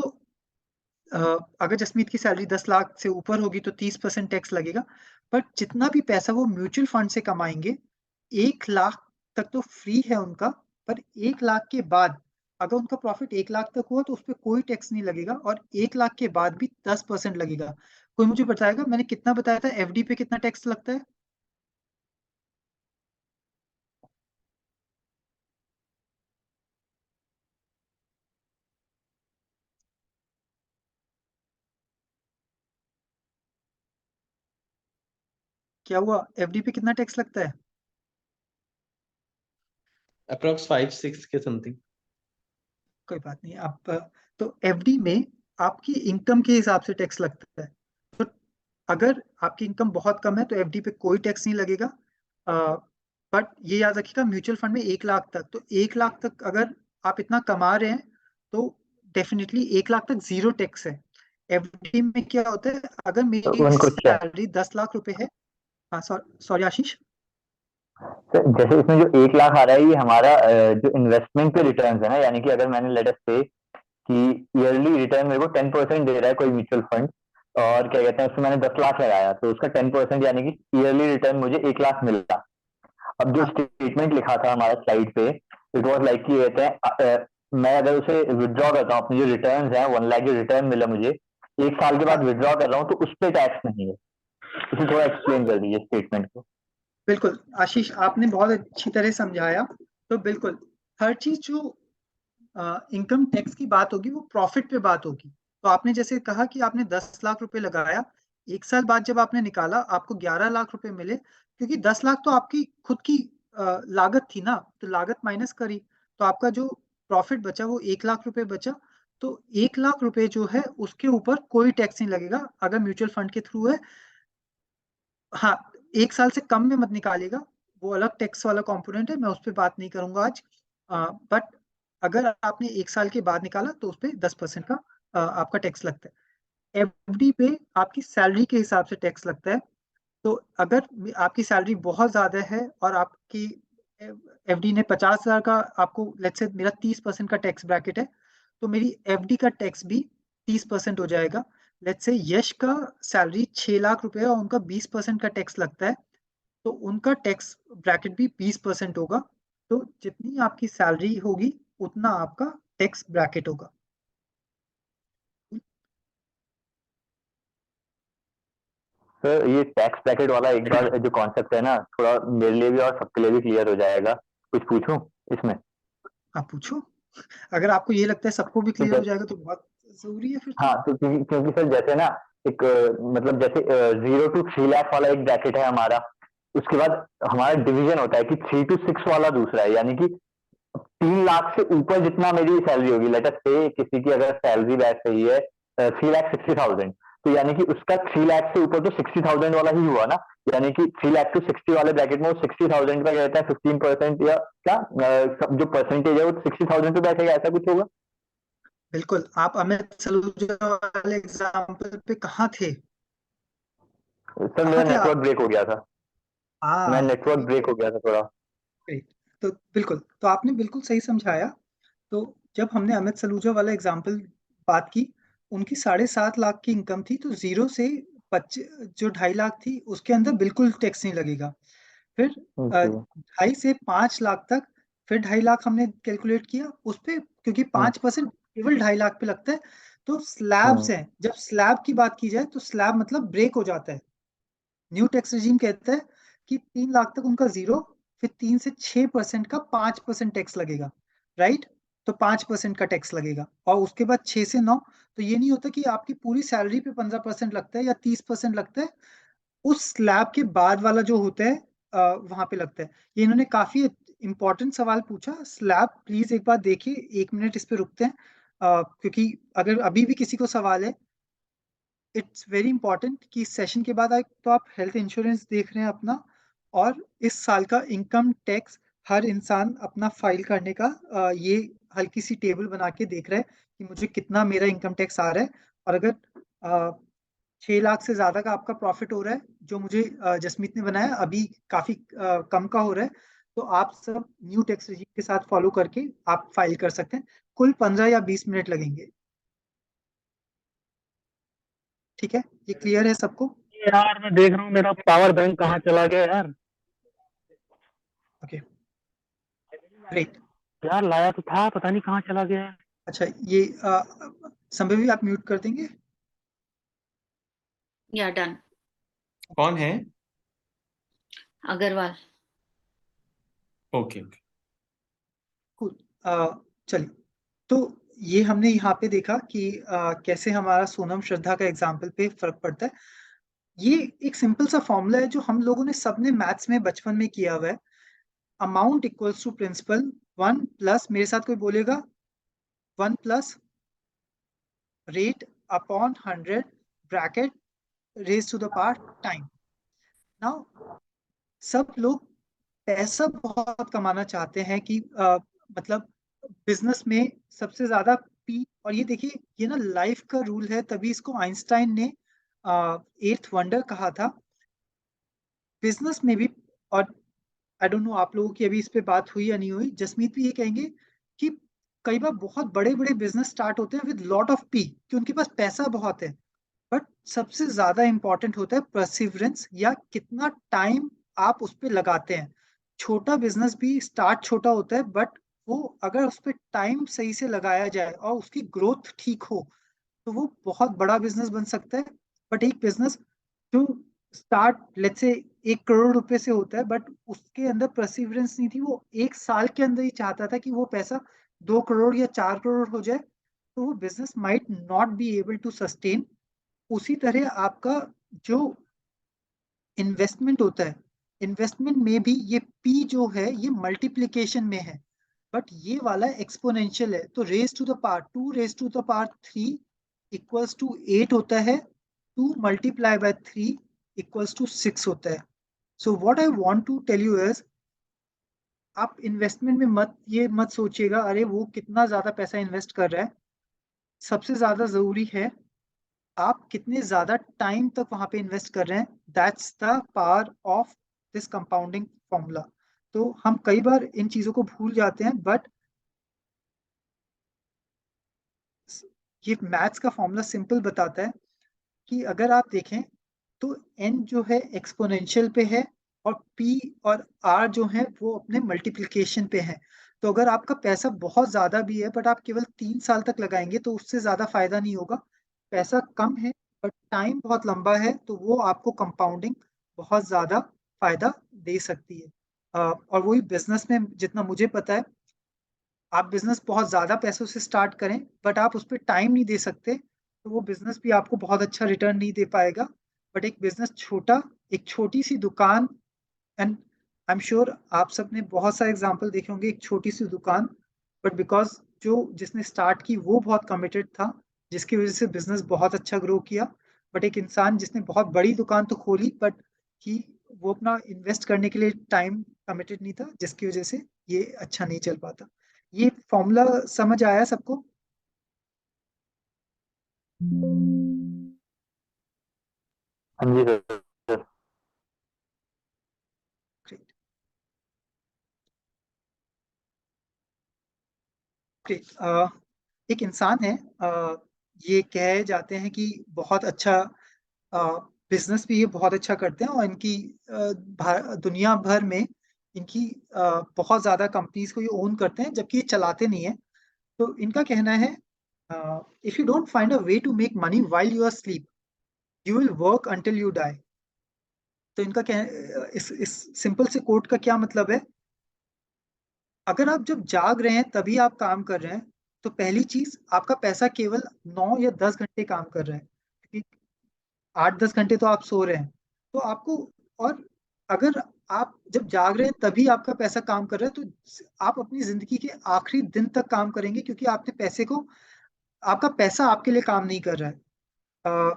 अगर जसमीत की सैलरी 10 लाख से ऊपर होगी तो 30% टैक्स लगेगा, बट जितना भी पैसा वो म्यूचुअल फंड से कमाएंगे, 1 लाख तक तो फ्री है उनका। पर 1 लाख के बाद अगर उनका प्रॉफिट 1 लाख तक हुआ तो उस पर कोई टैक्स नहीं लगेगा, और 1 लाख के बाद भी 10% लगेगा। कोई मुझे बताएगा मैंने कितना बताया था, एफडी पे कितना टैक्स लगता है? क्या हुआ, एफडी पे कितना टैक्स लगता है? अप्रोक्स 5-6 के समथिंग। कोई बात नहीं। आप तो एफडी में आपकी इनकम के हिसाब से टैक्स लगता है। तो अगर आपकी इनकम बहुत कम है तो एफडी पे कोई टैक्स नहीं लगेगा। बट ये याद रखिएगा म्यूचुअल फंड में 1 लाख तक, तो 1 लाख तक अगर आप इतना कमा रहे हैं तो डेफिनेटली 1 लाख तक जीरो टैक्स है। एफडी में क्या होता है, अगर मेरी One question. सैलरी 10 लाख रुपए है। हाँ सॉरी आशीष। तो जैसे इसमें जो 1 लाख आ रहा है, ये हमारा जो इन्वेस्टमेंट पे रिटर्न है ना, यानी कि अगर मैंने लेट अस से कि ईयरली रिटर्न मेरे को 10% दे रहा है कोई म्यूचुअल फंड, और क्या कहते हैं उसमें मैंने 10 लाख लगाया, तो उसका 10% यानी कि ईयरली रिटर्न मुझे 1 लाख मिला। अब जो हाँ स्टेटमेंट लिखा था हमारा स्लाइड पे, इट वॉज लाइक कि कहते हैं मैं अगर उसे विड्रॉ करता हूँ, अपने जो रिटर्न है 1 लाख जो रिटर्न मिला मुझे 1 साल के हाँ बाद विड्रॉ कर रहा हूँ, तो उस पर टैक्स नहीं है। इसे थोड़ा एक्सप्लेन कर दीजिए स्टेटमेंट को। बिल्कुल आशीष, आपने बहुत अच्छी तरह समझाया। तो बिल्कुल हर चीज जो इनकम टैक्स की बात होगी वो प्रॉफिट पे बात होगी। तो आपने जैसे कहा कि आपने 10 लाख रुपए लगाया, 1 साल बाद जब आपने निकाला आपको 11 लाख रुपए मिले, क्योंकि 10 लाख तो आपकी खुद की लागत थी ना, तो लागत माइनस करी, तो आपका जो प्रॉफिट बचा वो 1 लाख रुपए बचा। तो 1 लाख रुपए जो है उसके ऊपर कोई टैक्स नहीं लगेगा अगर म्यूचुअल फंड के थ्रू है। हाँ, 1 साल से कम में मत निकालिएगा, वो अलग टैक्स वाला कंपोनेंट है, मैं उस पर बात नहीं करूंगा आज। बट अगर आपने 1 साल के बाद निकाला तो उस पर 10% का आपका टैक्स लगता है। एफडी पे आपकी सैलरी के हिसाब से टैक्स लगता है। तो अगर आपकी सैलरी बहुत ज्यादा है और आपकी एफडी ने 50,000 का आपको, लेट्स से मेरा 30% का टैक्स ब्रैकेट है, तो मेरी एफडी का टैक्स भी 30% हो जाएगा। लेट्स से यश का सैलरी 6 लाख रुपए है और उनका 20% का टैक्स लगता है, तो उनका टैक्स ब्रैकेट भी 20% होगा। तो जितनी आपकी सैलरी होगी उतना आपका टैक्स ब्रैकेट होगा। सर ये टैक्स ब्रैकेट वाला एक बार जो कॉन्सेप्ट है ना, थोड़ा मेरे लिए भी और सबके लिए भी क्लियर हो जाएगा, कुछ पूछूं इसमें? आप पूछो, अगर आपको ये लगता है सबको भी तो क्लियर हो जाएगा तो बहुत जरूरी है फिर तो। हाँ, तो क्योंकि सर जैसे ना एक मतलब जैसे 0 to 3 लाख वाला एक ब्रैकेट है हमारा, उसके बाद हमारा डिवीजन होता है कि 3 to 6 वाला दूसरा है, यानी कि 3 लाख से ऊपर जितना मेरी सैलरी होगी, लेट अस से किसी की अगर सैलरी बैठ रही है 3,60,000, तो यानी कि उसका 3 लाख से ऊपर तो 60,000 वाला ही हुआ ना, यानी कि 3 लाख to 60 वाले ब्रैकेट में वो 60,000 का कहता है 15% या क्या जो परसेंटेज है वो 60,000 पे बैठेगा, ऐसा कुछ होगा? बिल्कुल, आप अमित सलूजा वाले एग्जाम्पल पे कहाँ थे? सर कहाँ मेरा थे नेटवर्क आप? ब्रेक हो गया था। मैं हाँ, नेटवर्क ब्रेक हो गया था थोड़ा। ग्रेट। तो बिल्कुल, तो आपने बिल्कुल सही समझाया। तो जब हमने अमित सलूजा वाला एग्जाम्पल बात की, उनकी 7.5 लाख की इनकम थी, तो जीरो से जो 2.5 लाख थी उसके अंदर बिल्कुल टैक्स नहीं लगेगा। फिर जी। 2.5 से 5 लाख तक, फिर 2.5 लाख हमने कैलकुलेट किया उस पे, क्योंकि हम्म 5% केवल 2.5 लाख पे लगता है। तो स्लैब्स हम्म हैं, जब स्लैब की बात की जाए तो स्लैब मतलब ब्रेक हो जाता है। न्यू टैक्स रेजिम कहता है कि 3 लाख तक उनका जीरो, फिर 3 से 6% का 5% टैक्स लगेगा, राइट? तो 5% का टैक्स लगेगा, और उसके बाद 6 से 9। तो ये नहीं होता कि आपकी पूरी सैलरी पे 15% लगता है या 30% लगता है, उस स्लैब के बाद वाला जो होता है वहां पे लगता है। ये इन्होंने काफी इंपॉर्टेंट सवाल पूछा। स्लैब प्लीज एक बार देखिए, 1 मिनट इस पे रुकते हैं, क्योंकि अगर अभी भी किसी को सवाल है, इट्स वेरी इंपॉर्टेंट कि इस सेशन के बाद तो आप हेल्थ इंश्योरेंस देख रहे हैं अपना, और इस साल का इनकम टैक्स हर इंसान अपना फाइल करने का ये हल्की सी टेबल बना के देख रहा है कि मुझे कितना मेरा इनकम टैक्स आ रहा है। और अगर 6 लाख से ज्यादा का आपका प्रॉफिट हो रहा है, जो मुझे जसमीत ने बनाया अभी काफी कम का हो रहा है, तो आप सब न्यू टैक्स रेजिम के साथ फॉलो करके आप फाइल कर सकते हैं। कुल 15 या 20 मिनट लगेंगे। ठीक है, ये क्लियर है सबको? यार मैं देख रहा हूँ मेरा पावर बैंक कहाँ चला गया यार। Okay, great. यार लाया तो था, पता नहीं कहाँ चला गया है। अच्छा, ये संभवी आप म्यूट कर देंगे? या डन। कौन है? अग्रवाल। Okay okay. कूल। चलिए, तो ये हमने यहाँ पे देखा कि कैसे हमारा सोनम श्रद्धा का एग्जाम्पल पे फर्क पड़ता है। ये एक सिंपल सा फॉर्मूला है जो हम लोगों ने सबने मैथ्स में बचपन में किया हुआ है। Amount equals to principal, 1 plus, मेरे साथ कोई बोलेगा, 1 plus rate upon 100 bracket raise to the power time. Now सब लोग पैसा बहुत कमाना चाहते हैं कि मतलब बिजनेस में सबसे ज्यादा पी, और ये देखिए ये ना लाइफ का रूल है, तभी इसको आइंस्टाइन ने एट्थ वंडर कहा था। बिजनेस में भी और आई डोंट नो आप लोगों की अभी इस पे बात हुई या नहीं हुई, जसमीत भी ये कहेंगे कि कई बार बहुत बड़े-बड़े बिज़नेस स्टार्ट होते हैं विद लॉट ऑफ पी, कि उनके पास पैसा बहुत है। बट सबसे ज़्यादा इम्पोर्टेंट होता है परसिवरेंस, या कितना टाइम आप उस पे लगाते हैं। छोटा बिज़नेस भी स्टार्ट छोटा होता है, बट वो अगर उस पे टाइम सही से लगाया जाए और उसकी ग्रोथ ठीक हो, तो वो बहुत बड़ा बिज़नेस बन सकता है। बट एक बिज़नेस जो स्टार्ट लेट्स से 1 करोड़ रुपए से होता है, बट उसके अंदर परसिवरेंस नहीं थी, वो 1 साल के अंदर ही चाहता था कि वो पैसा 2 करोड़ या 4 करोड़ हो जाए, तो वो business might not be able to sustain. उसी तरह आपका जो इन्वेस्टमेंट होता है, इन्वेस्टमेंट में भी ये पी जो है ये मल्टीप्लिकेशन में है, बट ये वाला एक्सपोनेंशियल है। तो raise to the power 2 raise to the power 3 equals to 8 होता है, 2 मल्टीप्लाई बाय 3 इक्वल्स टू 6 होता है। So what I want to tell you is, आप इन्वेस्टमेंट में मत सोचिएगा अरे वो कितना ज्यादा पैसा इन्वेस्ट कर रहा है। सबसे ज्यादा जरूरी है आप कितने ज्यादा टाइम तक वहां पे इन्वेस्ट कर रहे हैं। That's the power of this compounding formula. तो हम कई बार इन चीजों को भूल जाते हैं, बट ये मैथ्स का फॉर्मूला सिंपल बताता है कि अगर आप देखें तो n जो है एक्सपोनेंशियल पे है, और p और r जो है वो अपने मल्टीप्लिकेशन पे है। तो अगर आपका पैसा बहुत ज्यादा भी है बट आप केवल 3 साल तक लगाएंगे तो उससे ज्यादा फायदा नहीं होगा। पैसा कम है बट टाइम बहुत लंबा है, तो वो आपको कंपाउंडिंग बहुत ज्यादा फायदा दे सकती है। और वही बिजनेस में जितना मुझे पता है, आप बिजनेस बहुत ज्यादा पैसों से स्टार्ट करें बट आप उस पर टाइम नहीं दे सकते, तो वो बिजनेस भी आपको बहुत अच्छा रिटर्न नहीं दे पाएगा। बट एक बिजनेस छोटा, एक छोटी सी दुकान, एंड आई एम श्योर आप सबने बहुत सारे एग्जांपल देखे होंगे, एक छोटी सी दुकान बट बिकॉज जो जिसने स्टार्ट की वो बहुत कमिटेड था, जिसकी वजह से बिजनेस बहुत अच्छा ग्रो किया। बट एक इंसान जिसने बहुत बड़ी दुकान तो खोली बट ही वो अपना इन्वेस्ट करने के लिए टाइम कमिटेड नहीं था, जिसकी वजह से ये अच्छा नहीं चल पाता। ये फॉर्मूला समझ आया सबको? हाँ जी सर। Great great. एक इंसान है, ये कहे जाते हैं कि बहुत अच्छा बिजनेस भी ये बहुत अच्छा करते हैं, और इनकी दुनिया भर में इनकी बहुत ज्यादा कंपनीज को ये ओन करते हैं, जबकि ये चलाते नहीं है। तो इनका कहना है, if you don't find a way to make money while you are sleep, you will work until you die. तो इनका इस सिंपल से कोट का क्या मतलब है, अगर आप जब जाग रहे हैं तभी आप काम कर रहे हैं, तो पहली चीज आपका पैसा केवल 9 या 10 घंटे काम कर रहे हैं, क्योंकि 8-10 घंटे तो आप सो रहे हैं। तो आपको, और अगर आप जब जाग रहे हैं तभी आपका पैसा काम कर रहा है, तो आप अपनी जिंदगी के आखिरी दिन तक काम करेंगे, क्योंकि आपने पैसे को, आपका पैसा आपके लिए काम नहीं कर रहा है।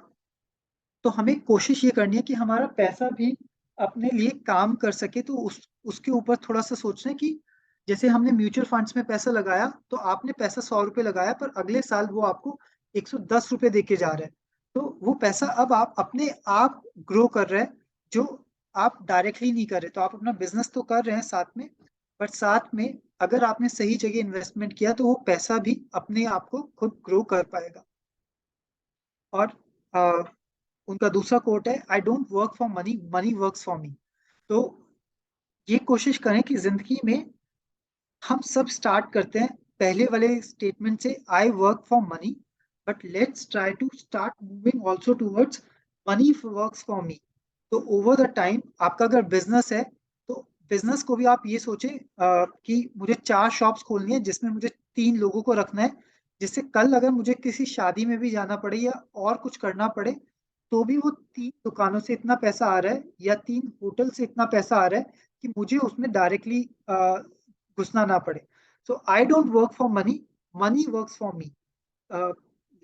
तो हमें कोशिश ये करनी है कि हमारा पैसा भी अपने लिए काम कर सके। तो उसके ऊपर थोड़ा सा सोचना है कि जैसे हमने म्यूचुअल फंड्स में पैसा लगाया, तो आपने पैसा 100 रुपए लगाया, पर अगले साल वो आपको 110 रुपए दे के जा रहा है। तो वो पैसा अब आप अपने आप ग्रो कर रहे हैं, जो आप डायरेक्टली नहीं कर रहे। तो आप अपना बिजनेस तो कर रहे हैं साथ में, बट साथ में अगर आपने सही जगह इन्वेस्टमेंट किया तो वो पैसा भी अपने आप को खुद ग्रो कर पाएगा। और उनका दूसरा कोट है, आई don't work for money, money works for me. तो ये कोशिश करें कि जिंदगी में हम सब स्टार्ट करते हैं पहले वाले स्टेटमेंट से, I work for money, but let's try to start moving also towards money works for me. तो ओवर द टाइम आपका अगर बिजनेस है, तो बिजनेस को भी आप ये सोचें कि मुझे 4 शॉप्स खोलनी है जिसमें मुझे 3 लोगों को रखना है, जिससे कल अगर मुझे किसी शादी में भी जाना पड़े या और कुछ करना पड़े, तो भी वो 3 दुकानों से इतना पैसा आ रहा है या 3 होटल से इतना पैसा आ रहा है कि मुझे उसमें डायरेक्टली घुसना ना पड़े। So I don't work for money, money works for me.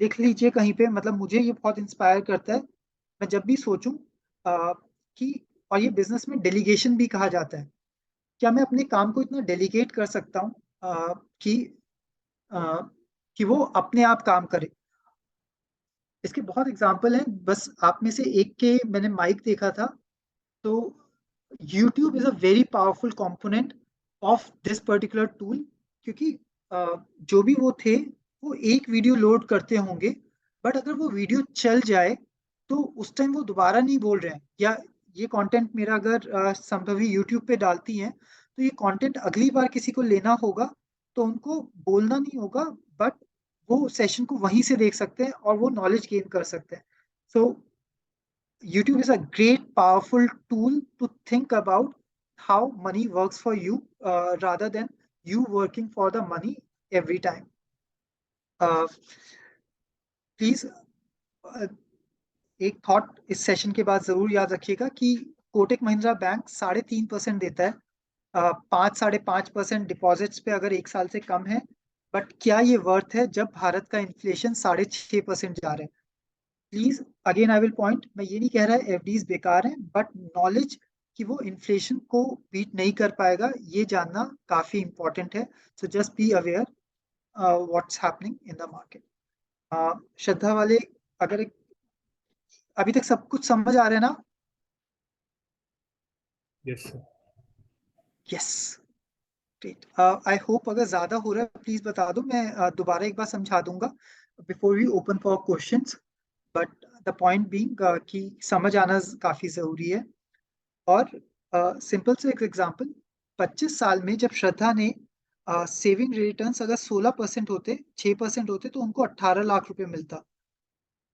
लिख लीजिए कहीं पे, मतलब मुझे ये बहुत इंस्पायर करता है। मैं जब भी सोचूं कि, और ये बिजनेस में डेलीगेशन भी कहा जाता है, क्या मैं अपने काम को इतना डेलीगेट कर सकता हूँ कि अ, कि वो अपने आप काम करे। इसके बहुत एग्जाम्पल हैं, बस आप में से एक के मैंने माइक देखा था। तो YouTube is a very powerful component of this particular tool, क्योंकि जो भी वो थे वो एक वीडियो लोड करते होंगे, बट अगर वो वीडियो चल जाए तो उस टाइम वो दोबारा नहीं बोल रहे हैं, या ये कंटेंट मेरा अगर संभवी YouTube पे डालती हैं तो ये कंटेंट अगली बार किसी को लेना होगा तो उनको बोलना नहीं होगा, बट वो सेशन को वहीं से देख सकते हैं और वो नॉलेज गेन कर सकते हैं. सो YouTube is a great, powerful tool to think about how money works for you, rather than you working for the money every time. Please, एक थॉट इस सेशन के बाद जरूर याद रखिएगा कि कोटक महिंद्रा बैंक 3.5% देता है, 5-5.5% डिपॉजिट्स पे अगर एक साल से कम है, बट क्या ये वर्थ है जब भारत का इन्फ्लेशन 6.5% जा रहा है? Please again I will point, मैं ये नहीं कह रहा एफडीज बेकार हैं, बट नॉलेज कि वो इन्फ्लेशन को बीट नहीं कर पाएगा ये जानना काफी इंपॉर्टेंट है. So just be aware what's happening in the market. Shraddha वाले, अगर अभी तक सब कुछ समझ आ रहा है ना? Yes sir. Yes, great. I hope अगर ज्यादा हो रहा है प्लीज बता दो, मैं दोबारा एक बार समझा दूंगा before we open for questions. But the point being कि समझ आना काफी जरूरी है. और सिंपल से एक एग्जांपल, 25 साल में जब श्रद्धा ने सेविंग रिटर्न्स अगर 16% होते, 6% होते, तो उनको 18 लाख रुपए मिलता.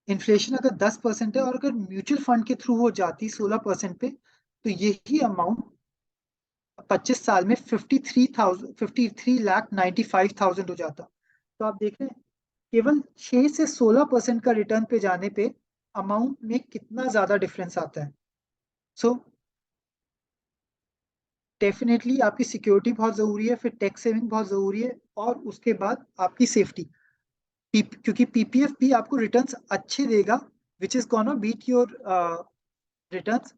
इन्फ्लेशन अगर 10% है और अगर म्यूचुअल फंड के थ्रू हो जाती 16% पे, तो यही अमाउंट 25 साल में 53,95,000 हो जाता. तो आप देख रहे हैं केवल 6 से 16% का रिटर्न पे जाने पे अमाउंट में कितना ज्यादा डिफरेंस आता है. सो डेफिनेटली आपकी सिक्योरिटी बहुत जरूरी है, फिर टैक्स सेविंग बहुत जरूरी है, और उसके बाद आपकी सेफ्टी, क्योंकि पीपीएफ भी आपको रिटर्न्स अच्छे देगा, which is gonna beat your returns,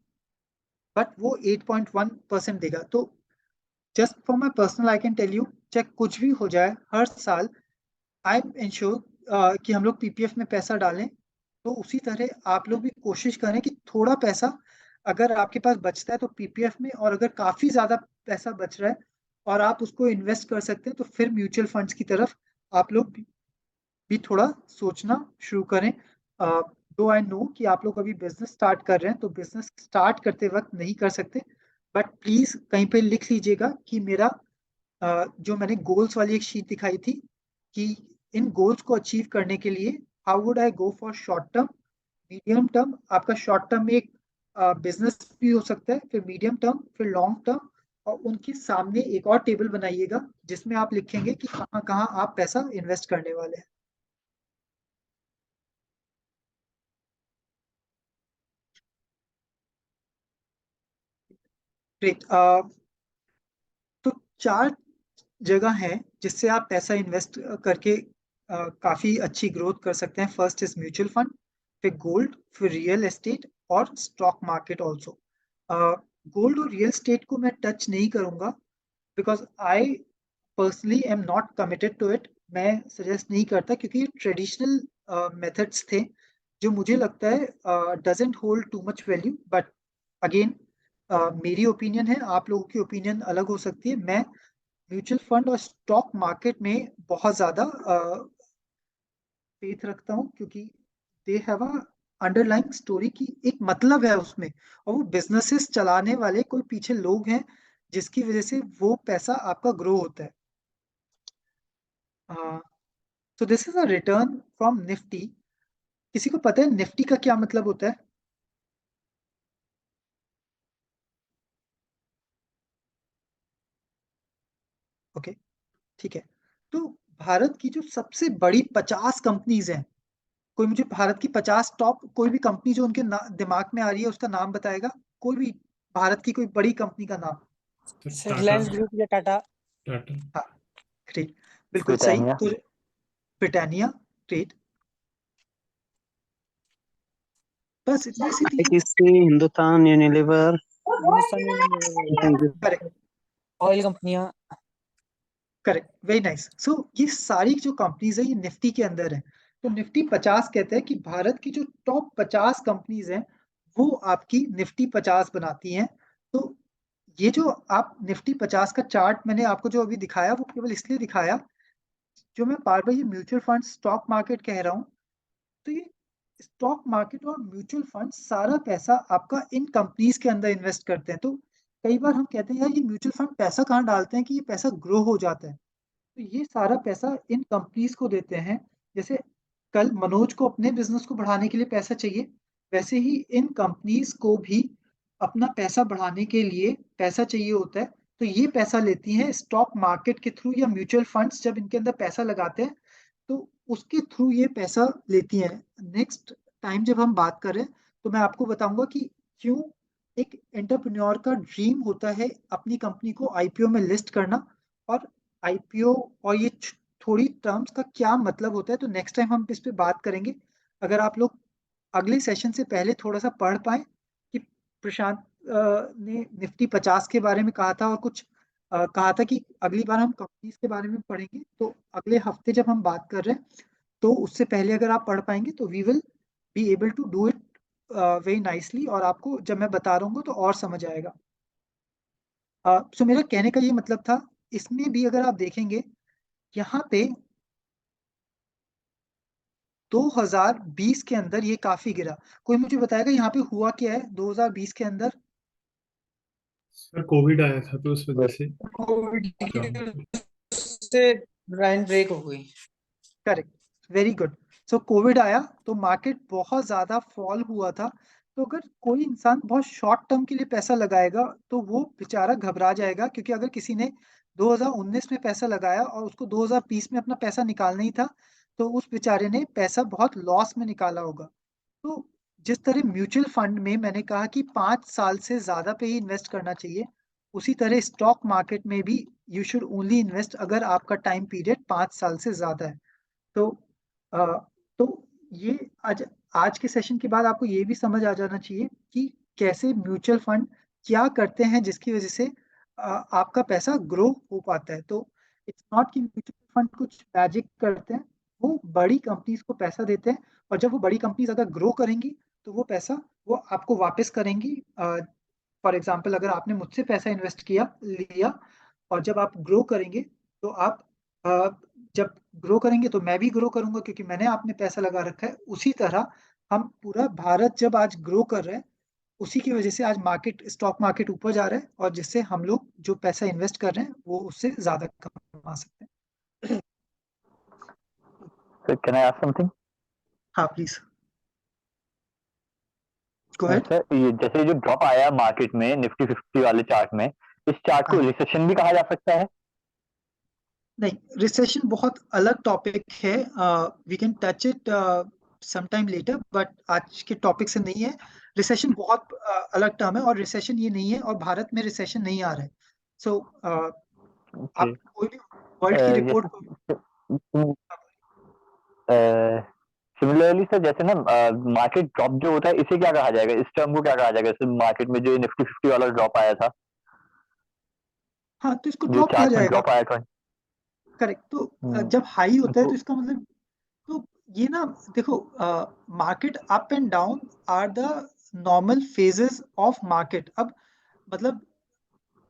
but वो 8.1% देगा. तो just for my personal I can tell you, चाहे कुछ भी हो जाए, हर साल आई इंश्योर कि हम लोग पीपीएफ में पैसा डालें, तो उसी तरह आप लोग भी कोशिश करें कि थोड़ा पैसा अगर आपके पास बचता है तो पीपीएफ में, और अगर काफी ज्यादा पैसा बच रहा है और आप उसको इन्वेस्ट कर सकते हैं तो फिर म्यूचुअल फंड्स की तरफ आप लोग भी थोड़ा सोचना शुरू करें. दो आई नो कि आप लोग अभी बिजनेस स्टार्ट कर रहे हैं तो बिजनेस स्टार्ट करते वक्त नहीं कर सकते, बट प्लीज कहीं पे लिख लीजिएगा कि मेरा जो मैंने गोल्स वाली एक शीट दिखाई थी कि इन गोल्स को अचीव करने के लिए how would I go for short term, medium term. आपका शॉर्ट टर्म में एक बिजनेस भी हो सकता है, फिर मीडियम टर्म, फिर लॉन्ग टर्म, और उनके सामने एक और टेबल बनाइएगा जिसमें आप लिखेंगे कि कहाँ कहाँ आप पैसा इन्वेस्ट करने वाले हैं. ग्रेट. तो 4 जगह है जिससे आप पैसा इन्वेस्ट करके काफी अच्छी ग्रोथ कर सकते हैं. फर्स्ट इज म्यूचुअल फंड, फिर गोल्ड, फिर रियल एस्टेट और स्टॉक मार्केट ऑल्सो. गोल्ड और रियल एस्टेट को मैं टच नहीं करूंगा because I personally am not committed to it. मैं सजेस्ट नहीं करता क्योंकि ट्रेडिशनल मेथड्स थे जो मुझे लगता है doesn't hold too much value. But again मेरी ओपिनियन है, आप लोगों की ओपिनियन अलग हो सकती है. मैं म्यूचुअल फंड और स्टॉक मार्केट में बहुत ज्यादा फेथ रखता हूँ क्योंकि they have a underlying story की एक मतलब है उसमें, और वो बिजनेसेस चलाने वाले कोई पीछे लोग हैं जिसकी वजह से वो पैसा आपका ग्रो होता है. So this is a return from Nifty. किसी को पता है निफ्टी का क्या मतलब होता है? ओके, ठीक है. तो भारत की जो सबसे बड़ी 50 कंपनीज हैं, कोई मुझे भारत की 50 टॉप कोई भी कंपनी जो उनके दिमाग में आ रही है उसका नाम बताएगा. कोई भी भारत की कोई बड़ी कंपनी का नाम. रिलायंस ग्रुप या टाटा. टाटा. हाँ, ग्रेट, बिल्कुल सही. ब्रिटानिया. तो ब्रिटानिया, ग्रेट. बस इतनी सी थी. किसी हिंदुस्तान यूनिलीवर. करेक्ट, ऑयल कंपनियां. Correct, very nice. सो ये सारी जो कंपनीज है ये निफ्टी के अंदर है. तो निफ्टी 50 कहते हैं कि भारत की जो टॉप 50 कंपनीज हैं वो आपकी निफ्टी 50 बनाती हैं. तो ये जो आप निफ्टी 50 का चार्ट मैंने आपको जो अभी दिखाया वो केवल इसलिए दिखाया, जो मैं बार बार ये म्यूचुअल फंड स्टॉक मार्केट कह रहा हूँ, तो ये स्टॉक मार्केट और म्यूचुअल फंड सारा पैसा आपका इन कंपनीज के अंदर इन्वेस्ट करते हैं। तो कई बार हम कहते हैं यार ये म्यूचुअल फंड पैसा कहाँ डालते हैं कि ये पैसा ग्रो हो जाता है, तो ये सारा पैसा इन कंपनीज को देते हैं। जैसे कल मनोज को अपने बिजनेस को बढ़ाने के लिए पैसा चाहिए, वैसे ही इन कंपनीज को भी अपना पैसा बढ़ाने के लिए पैसा चाहिए होता है। तो ये पैसा लेती हैं स्टॉक मार्केट के थ्रू, या म्यूचुअल फंड्स जब इनके अंदर पैसा लगाते हैं तो उसके थ्रू ये पैसा लेती हैं। नेक्स्ट टाइम जब हम बात करें तो मैं आपको बताऊंगा कि क्यों एक एंटरप्रेन्योर का ड्रीम होता है अपनी कंपनी को आईपीओ में लिस्ट करना, और आईपीओ और ये थोड़ी टर्म्स का क्या मतलब होता है। तो नेक्स्ट टाइम हम इस पे बात करेंगे। अगर आप लोग अगले सेशन से पहले थोड़ा सा पढ़ पाए कि प्रशांत ने निफ्टी 50 के बारे में कहा था, और कुछ कहा था कि अगली बार हम कंपनीज के बारे में पढ़ेंगे, तो अगले हफ्ते जब हम बात कर रहे हैं तो उससे पहले अगर आप पढ़ पाएंगे तो we will be able to do it very nicely, और आपको जब मैं बता रहा हूँ तो और समझ आएगा। सो मेरा कहने का ये मतलब था, इसमें भी अगर आप देखेंगे यहाँ पे 2020 के अंदर ये काफी गिरा। कोई मुझे बताएगा यहाँ पे हुआ क्या है 2020 के अंदर? सर कोविड आया था तो उस वजह से कोविड क्या से लाइन ब्रेक हो गई। Correct, very good. So covid आया तो मार्केट बहुत ज्यादा फॉल हुआ था। तो अगर कोई इंसान बहुत शॉर्ट टर्म के लिए पैसा लगाएगा तो वो बेचारा घबरा जाएगा, क्योंकि अगर किसी ने 2019 में पैसा लगाया और उसको 2020 में अपना पैसा निकालना ही था, तो उस बेचारे ने पैसा बहुत लॉस में निकाला होगा। तो जिस तरह म्यूचुअल फंड में मैंने कहा कि 5 साल से ज्यादा पे ही इन्वेस्ट करना चाहिए, उसी तरह स्टॉक मार्केट में भी यू शुड ओनली इन्वेस्ट अगर आपका टाइम पीरियड 5 साल से ज्यादा है। तो अ, तो ये आज आज के सेशन के बाद आपको ये भी समझ आ जाना चाहिए कि कैसे म्यूचुअल फंड क्या करते हैं जिसकी वजह से आपका पैसा ग्रो हो पाता है। तो इट्स नॉट कि म्यूचुअल फंड कुछ मैजिक करते हैं, वो बड़ी कंपनीज को पैसा देते हैं, और जब वो बड़ी कंपनीज अगर ग्रो करेंगी तो वो पैसा वो आपको वापस करेंगी। फॉर एग्जाम्पल अगर आपने मुझसे पैसा इन्वेस्ट किया लिया, और जब आप ग्रो करेंगे तो आप अ, जब ग्रो करेंगे तो मैं भी ग्रो करूंगा, क्योंकि मैंने आपने पैसा लगा रखा है। उसी तरह हम पूरा भारत जब आज ग्रो कर रहे हैं, उसी की वजह से आज मार्केट स्टॉक मार्केट ऊपर जा रहा है, और जिससे हम लोग जो पैसा इन्वेस्ट कर रहे हैं वो उससे ज्यादा कमा सकते हैं। Sir can I ask something? हाँ प्लीज गो अहेड। सर ये जैसे जो ड्रॉप आया मार्केट में निफ्टी 50 वाले चार्ट में, इस चार्ट को हाँ रिसेशन भी कहा जा सकता है? नहीं, रिसेशन बहुत अलग टॉपिक है, we can touch it sometime later, but आज के टॉपिक से नहीं है। रिसेशन बहुत अलग टर्म है, और रिसेशन ये नहीं है, और भारत में रिसेशन नहीं आ रहा है। So okay. आप कोई भी वर्ल्ड की रिपोर्ट सिमिलरली सर जैसे ना मार्केट ड्रॉप जो होता है इसे क्या कहा जाएगा, इस टर्म को क्या कहा जाएगा? जैसे मार्केट में जो निफ्टी 50 वाला ड्रॉप आया था, हाँ तो इसको जो ड्रॉप कहा चार्ट में जाएगा। ड्रॉप आया था। करेक्ट। तो जब हाई होता है तो तो इसका मतलब, तो ये ना देखो, market up and down are the normal phases of market. अब मतलब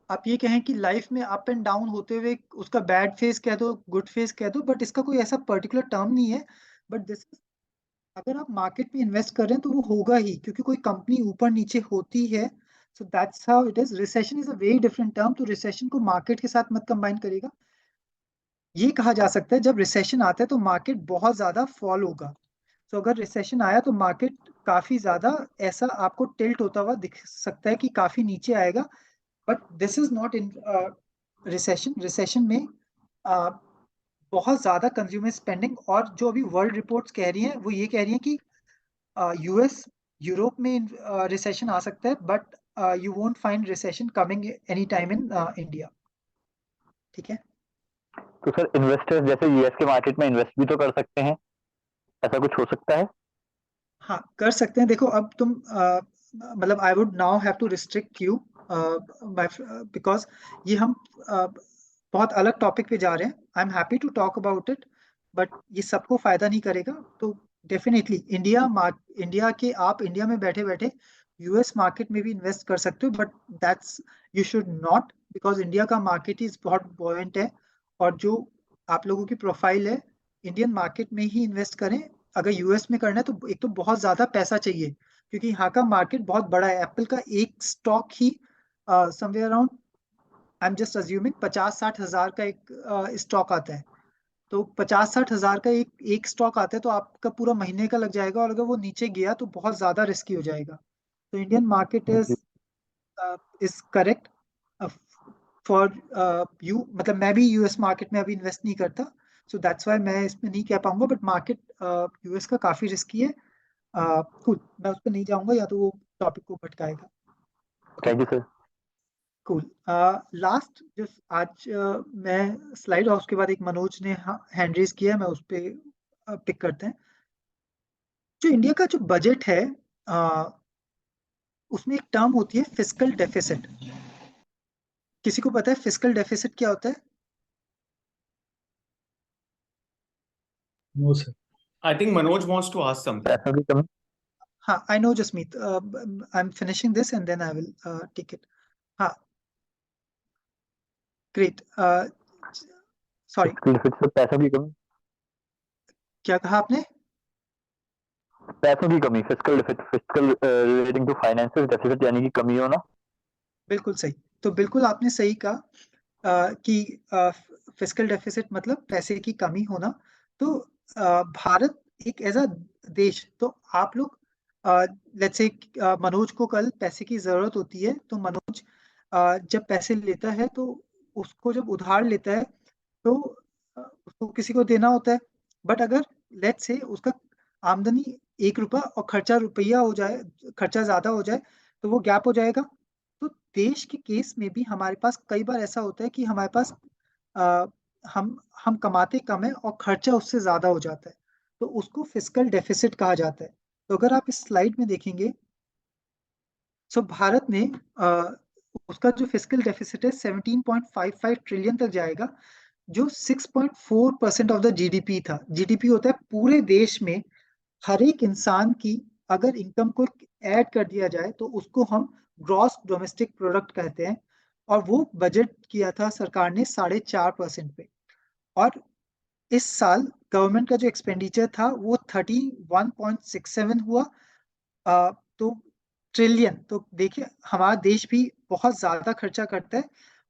आप ये कहें कि लाइफ में अप एंड डाउन होते हुए उसका बैड फेज कह दो, गुड फेज कह दो, बट इसका कोई ऐसा पर्टिकुलर टर्म नहीं है। बट दिस, अगर आप मार्केट में इन्वेस्ट कर रहे हैं तो वो होगा ही, क्योंकि कोई कंपनी ऊपर नीचे होती है। So that's how it is. Recession is a very different term, तो रिसेशन को मार्केट के साथ मत कंबाइन करेगा। ये कहा जा सकता है जब रिसेशन आता है तो मार्केट बहुत ज्यादा फॉल होगा। तो अगर रिसेशन आया तो मार्केट काफी ज्यादा ऐसा आपको टिल्ट होता हुआ दिख सकता है कि काफी नीचे आएगा। But this is not in recession. Recession में uh, बहुत ज्यादा कंज्यूमर स्पेंडिंग, और जो अभी वर्ल्ड रिपोर्ट्स कह रही हैं वो ये कह रही हैं कि यूएस यूरोप में रिसेशन आ सकता है, but you won't find recession coming any time in India. ठीक है। तो सर इन्वेस्टर्स जैसे यूएस के मार्केट में इन्वेस्ट भी तो कर सकते हैं, ऐसा कुछ हो सकता है? हाँ कर सकते हैं। देखो अब तुम मतलब I would now have to restrict you because ये हम बहुत अलग टॉपिक पे जा रहे हैं। I am happy to talk about it, but ये सबको फायदा नहीं करेगा। तो डेफिनेटली इंडिया के आप इंडिया में बैठे बैठे यूएस मार्केट में भी इन्वेस्ट कर सकते हो, but that's you should not, because India का मार्केट इज बहुत बॉयंट है, और जो आप लोगों की प्रोफाइल है इंडियन मार्केट में ही इन्वेस्ट करें। अगर यूएस में करना है तो एक तो बहुत ज्यादा पैसा चाहिए, क्योंकि यहाँ का मार्केट बहुत बड़ा है। एप्पल का एक stock he somewhere around, I am just assuming, 50-60 हजार का एक स्टॉक आता है। तो 50-60 हजार का एक स्टॉक आता है, तो आपका पूरा महीने का लग जाएगा, और अगर वो नीचे गया तो बहुत ज्यादा रिस्की हो जाएगा। तो Indian market is correct for you. मतलब मैं भी यूएस मार्केट में अभी इन्वेस्ट नहीं करता, सो दैट्स वाई मैं इसमें नहीं कह पाऊंगा, बट मार्केट यूएस का काफी रिस्की है। कूल, मैं उस पर नहीं जाऊंगा, या तो वो टॉपिक को भटकाएगा। Thank you sir. Cool. Last जो आज मैं स्लाइड, और उसके बाद एक मनोज ने हैंड रेज किया है, मैं उस पर पिक करते हैं। जो इंडिया का जो बजट है, उसमें एक टर्म होती है फिस्कल डेफिसिट। किसी को पता है फिस्कल डेफिसिट क्या होता है? No sir. I think Manoj wants to ask something. पैसों की कमी। हाँ, I know Jasmeet, I am finishing this and then I will take it. हाँ, ग्रेट। सॉरी, फिस्कल डेफिसिट, पैसों की कमी। क्या कहा आपने? पैसों की कमी, fiscal deficit, fiscal relating to financial deficit, यानी कि कमी होना। बिल्कुल सही। तो बिल्कुल आपने सही कहा कि फिस्कल डेफिसिट मतलब पैसे की कमी होना। तो भारत एक ऐसा देश, तो आप लोग लेट्स से मनोज को कल पैसे की जरूरत होती है, तो मनोज जब पैसे लेता है, तो उसको जब उधार लेता है, तो उसको किसी को देना होता है। बट अगर लेट्स से उसका आमदनी 1 रुपया और खर्चा रुपया हो जाए, खर्चा ज्यादा हो जाए, तो वो गैप हो जाएगा। तो देश के केस में भी हमारे पास कई बार ऐसा होता है कि हमारे पास आ, हम कमाते कम है और खर्चा उससे ज्यादा हो जाता है, तो उसको फिस्कल डेफिसिट कहा जाता है। तो अगर आप इस स्लाइड में देखेंगे, सो भारत में उसका जो फिस्कल डेफिसिट है 17.55 ट्रिलियन तक जाएगा, जो 6.4% ऑफ द जीडीपी था। जीडीपी होता है पूरे देश में हर एक इंसान की अगर इनकम को ऐड कर दिया जाए, तो उसको हम ग्रॉस डोमेस्टिक प्रोडक्ट कहते हैं। और वो बजट किया था सरकार ने 4.5% पे। और इस साल गवर्नमेंट का जो एक्सपेंडिचर था वो 31.67 हुआ। तो ट्रिलियन, तो देखिए हमारा देश भी बहुत ज्यादा खर्चा करता है,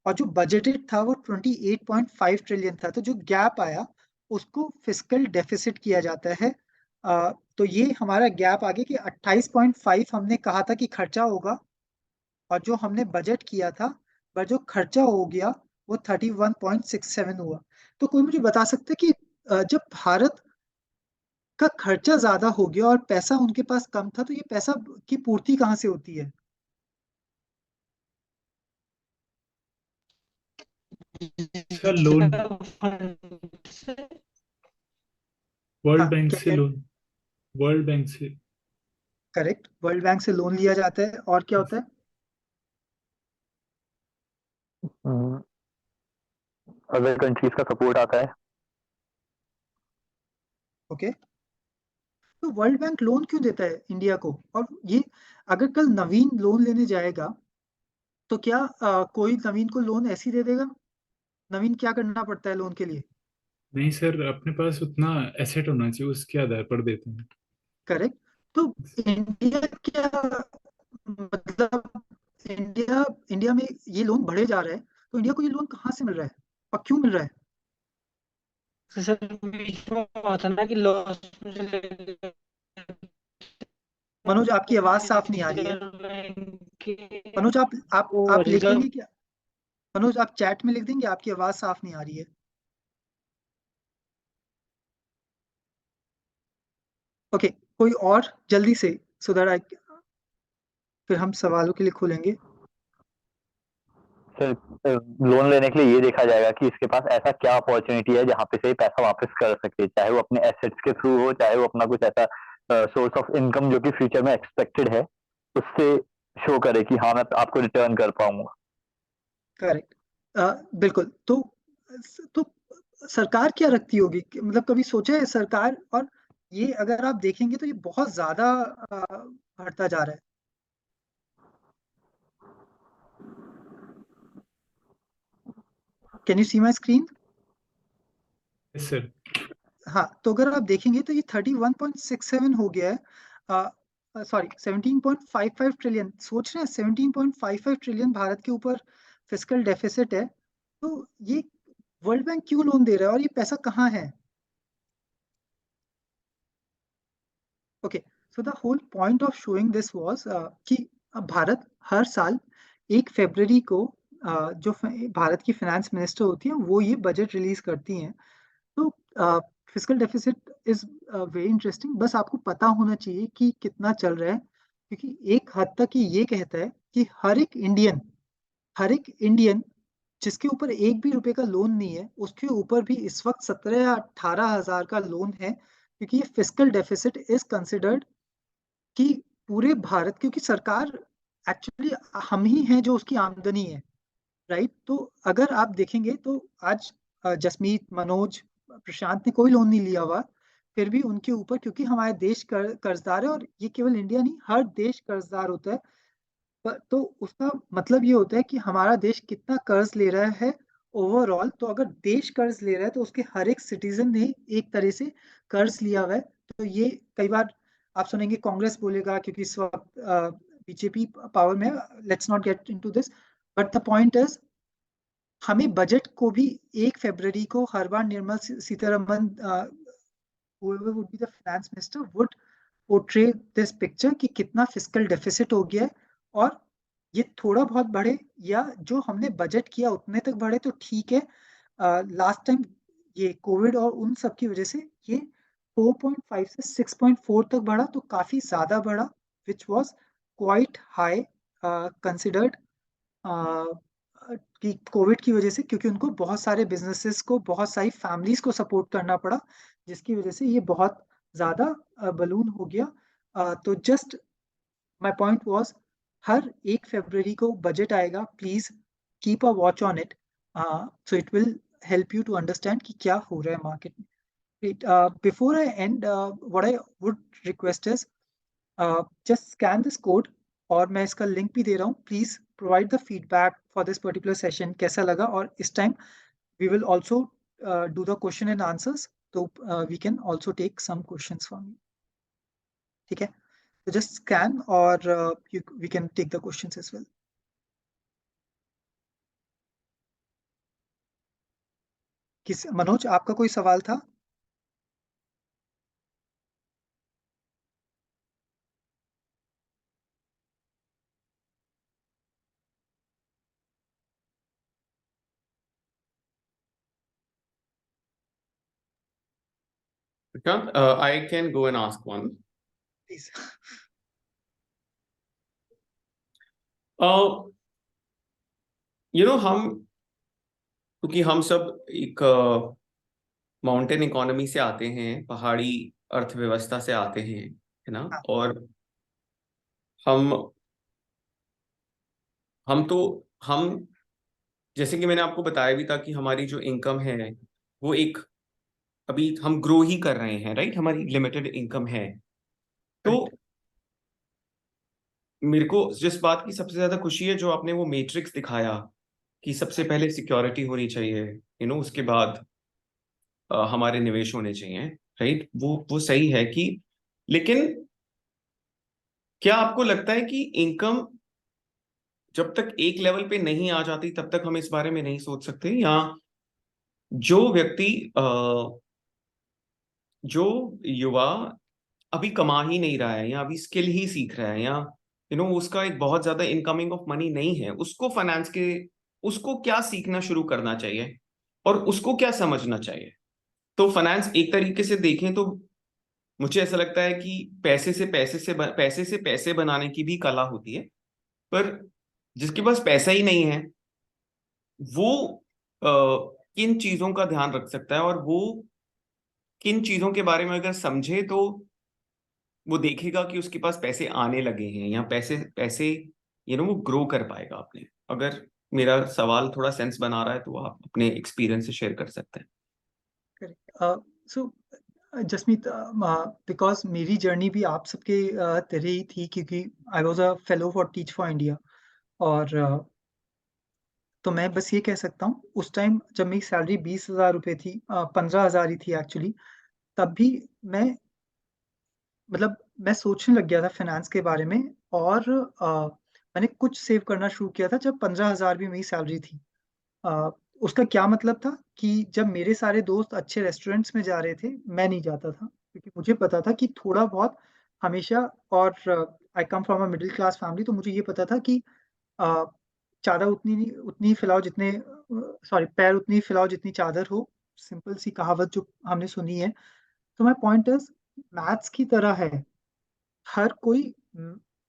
और जो बजटेड था वो 28.5 ट्रिलियन था। तो जो गैप आया उसको फिस्कल डेफिसिट किया जाता है। तो ये हमारा गैप आगे कि 28.5 हमने कहा था कि खर्चा होगा, और जो हमने बजट किया था पर जो खर्चा हो गया वो 31.67 हुआ। तो कोई मुझे बता सकता है कि जब भारत का खर्चा ज्यादा हो गया और पैसा उनके पास कम था, तो ये पैसा की पूर्ति कहाँ से होती है? सर लोन, वर्ल्ड हाँ, बैंक क्या से कह? लोन, वर्ल्ड बैंक से। करेक्ट, वर्ल्ड बैंक से लोन लिया जाता है। और क्या होता है? अदर कंट्रीज का सपोर्ट आता है। ओके। तो वर्ल्ड बैंक लोन क्यों देता है इंडिया को? और ये अगर कल नवीन लोन लेने जाएगा, तो क्या कोई नवीन को लोन ऐसे ही दे देगा? नवीन क्या करना पड़ता है लोन के लिए? नहीं सर, अपने पास उतना एसेट होना चाहिए, उसके आधार पर देते हैं। करेक्ट। तो इंडिया क्या, मतलब इंडिया इंडिया में ये लोन बढ़े जा रहा है, तो इंडिया को ये लोन कहाँ से मिल रहा है और क्यों मिल रहा है? तो सर बीच में हुआ था ना कि लॉस में चले गए मनोज, आपकी आवाज साफ नहीं आ रही है। रिजर्व बैंक के मनोज, वो आप रिजर्व। लिखेंगे क्या? मनोज, आप चैट में लिख देंगे, आपकी आवाज साफ नहीं आ रही है। ओके, कोई और जल्दी से, सो दैट आई, फिर हम सवालों के लिए खोलेंगे। सर लोन लेने के लिए ये देखा जाएगा कि इसके पास ऐसा क्या अपॉर्चुनिटी है जहाँ पे से ये पैसा वापस कर सके, चाहे वो अपने एसेट्स के थ्रू हो, चाहे वो अपना कुछ ऐसा सोर्स ऑफ इनकम जो कि फ्यूचर में एक्सपेक्टेड है, उससे शो करे कि हाँ मैं आपको रिटर्न कर पाऊंगा। करेक्ट। बिल्कुल। तो सरकार क्या रखती होगी मतलब कभी सोचा है सरकार? और ये अगर आप देखेंगे तो ये बहुत ज्यादा बढ़ता जा रहा है। Can you see my screen? Yes sir. हाँ, तो अगर आप देखेंगे तो ये 31.67 हो गया है, सॉरी 17.55 ट्रिलियन। सोच रहे हैं 17.55 ट्रिलियन भारत के ऊपर फिस्कल डेफिसिट है। तो ये वर्ल्ड बैंक क्यों लोन दे रहा है और ये पैसा कहाँ है? Okay, so the whole point of showing this was कि भारत हर साल 1 फरवरी को जो भारत की फाइनेंस मिनिस्टर होती है वो ये बजट रिलीज करती हैं। तो fiscal deficit is very interesting. बस आपको पता होना चाहिए कि कितना चल रहा है, क्योंकि एक हद तक ये कहता है कि हर एक इंडियन जिसके ऊपर एक भी रुपए का लोन नहीं है उसके ऊपर भी इस वक्त 17 या 18,000 का लोन है, क्योंकि ये फिस्कल डेफिसिट इज कंसिडर्ड कि पूरे भारत, क्योंकि सरकार एक्चुअली हम ही हैं जो उसकी आमदनी है, राइट? तो अगर आप देखेंगे तो आज जसमीत, मनोज, प्रशांत ने कोई लोन नहीं लिया हुआ, फिर भी उनके ऊपर, क्योंकि हमारे देश कर्जदार है, और ये केवल इंडिया नहीं हर देश कर्जदार होता है। तो उसका मतलब ये होता है कि हमारा देश कितना कर्ज ले रहा है ओवरऑल। तो अगर देश कर्ज ले रहा है तो उसके हर एक सिटीजन ने एक तरह से कर्ज लिया हुआ है। तो ये कई बार आप सुनेंगे कांग्रेस बोलेगा क्योंकि इस वक्त बीजेपी पावर में, let's not get into this, but the point is हमें बजट को भी 1 फरवरी को हर बार Nirmala Sitharaman, whoever would be the finance minister, would portray this picture कि कितना फिस्कल डेफिसिट हो गया है, और ये थोड़ा बहुत बढ़े या जो हमने बजट किया उतने तक बढ़े तो ठीक है। लास्ट टाइम ये कोविड और उन सब की वजह से ये 4.5 से 6.4 तक बढ़ा, तो काफी ज्यादा बढ़ा, which was quite high considered कि कोविड की वजह से, क्योंकि उनको बहुत सारे बिजनेसेस को, बहुत सारी फैमिलीज को सपोर्ट करना पड़ा, जिसकी वजह से ये बहुत ज्यादा बलून हो गया। तो जस्ट माय पॉइंट वाज हर 1 फरवरी को बजट आएगा, please keep a watch on it, so it will help you to understand कि क्या हो रहा है मार्केट में। Before I end, what I would request is just scan this code, और मैं इसका लिंक भी दे रहा हूँ। Please provide the feedback for this particular session, कैसा लगा, और इस time we will also do the question and answers, तो we can also take some questions from you, ठीक है? तो जस्ट स्कैन और we can take the questions as well. Manoj, आपका कोई सवाल था? Prashant, I can go and ask one. Please. हम, क्योंकि हम सब एक माउंटेन इकोनॉमी से आते हैं, पहाड़ी अर्थव्यवस्था से आते हैं, है ना? और हम हम जैसे कि मैंने आपको बताया भी था कि हमारी जो इनकम है वो एक, अभी हम ग्रो ही कर रहे हैं, राइट? हमारी लिमिटेड इनकम है। तो मेरे को जिस बात की सबसे ज्यादा खुशी है, जो आपने वो मैट्रिक्स दिखाया कि सबसे पहले सिक्योरिटी होनी चाहिए, उसके बाद हमारे निवेश होने चाहिए, राइट? वो सही है कि, लेकिन क्या आपको लगता है कि इनकम जब तक एक लेवल पे नहीं आ जाती तब तक हम इस बारे में नहीं सोच सकते? या जो व्यक्ति जो युवा अभी कमा ही नहीं रहा है, या अभी स्किल ही सीख रहा है, या उसका एक बहुत ज्यादा इनकमिंग ऑफ मनी नहीं है, उसको क्या सीखना शुरू करना चाहिए और उसको क्या समझना चाहिए? तो फाइनेंस एक तरीके से देखें तो मुझे ऐसा लगता है कि पैसे से पैसे बनाने की भी कला होती है, पर जिसके पास पैसा ही नहीं है वो किन चीजों का ध्यान रख सकता है, और वो किन चीजों के बारे में अगर समझे तो वो देखेगा कि उसके पास पैसे आने लगे हैं, या पैसे पैसे वो ग्रो कर पाएगा अपने। अगर मेरा सवाल थोड़ा सेंस बना रहा है तो आप अपने एक्सपीरियंस से शेयर कर सकते हैं। करेक्ट। सो जसमीत, बिकॉज मेरी जर्नी भी आप सबके तरह ही थी, क्योंकि I was a fellow for teach for India, और तो मैं बस ये कह सकता हूँ, उस टाइम जब मेरी सैलरी 20,000 रुपए थी, 15,000 ही थी एक्चुअली, तब भी मैं मतलब मैं सोचने लग गया था फाइनेंस के बारे में, और मैंने कुछ सेव करना शुरू किया था जब 15,000 भी मेरी सैलरी थी। अ, उसका क्या मतलब था कि जब मेरे सारे दोस्त अच्छे रेस्टोरेंट्स में जा रहे थे, मैं नहीं जाता था, क्योंकि मुझे पता था कि थोड़ा बहुत हमेशा, और I come from a middle class family, तो मुझे ये पता था कि अ, चादर उतनी ही फैलाओ जितने सॉरी पैर उतनी ही फैलाओ जितनी चादर हो, सिंपल सी कहावत जो हमने सुनी है। तो माय पॉइंट इज, मैथ्स की तरह है, हर कोई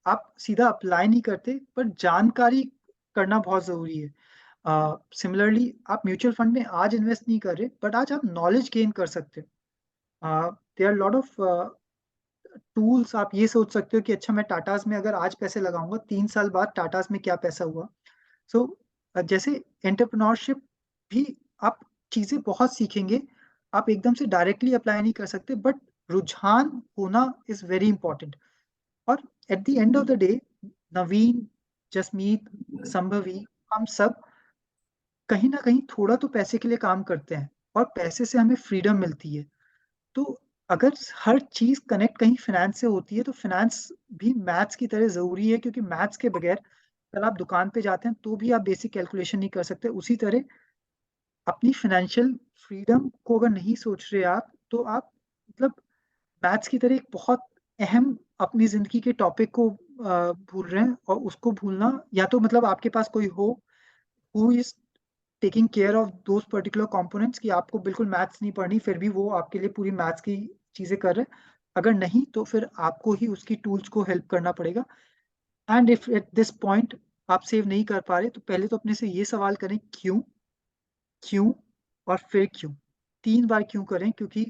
आप सीधा अप्लाई नहीं करते, पर जानकारी करना बहुत जरूरी है। सिमिलरली आप म्यूचुअल फंड में आज इन्वेस्ट नहीं कर रहे, बट आज आप नॉलेज गेन कर सकते हो। There are lot of tools. आप ये सोच सकते हो कि अच्छा, मैं टाटास में अगर आज पैसे लगाऊंगा, 3 साल बाद टाटास में क्या पैसा हुआ। सो जैसे एंटरप्रेन्योरशिप भी, आप चीजें बहुत सीखेंगे, आप एकदम से डायरेक्टली अप्लाई नहीं कर सकते, बट रुझान होना इज वेरी इंपॉर्टेंट। और at the end of the day, Naveen, Jasmeet, Sambhavi, हम सब कहीं ना कहीं थोड़ा तो पैसे के लिए काम करते हैं, और पैसे से हमें फ्रीडम मिलती है। तो अगर हर चीज कनेक्ट कहीं फाइनेंस से होती है, तो फाइनेंस भी मैथ्स की तरह जरूरी है, क्योंकि मैथ्स के बगैर कल आप दुकान पे जाते हैं तो भी आप बेसिक कैलकुलेशन नहीं कर सकते। उसी तरह अपनी फाइनेंशियल फ्रीडम को अगर नहीं सोच रहे आप, तो आप मतलब मैथ्स की तरह एक बहुत अहम अपनी जिंदगी के टॉपिक को भूल रहे हैं। और उसको भूलना, या तो मतलब आपके पास कोई हो who is taking care of those particular components, कि आपको बिल्कुल मैथ्स नहीं पढ़नी, फिर भी वो आपके लिए पूरी मैथ्स की चीजें कर रहे हैं। अगर नहीं, तो फिर आपको ही उसकी टूल्स को हेल्प करना पड़ेगा। And if at this point आप सेव नहीं कर पा रहे, तो पहले तो अपने से ये सवाल करें, क्यों, क्यों और फिर क्यों। 3 बार क्यों करें, क्योंकि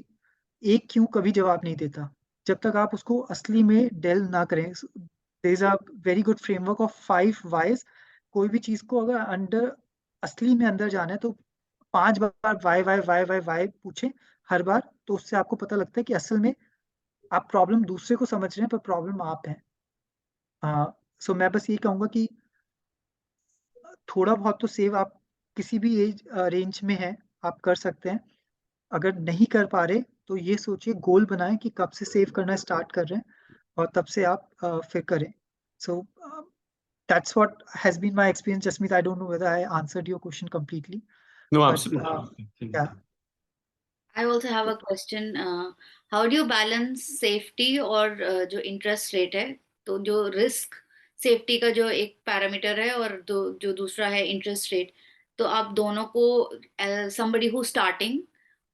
एक क्यों कभी जवाब नहीं देता, जब तक आप उसको असली में डेल ना करें। There is a very good framework of 5 whys. कोई भी चीज को अगर अंडर असली में अंदर जाना है, तो 5 बार why why why why why पूछें हर बार, तो उससे आपको पता लगता है कि असल में आप प्रॉब्लम दूसरे को समझ रहे हैं, पर प्रॉब्लम आप हैं। सो मैं बस ये कहूंगा कि थोड़ा बहुत तो सेव आप किसी भी एज रेंज में है, आप कर सकते हैं। अगर नहीं कर पा रहे, तो ये सोचिए, गोल बनाएं कि कब से सेव करना स्टार्ट कर रहे हैं, और तब से आप फिर करें। So that's what has been my experience, Jasmeet. I don't know whether I answered your question completely, No, but absolutely. या I also have a question. How do you balance safety और जो interest rate है, तो जो risk safety का जो एक parameter है और जो दूसरा है interest rate, तो आप दोनों को somebody who's starting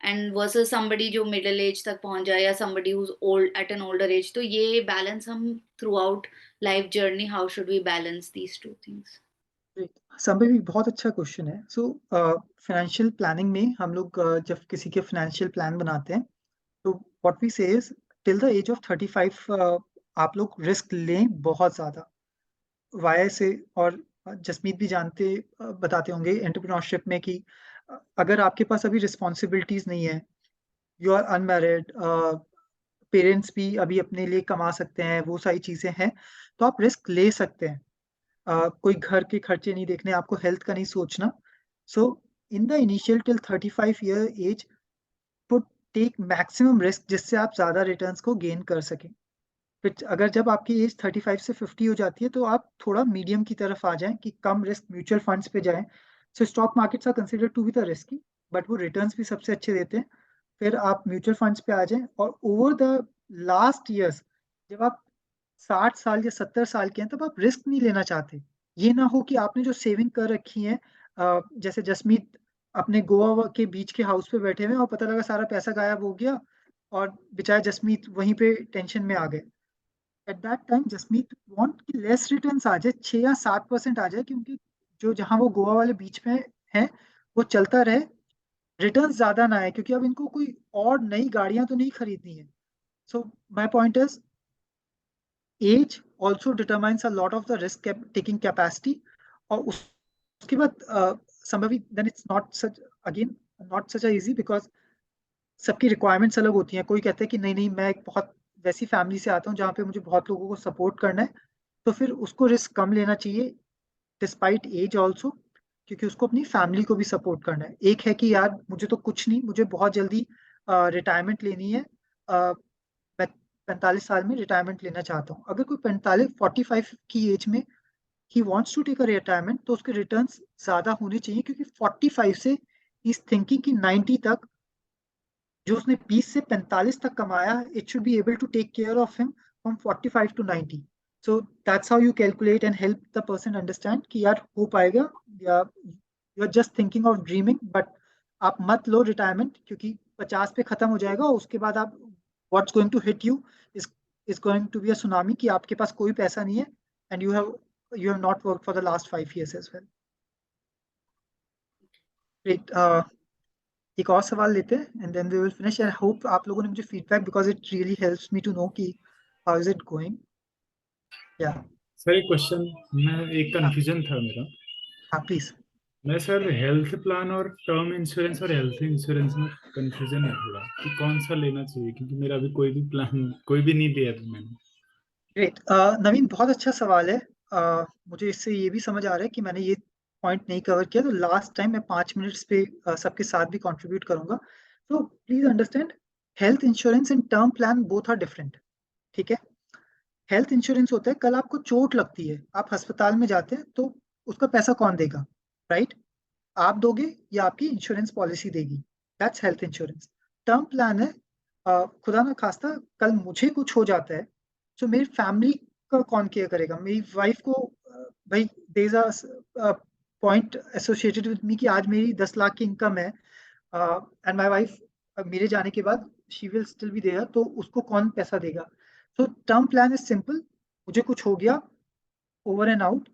and versus somebody जो middle age तक पहुंच जाए, या somebody who's old at an older age, तो ये balance हम throughout life journey, how should we balance these two things? संभव भी बहुत अच्छा क्वेश्चन है। सो फाइनेंशियल प्लानिंग में हम लोग जब किसी के फाइनेंशियल प्लान बनाते हैं, तो what we say is, till the age of 35 आप लोग रिस्क लें बहुत ज्यादा, वाई से। और जसमीत भी बताते होंगे एंटरप्रेन्योरशिप में कि अगर आपके पास अभी रिस्पॉन्सिबिलिटीज नहीं है, यू आर अनमैरिड, पेरेंट्स भी अभी अपने लिए कमा सकते हैं, वो सारी चीजें हैं, तो आप रिस्क ले सकते हैं। कोई घर के खर्चे नहीं देखने, आपको हेल्थ का नहीं सोचना। So in the initial till 35 year age, put take maximum risk, जिससे आप ज्यादा रिटर्न्स को गेन कर सकें। फिर अगर जब आपकी एज 35 से 50 हो जाती है, तो आप थोड़ा मीडियम की तरफ आ जाएं, कि कम रिस्क म्यूचुअल फंड्स पे जाएं। So stock markets are considered to be the risky, but वो रिटर्न्स भी सबसे अच्छे देते हैं। फिर आप म्यूचुअल फंड्स पे आ जाएं, और ओवर द लास्ट ईयर्स, जब आप 60 साल या 70 साल के हैं, तब आप रिस्क नहीं लेना चाहते। ये ना हो कि आपने जो सेविंग कर रखी है, जैसे जसमीत अपने गोवा के बीच के हाउस पे बैठे हुए हैं, और पता लगा सारा पैसा गायब हो गया, और बेचारे जसमीत वहीं पे टेंशन में आ गए। At that time Jasmeet want कि लेस रिटर्न्स आ जाए, 6 या 7% आ जाए, क्योंकि जो जहां वो गोवा वाले बीच में है, वो चलता रहे, रिटर्न्स ज्यादा ना आए, क्योंकि अब इनको कोई और नई गाड़ियां तो नहीं खरीदनी है। So my point is, age also determines a lot of the risk taking capacity. और उसके बाद Sambhavi then it's not such, again not such easy, because सबकी रिक्वायरमेंट्स अलग होती हैं। कोई कहता है कि नहीं नहीं, मैं एक बहुत वैसी फैमिली से आता हूँ जहाँ पे मुझे बहुत लोगों को सपोर्ट करना है, तो फिर उसको रिस्क कम लेना चाहिए डिस्पाइट एज ऑल्सो। क्योंकि उसको अपनी फैमिली को भी सपोर्ट करना है। एक है कि यार मुझे तो कुछ नहीं, मुझे बहुत जल्दी रिटायरमेंट लेनी है, मैं 45 साल में रिटायरमेंट लेना चाहता हूँ। अगर कोई 45 की एज में ही wants to take a retirement, तो उसके रिटर्न्स ज़्यादा होने चाहिए, क्योंकि 45 से इस थिंकिंग की 90 तक जो उसने 20 से 45 तक कमाया, it should be able to take care of him from 45 to 90. So that's how you calculate and help the person understand कि यार हो पाएगा, या you are just thinking of dreaming, but आप मत लो रिटायरमेंट, क्योंकि 50 पे खत्म हो जाएगा, उसके बाद आप what's going to hit you is going to be a tsunami, कि आपके पास कोई पैसा नहीं है and you have not work for the last 5 years as well. Great. एक और सवाल लेते हैं and then we will finish. I hope आप लोगों ने मुझे feedback, because it really helps me to know कि हाउ इज इट गोइंग। या सर एक क्वेश्चन, मैं एक कंफ्यूजन था मेरा। हाँ प्लीज। मैं सर हेल्थ प्लान और टर्म इंश्योरेंस और हेल्थ इंश्योरेंस में कंफ्यूजन है थोड़ा कि कौन सा लेना चाहिए, क्योंकि मेरा अभी कोई भी प्लान कोई भी नहीं लिया था मैंने। ग्रेट नवीन, बहुत अच्छा सवाल है। मुझे इससे ये भी समझ आ रहा है कि मैंने ये पॉइंट नहीं कवर किया, तो लास्ट टाइम मैं 5 मिनट्स पे सबके साथ भी कंट्रीब्यूट करूंगा। तो please understand, health insurance and term plan both are different. ठीक है, हेल्थ इंश्योरेंस होता है, कल आपको चोट लगती है, आप अस्पताल में जाते हैं, तो उसका पैसा कौन देगा? राइट, आप दोगे या आपकी इंश्योरेंस पॉलिसी देगी? That's health insurance. Term plan है, खुदा ना खास्ता कल मुझे कुछ हो जाता है, तो मेरी फैमिली का कौन केयर करेगा? मेरी वाइफ को भाई there is a point associated with me कि आज मेरी 10 लाख की इनकम है एंड माय वाइफ मेरे जाने के बाद she will still be there, तो उसको कौन पैसा देगा? So term plan is simple, मुझे कुछ हो गया ओवर एंड आउट,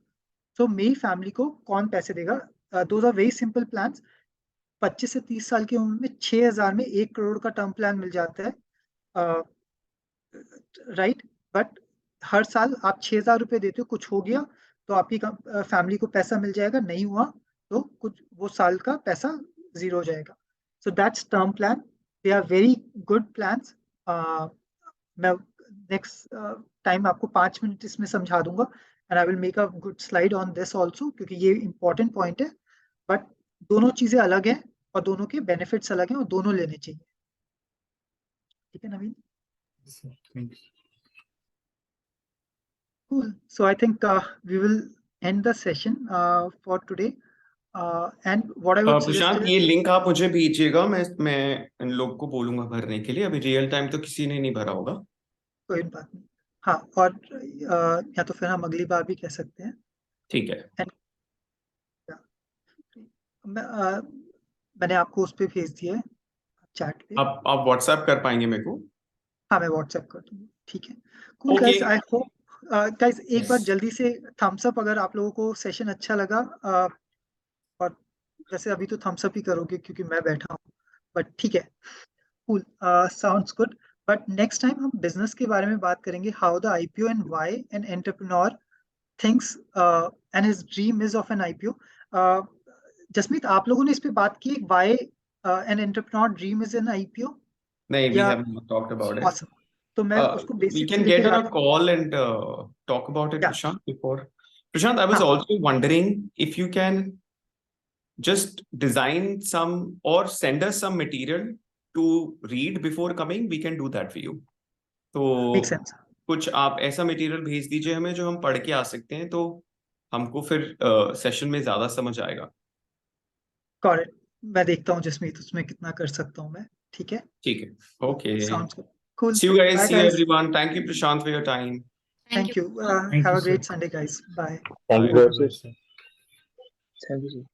सो मेरी फैमिली को कौन पैसे देगा? Those are very simple plans. 25 से 30 साल की उम्र में 6,000 में 1 करोड़ का टर्म प्लान मिल जाता है, राइट। बट हर साल आप 6,000 रुपये देते हो, कुछ हो गया तो आपकी फैमिली को पैसा मिल जाएगा, नहीं हुआ तो कुछ वो साल का पैसा जीरो हो जाएगा। So that's term plan, they are very good plans. मैं नेक्स्ट टाइम आपको 5 मिनट इसमें समझा दूंगा and I will make a good slide on this also, क्योंकि ये इंपॉर्टेंट पॉइंट है। बट दोनों चीजें अलग हैं और दोनों के बेनिफिट्स अलग हैं और दोनों लेने चाहिए। ठीक है Naveen? Thank you. Cool. So I think we will end the session for today. And what I would suggest Prashant, is, ये लिंक आप मुझे भेजिएगा, मैं इन लोग को बोलूंगा भरने के लिए। अभी रियल टाइम तो किसी ने नहीं भरा होगा। कोई बात नहीं। हाँ, और या तो फिर हम अगली बार भी कह सकते हैं। ठीक है। मैंने आपको उस पर भेज दिया है चैट पे। आप व्हाट्सएप कर पाएंगे मेरे को? हाँ, मैं व्हाट्सएप कर दूंगा। ठीक है, cool Okay. Guys. I hope guys एक Yes. बार जल्दी से थम्स अप अगर आप लोगों को सेशन अच्छा लगा, और वैसे अभी तो थम्स अप ही करोगे क्योंकि मैं बैठा हूँ, बट ठीक है, cool, sounds good. But next time हम बिजनेस के बारे में बात करेंगे, how the IPO and why an entrepreneur thinks and his dream is of N IPO. Jasmeet, आप लोगों ने इस पे बात की, why an entrepreneur dream is an IPO? नहीं, we या have not talked about it. awesome. तो मैं उसको We बेसिक can लेके get on a जाता हूँ। call and talk about it, Yeah. Prashant, before. Prashant, I was हाँ. also wondering if you can just design some or send us some material to read before coming. We can do that for you. तो Makes sense. कुछ आप ऐसा material भेज दीजिए हमें जो हम पढ़ के आ सकते हैं, तो हमको फिर सेशन में ज्यादा समझ आएगा। Got it. मैं देखता हूँ जसमीत उसमें कितना कर सकता हूँ मैं। ठीक है, ठीक है, okay. sounds good. Cool. See you guys. Bye See you guys. everyone. Thank you, Prashant, for your time. Thank Thank you. Thank Have you, a great sir. Sunday guys. Bye. Thank Bye. you. Thank you, sir.